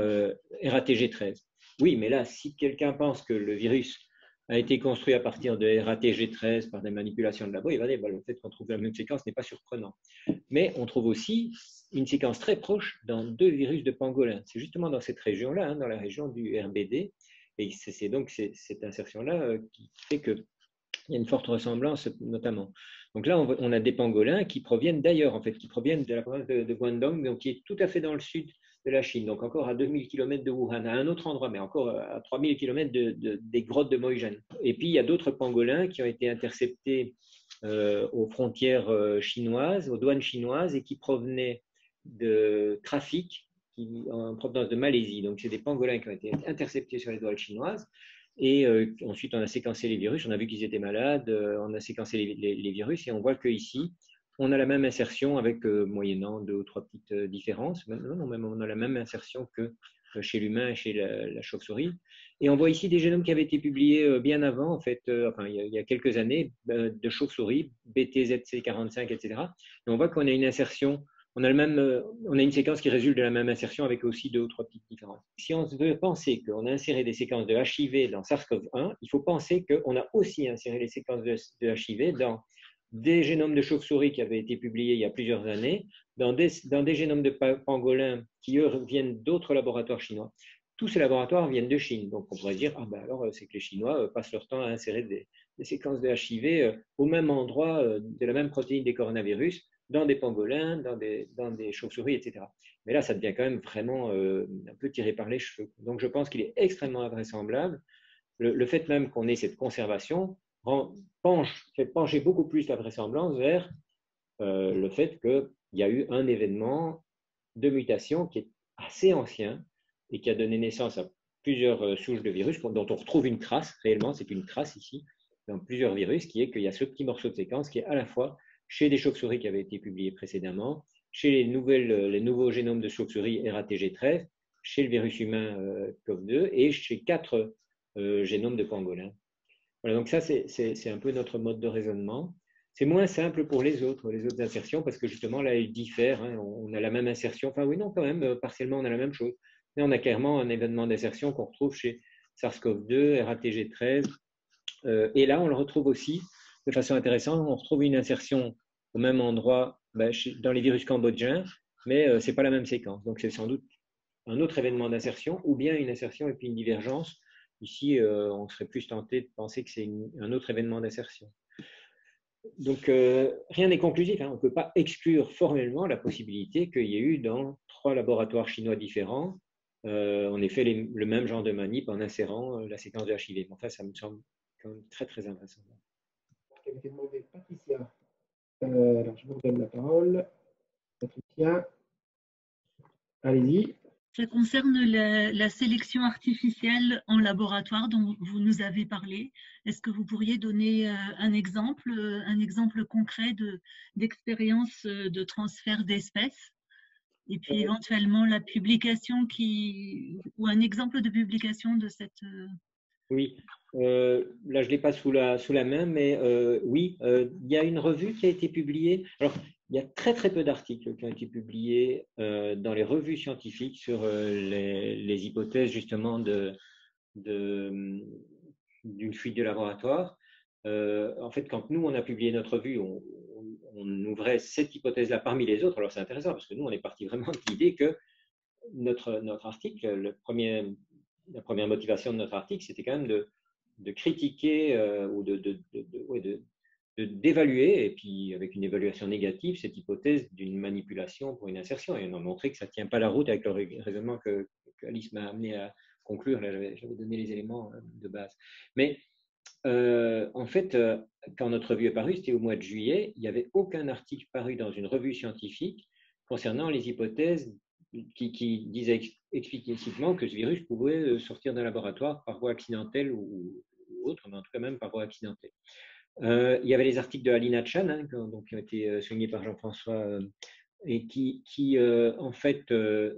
RATG13. Oui, mais là, si quelqu'un pense que le virus a été construit à partir de RATG13 par des manipulations de labo, il va dire le fait qu'on trouve la même séquence n'est pas surprenant. Mais on trouve aussi une séquence très proche dans 2 virus de pangolin. C'est justement dans cette région-là, dans la région du RBD. Et c'est donc cette insertion-là qui fait qu'il y a une forte ressemblance notamment. Donc là, on a des pangolins qui proviennent d'ailleurs, en fait, qui proviennent de la province de Guangdong, donc qui est tout à fait dans le sud de la Chine, donc encore à 2000 km de Wuhan, à un autre endroit, mais encore à 3000 km des grottes de Moizhen. Et puis, il y a d'autres pangolins qui ont été interceptés aux frontières chinoises, aux douanes chinoises, et qui provenaient de trafic en provenance de Malaisie. Donc, c'est des pangolins qui ont été interceptés sur les douanes chinoises. Et ensuite, on a séquencé les virus, on a vu qu'ils étaient malades, on a séquencé les virus et on voit qu'ici, on a la même insertion avec, moyennant 2 ou 3 petites différences, même on a la même insertion que chez l'humain et chez la chauve-souris. Et on voit ici des génomes qui avaient été publiés bien avant, en fait, enfin, il y a quelques années, de chauve-souris, BTZC45, etc. Et on voit qu'on a une insertion. On a une séquence qui résulte de la même insertion avec aussi 2 ou 3 petites différences. Si on veut penser qu'on a inséré des séquences de HIV dans SARS-CoV-1, il faut penser qu'on a aussi inséré les séquences de HIV dans des génomes de chauve-souris qui avaient été publiés il y a plusieurs années, dans des génomes de pangolins qui, eux, viennent d'autres laboratoires chinois. Tous ces laboratoires viennent de Chine. Donc, on pourrait dire, alors, c'est que les Chinois passent leur temps à insérer des séquences de HIV au même endroit de la même protéine des coronavirus, dans des pangolins, dans des chauves-souris, etc. Mais là, ça devient quand même vraiment un peu tiré par les cheveux. Donc, je pense qu'il est extrêmement invraisemblable. Le fait même qu'on ait cette conservation fait pencher beaucoup plus la vraisemblance vers le fait qu'il y a eu un événement de mutation qui est assez ancien et qui a donné naissance à plusieurs souches de virus dont on retrouve une trace, réellement, c'est une trace ici, dans plusieurs virus, qui est qu'il y a ce petit morceau de séquence qui est à la fois chez des chauves-souris qui avaient été publiés précédemment, chez les nouveaux génomes de chauves-souris RATG13, chez le virus humain CoV2 et chez 4 génomes de pangolins. Voilà, donc ça, c'est un peu notre mode de raisonnement. C'est moins simple pour les autres insertions, parce que justement, là, elles diffèrent. Hein, on a la même insertion. Enfin, oui, non, quand même, partiellement, on a la même chose. Mais on a clairement un événement d'insertion qu'on retrouve chez SARS-CoV-2, RATG13. Et là, on le retrouve aussi de façon intéressante. On retrouve une insertion au même endroit dans les virus cambodgiens, mais ce n'est pas la même séquence. Donc, c'est sans doute un autre événement d'insertion ou bien une insertion et puis une divergence. Ici, on serait plus tenté de penser que c'est un autre événement d'insertion. Donc, rien n'est conclusif. On ne peut pas exclure formellement la possibilité qu'il y ait eu dans 3 laboratoires chinois différents, en effet, le même genre de manip en insérant la séquence de HIV. Enfin, ça me semble quand même très, très intéressant. Patricia. Alors, je vous redonne la parole. Patricia, allez-y. Ça concerne la sélection artificielle en laboratoire dont vous nous avez parlé. Est-ce que vous pourriez donner un exemple concret d'expérience de transfert d'espèces? Et puis éventuellement la publication ou un exemple de publication de cette… Oui, là je ne l'ai pas sous la main, mais oui, il y a une revue qui a été publiée. Alors, il y a très très peu d'articles qui ont été publiés dans les revues scientifiques sur les hypothèses justement d'une fuite de laboratoire. En fait, quand nous, on a publié notre revue, on ouvrait cette hypothèse-là parmi les autres. Alors, c'est intéressant parce que nous, on est parti vraiment de l'idée que notre article, la première motivation de notre article, c'était quand même de critiquer ou d'évaluer, et puis avec une évaluation négative, cette hypothèse d'une manipulation pour une insertion. Et on a montré que ça ne tient pas la route avec le raisonnement que Alice m'a amené à conclure. Là, j'avais donné les éléments de base. Mais en fait, quand notre revue est parue, c'était au mois de juillet, il n'y avait aucun article paru dans une revue scientifique concernant les hypothèses qui disaient explicitement que ce virus pouvait sortir d'un laboratoire par voie accidentelle ou autre, mais en tout cas même par voie accidentelle. Il y avait les articles de Alina Chan, qui ont été soulignés par Jean-François, et qui en fait,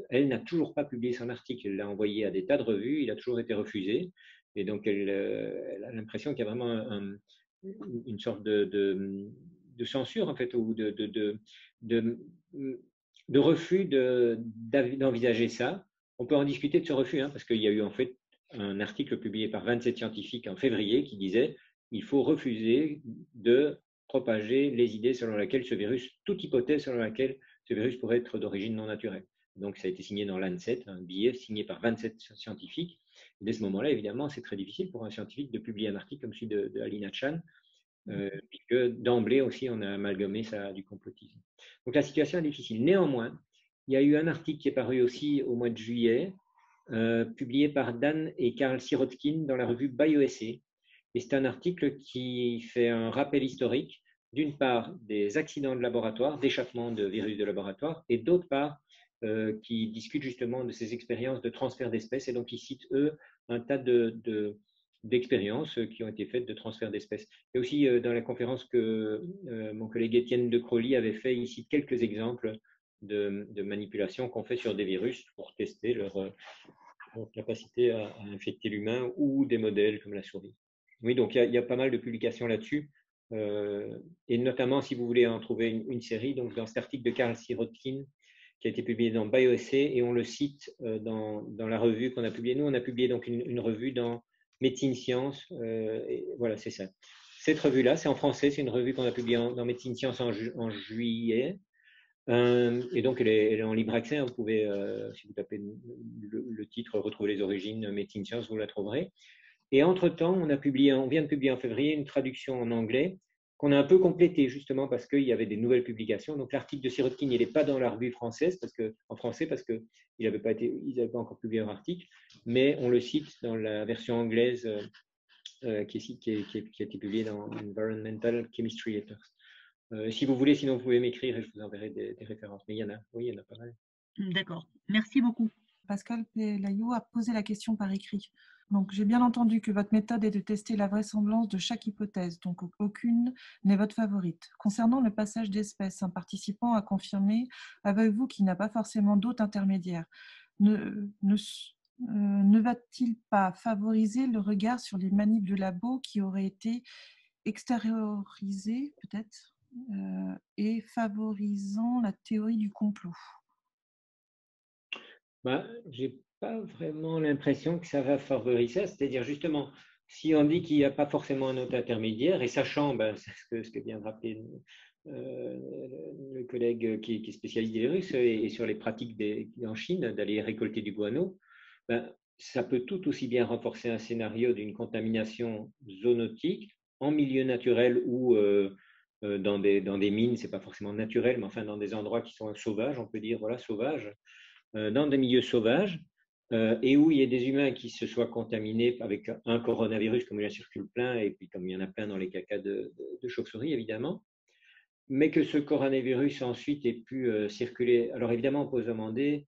elle n'a toujours pas publié son article. Elle l'a envoyé à des tas de revues, il a toujours été refusé. Et donc, elle a l'impression qu'il y a vraiment une sorte de censure, en fait, ou de refus d'envisager ça. On peut en discuter de ce refus, parce qu'il y a eu en fait un article publié par 27 scientifiques en février qui disait il faut refuser de propager les idées selon laquelle ce virus, toute hypothèse selon laquelle ce virus pourrait être d'origine non naturelle. Donc, ça a été signé dans Lancet, un billet signé par 27 scientifiques. Et dès ce moment-là, évidemment, c'est très difficile pour un scientifique de publier un article comme celui de Alina Chan, puisque d'emblée aussi, on a amalgamé ça du complotisme. Donc, la situation est difficile. Néanmoins, il y a eu un article qui est paru aussi au mois de juillet, publié par Dan et Karl Sirotkin dans la revue BioEssay. Et c'est un article qui fait un rappel historique, d'une part, des accidents de laboratoire, d'échappement de virus de laboratoire, et d'autre part, qui discutent justement de ces expériences de transfert d'espèces. Et donc, ils citent, eux, un tas d'expériences qui ont été faites de transfert d'espèces. Et aussi, dans la conférence que mon collègue Étienne de Crowley avait fait, il cite quelques exemples de manipulations qu'on fait sur des virus pour tester leur capacité à infecter l'humain ou des modèles comme la souris. Oui, donc il y a pas mal de publications là-dessus, et notamment si vous voulez en trouver une série, donc dans cet article de Karl Sirotkin qui a été publié dans BioEssay, et on le cite dans la revue qu'on a publiée. Nous, on a publié donc une revue dans Médecine Science, et voilà, c'est ça. Cette revue-là, c'est en français, c'est une revue qu'on a publiée dans Médecine Science en juillet, et donc elle est en libre accès. Vous pouvez, si vous tapez le titre, retrouver les origines, Médecine Science, vous la trouverez. Et entre-temps, on vient de publier en février une traduction en anglais qu'on a un peu complétée, justement parce qu'il y avait des nouvelles publications. Donc l'article de Sirotkin, il n'est pas dans la revue française, en français, parce qu'ils n'avaient pas encore publié un article, mais on le cite dans la version anglaise qui a été publiée dans Environmental Chemistry Letters. Si vous voulez, sinon vous pouvez m'écrire et je vous enverrai des références. Mais il y en a pas mal. D'accord, merci beaucoup. Pascal Pelayou a posé la question par écrit. Donc, j'ai bien entendu que votre méthode est de tester la vraisemblance de chaque hypothèse, donc aucune n'est votre favorite. Concernant le passage d'espèces, un participant a confirmé avec vous qu'il n'a pas forcément d'hôte intermédiaire. Ne va-t-il pas favoriser le regard sur les manips de labo qui auraient été extériorisées, peut-être, et favorisant la théorie du complot? J'ai pas vraiment l'impression que ça va favoriser ça. C'est-à-dire, justement, si on dit qu'il n'y a pas forcément un hôte intermédiaire, et sachant ce que vient de rappeler le collègue qui est spécialiste des virus, et sur les pratiques en Chine d'aller récolter du guano, ben, ça peut tout aussi bien renforcer un scénario d'une contamination zoonotique en milieu naturel ou dans des mines, c'est pas forcément naturel, mais enfin dans des endroits qui sont sauvages, on peut dire, voilà, sauvages, dans des milieux sauvages, et où il y a des humains qui se soient contaminés avec un coronavirus, comme il en circule plein, et puis comme il y en a plein dans les cacas de chauves-souris, évidemment, mais que ce coronavirus ensuite ait pu circuler. Alors évidemment, on peut se demander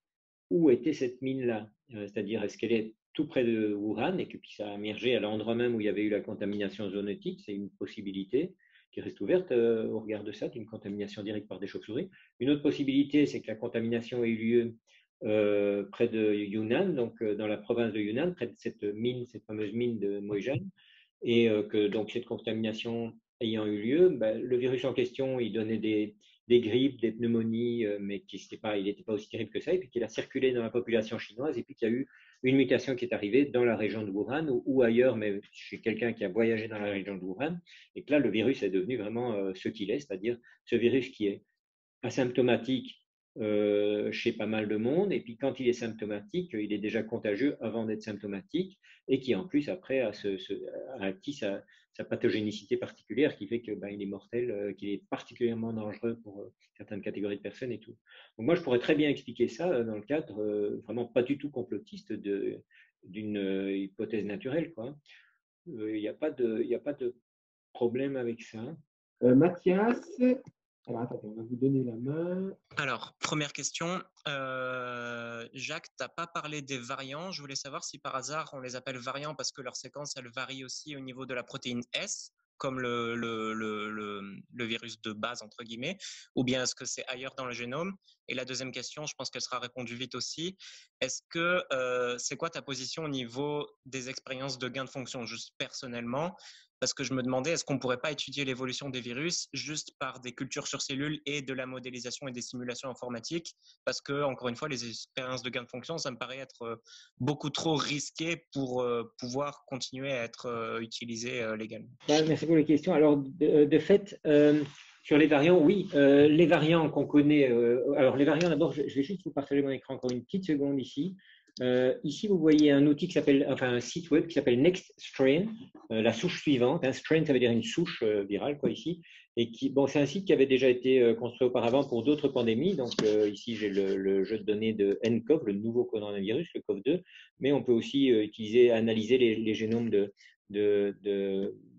où était cette mine-là, c'est-à-dire est-ce qu'elle est tout près de Wuhan et que puis ça a émergé à l'endroit même où il y avait eu la contamination zoonotique, c'est une possibilité qui reste ouverte au regard de ça, d'une contamination directe par des chauves-souris. Une autre possibilité, c'est que la contamination ait eu lieu près de Yunnan, donc dans la province de Yunnan, près de cette mine, cette fameuse mine de Moijan, et que donc cette contamination ayant eu lieu, ben, le virus en question, il donnait des grippes, des pneumonies, mais il n'était pas aussi terrible que ça, et puis qu'il a circulé dans la population chinoise, et puis qu'il y a eu une mutation qui est arrivée dans la région de Wuhan ou ailleurs, mais chez quelqu'un qui a voyagé dans la région de Wuhan, et que là, le virus est devenu vraiment ce qu'il est, c'est-à-dire ce virus qui est asymptomatique chez pas mal de monde, et puis quand il est symptomatique, il est déjà contagieux avant d'être symptomatique, et qui en plus après a acquis sa pathogénicité particulière qui fait que il est mortel, qu'il est particulièrement dangereux pour certaines catégories de personnes et tout. Donc moi je pourrais très bien expliquer ça dans le cadre vraiment pas du tout complotiste d'une hypothèse naturelle, quoi. Il n'y a pas de problème avec ça. Mathias, alors attendez, on va vous donner la main. Alors, première question. Jacques, tu n'as pas parlé des variants. Je voulais savoir si par hasard on les appelle variants parce que leur séquence, elle varie aussi au niveau de la protéine S, comme le virus de base, entre guillemets, ou bien est-ce que c'est ailleurs dans le génome? Et la deuxième question, je pense qu'elle sera répondue vite aussi. Est-ce que c'est quoi ta position au niveau des expériences de gain de fonction, juste personnellement? Parce que je me demandais, est-ce qu'on ne pourrait pas étudier l'évolution des virus juste par des cultures sur cellules et de la modélisation et des simulations informatiques? Parce que, encore une fois, les expériences de gain de fonction, ça me paraît être beaucoup trop risqué pour pouvoir continuer à être utilisé légalement. Merci pour les questions. Alors, de fait, sur les variants, oui, les variants qu'on connaît. Alors, les variants, d'abord, je vais juste vous partager mon écran encore une petite seconde ici. Ici, vous voyez un outil qui s'appelle, enfin un site web qui s'appelle NextStrain, la souche suivante. Hein, strain, ça veut dire une souche virale, quoi, ici. Et bon, c'est un site qui avait déjà été construit auparavant pour d'autres pandémies. Donc, ici, j'ai le jeu de données de nCoV, le nouveau coronavirus, le CoV2. Mais on peut aussi analyser les génomes de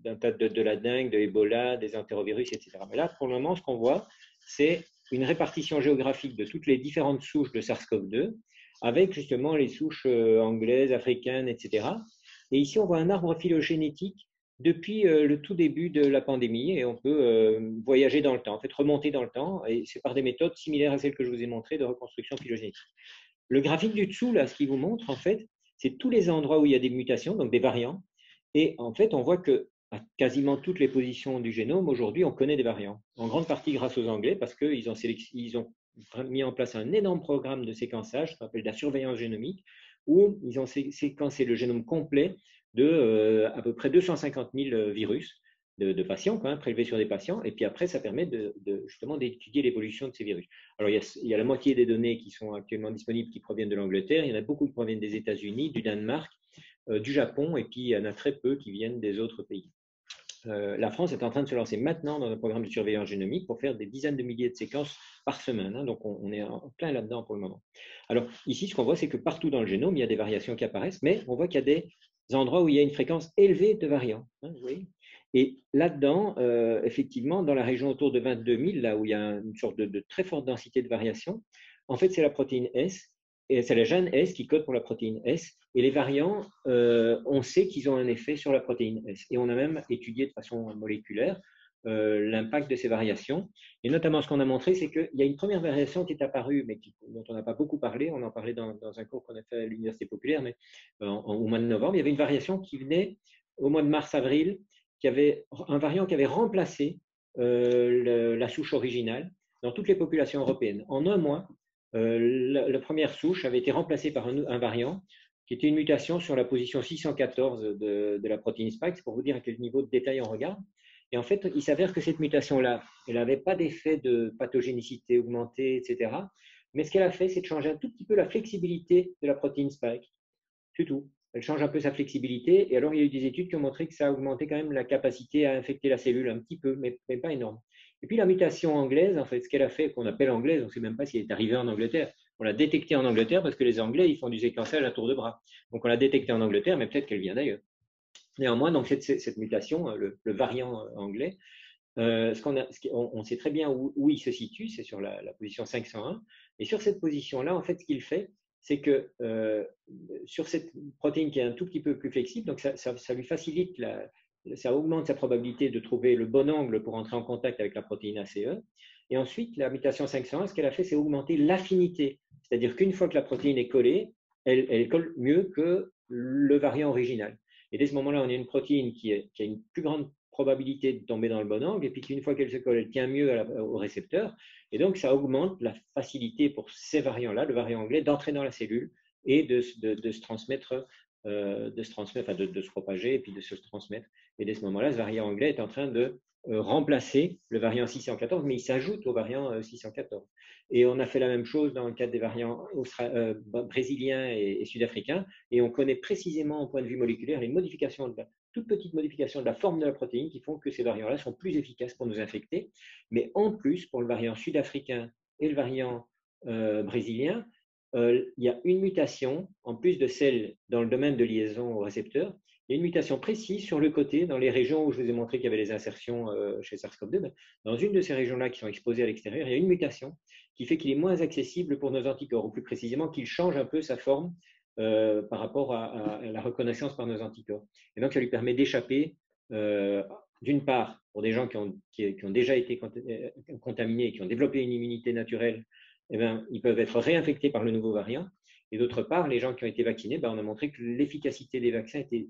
la dengue, de Ebola, des entérovirus, etc. Mais là, pour le moment, ce qu'on voit, c'est une répartition géographique de toutes les différentes souches de SARS-CoV-2, avec justement les souches anglaises, africaines, etc. Et ici, on voit un arbre phylogénétique depuis le tout début de la pandémie, et on peut voyager dans le temps, en fait remonter dans le temps, et c'est par des méthodes similaires à celles que je vous ai montrées de reconstruction phylogénétique. Le graphique du dessous, là, ce qui vous montre, en fait, c'est tous les endroits où il y a des mutations, donc des variants, et en fait, on voit que à quasiment toutes les positions du génome, aujourd'hui, on connaît des variants, en grande partie grâce aux Anglais, parce qu'ils ont mis en place un énorme programme de séquençage, qu'on appelle la surveillance génomique, où ils ont séquencé le génome complet de à peu près 250 000 virus de patients, quand même, prélevés sur des patients, et puis après, ça permet justement d'étudier l'évolution de ces virus. Alors, il y a la moitié des données qui sont actuellement disponibles qui proviennent de l'Angleterre, il y en a beaucoup qui proviennent des États-Unis, du Danemark, du Japon, et puis il y en a très peu qui viennent des autres pays. La France est en train de se lancer maintenant dans un programme de surveillance génomique pour faire des dizaines de milliers de séquences par semaine. Hein, donc, on est en plein là-dedans pour le moment. Alors, ici, ce qu'on voit, c'est que partout dans le génome, il y a des variations qui apparaissent, mais on voit qu'il y a des endroits où il y a une fréquence élevée de variants. Hein, vous voyez ? Et là-dedans, effectivement, dans la région autour de 22 000, là où il y a une sorte de très forte densité de variation, en fait, c'est la protéine S, et c'est la gène S qui code pour la protéine S. Et les variants, on sait qu'ils ont un effet sur la protéine S. Et on a même étudié de façon moléculaire l'impact de ces variations. Et notamment, ce qu'on a montré, c'est qu'il y a une première variation qui est apparue, mais dont on n'a pas beaucoup parlé. On en parlait dans un cours qu'on a fait à l'Université populaire, mais au mois de novembre, il y avait une variation qui venait au mois de mars-avril, qui avait un variant qui avait remplacé la souche originale dans toutes les populations européennes. En un mois, la première souche avait été remplacée par un variant qui était une mutation sur la position 614 de la protéine spike. C'est pour vous dire à quel niveau de détail on regarde. Et en fait, il s'avère que cette mutation-là, elle n'avait pas d'effet de pathogénicité augmentée, etc. Mais ce qu'elle a fait, c'est de changer un tout petit peu la flexibilité de la protéine spike. C'est tout. Elle change un peu sa flexibilité. Et alors, il y a eu des études qui ont montré que ça a augmenté quand même la capacité à infecter la cellule un petit peu, mais pas énorme. Et puis, la mutation anglaise, en fait, ce qu'elle a fait, qu'on appelle anglaise, on ne sait même pas si elle est arrivée en Angleterre. On l'a détectée en Angleterre parce que les Anglais, ils font du séquençage à tour de bras. Donc, on l'a détectée en Angleterre, mais peut-être qu'elle vient d'ailleurs. Néanmoins, donc, cette mutation, le variant anglais, on sait très bien où il se situe, c'est sur la position 501. Et sur cette position-là, en fait, ce qu'il fait, c'est que sur cette protéine qui est un tout petit peu plus flexible, donc ça lui facilite, ça augmente sa probabilité de trouver le bon angle pour entrer en contact avec la protéine ACE. Et ensuite, la mutation 501, ce qu'elle a fait, c'est augmenter l'affinité. C'est-à-dire qu'une fois que la protéine est collée, elle colle mieux que le variant original. Et dès ce moment-là, on a une protéine qui a une plus grande probabilité de tomber dans le bon angle, et puis qu'une fois qu'elle se colle, elle tient mieux au récepteur. Et donc, ça augmente la facilité pour ces variants-là, le variant anglais, d'entrer dans la cellule et de se transmettre, de se propager et puis de se transmettre. Et dès ce moment-là, ce variant anglais est en train de remplacer le variant 614, mais il s'ajoute au variant 614. Et on a fait la même chose dans le cadre des variants brésiliens et sud-africains, et on connaît précisément, au point de vue moléculaire, les modifications, toutes petites modifications de la forme de la protéine qui font que ces variants-là sont plus efficaces pour nous infecter. Mais en plus, pour le variant sud-africain et le variant brésilien, il y a une mutation, en plus de celle dans le domaine de liaison au récepteur, il y a une mutation précise sur le côté, dans les régions où je vous ai montré qu'il y avait les insertions chez SARS-CoV-2. Dans une de ces régions-là qui sont exposées à l'extérieur, il y a une mutation qui fait qu'il est moins accessible pour nos anticorps, ou plus précisément qu'il change un peu sa forme par rapport à la reconnaissance par nos anticorps. Et donc, ça lui permet d'échapper, d'une part, pour des gens qui ont déjà été contaminés et qui ont développé une immunité naturelle, eh bien, ils peuvent être réinfectés par le nouveau variant. Et d'autre part, les gens qui ont été vaccinés, on a montré que l'efficacité des vaccins était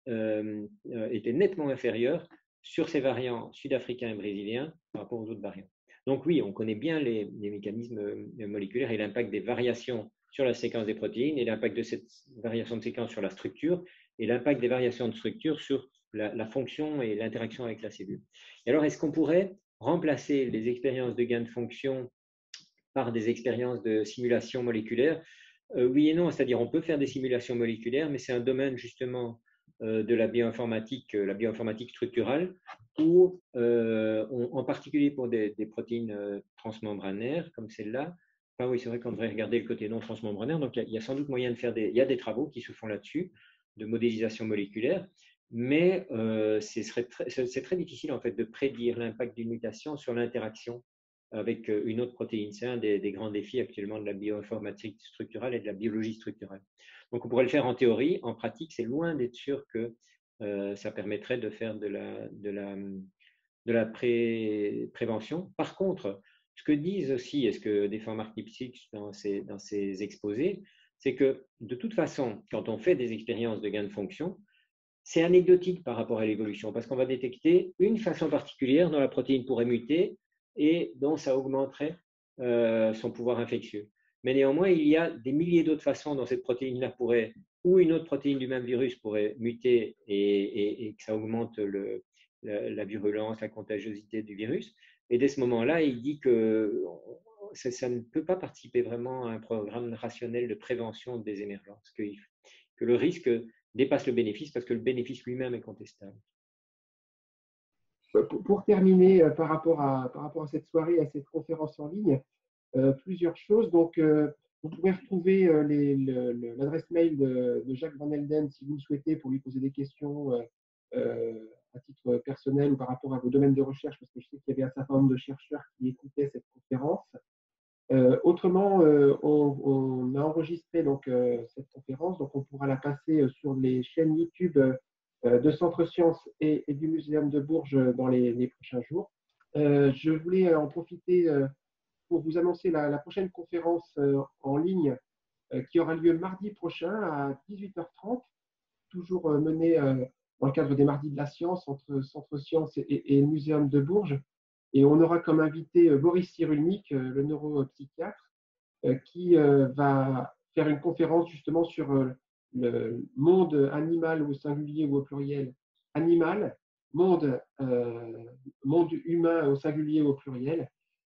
était nettement inférieure sur ces variants sud-africains et brésiliens par rapport aux autres variants. Donc oui, on connaît bien les mécanismes moléculaires et l'impact des variations sur la séquence des protéines et l'impact de cette variation de séquence sur la structure et l'impact des variations de structure sur la fonction et l'interaction avec la cellule. Et alors, est-ce qu'on pourrait remplacer les expériences de gain de fonction par des expériences de simulation moléculaire? Oui et non, c'est-à-dire on peut faire des simulations moléculaires, mais c'est un domaine justement de la bioinformatique structurale, où en particulier pour des protéines transmembranaires comme celle-là, enfin oui, c'est vrai qu'on devrait regarder le côté non transmembranaire, donc il y a sans doute moyen de faire il y a des travaux qui se font là-dessus, de modélisation moléculaire, mais c'est très difficile en fait de prédire l'impact d'une mutation sur l'interaction avec une autre protéine. C'est un des grands défis actuellement de la bioinformatique structurale et de la biologie structurale. Donc, on pourrait le faire en théorie. En pratique, c'est loin d'être sûr que ça permettrait de faire de la prévention. Par contre, ce que disent aussi, et ce que défend Mark Lipsitch dans ses exposés, c'est que de toute façon, quand on fait des expériences de gain de fonction, c'est anecdotique par rapport à l'évolution, parce qu'on va détecter une façon particulière dont la protéine pourrait muter et dont ça augmenterait son pouvoir infectieux. Mais néanmoins, il y a des milliers d'autres façons dont cette protéine-là pourrait, ou une autre protéine du même virus pourrait muter et que ça augmente la virulence, la contagiosité du virus. Et dès ce moment-là, il dit que ça ne peut pas participer vraiment à un programme rationnel de prévention des émergences, que le risque dépasse le bénéfice parce que le bénéfice lui-même est contestable. Pour terminer, par rapport à cette soirée, à cette conférence en ligne, plusieurs choses. Donc, vous pouvez retrouver l'adresse mail de Jacques Van Helden si vous le souhaitez pour lui poser des questions à titre personnel ou par rapport à vos domaines de recherche, parce que je sais qu'il y avait un certain nombre de chercheurs qui écoutaient cette conférence. Autrement, on a enregistré donc, cette conférence, donc on pourra la passer sur les chaînes YouTube de Centre Sciences et du Muséum de Bourges dans les prochains jours. Je voulais en profiter pour vous annoncer la prochaine conférence en ligne qui aura lieu mardi prochain à 18h30, toujours menée dans le cadre des Mardis de la Science entre Centre Sciences et le Muséum de Bourges. Et on aura comme invité Boris Cyrulnik, le neuropsychiatre, qui va faire une conférence justement sur le monde animal au singulier ou au pluriel animal monde humain au singulier ou au pluriel,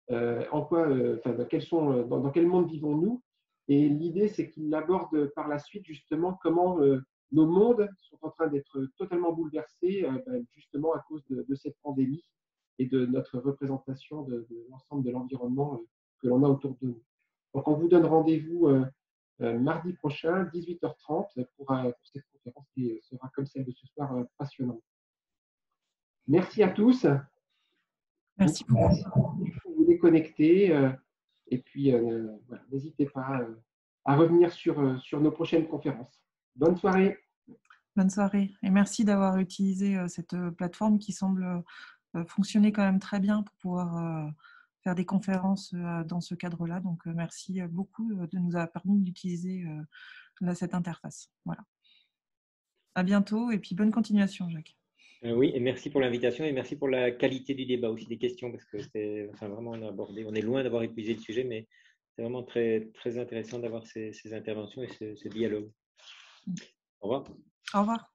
dans quel monde vivons-nous? Et l'idée, c'est qu'il aborde par la suite justement comment nos mondes sont en train d'être totalement bouleversés, justement à cause de cette pandémie et de notre représentation de l'ensemble de l'environnement que l'on a autour de nous. Donc, on vous donne rendez-vous mardi prochain, 18h30, pour cette conférence qui sera, comme celle de ce soir, passionnante. Merci à tous. Merci beaucoup. Il faut vous déconnecter et puis voilà, n'hésitez pas à revenir sur nos prochaines conférences. Bonne soirée. Bonne soirée et merci d'avoir utilisé cette plateforme qui semble fonctionner quand même très bien pour pouvoir faire des conférences dans ce cadre-là. Donc merci beaucoup de nous avoir permis d'utiliser cette interface. Voilà. À bientôt et puis bonne continuation, Jacques. Oui, et merci pour l'invitation et merci pour la qualité du débat aussi des questions parce que c'était vraiment on a abordé. On est loin d'avoir épuisé le sujet, mais c'est vraiment très, très intéressant d'avoir ces interventions et ce dialogue. Au revoir. Au revoir.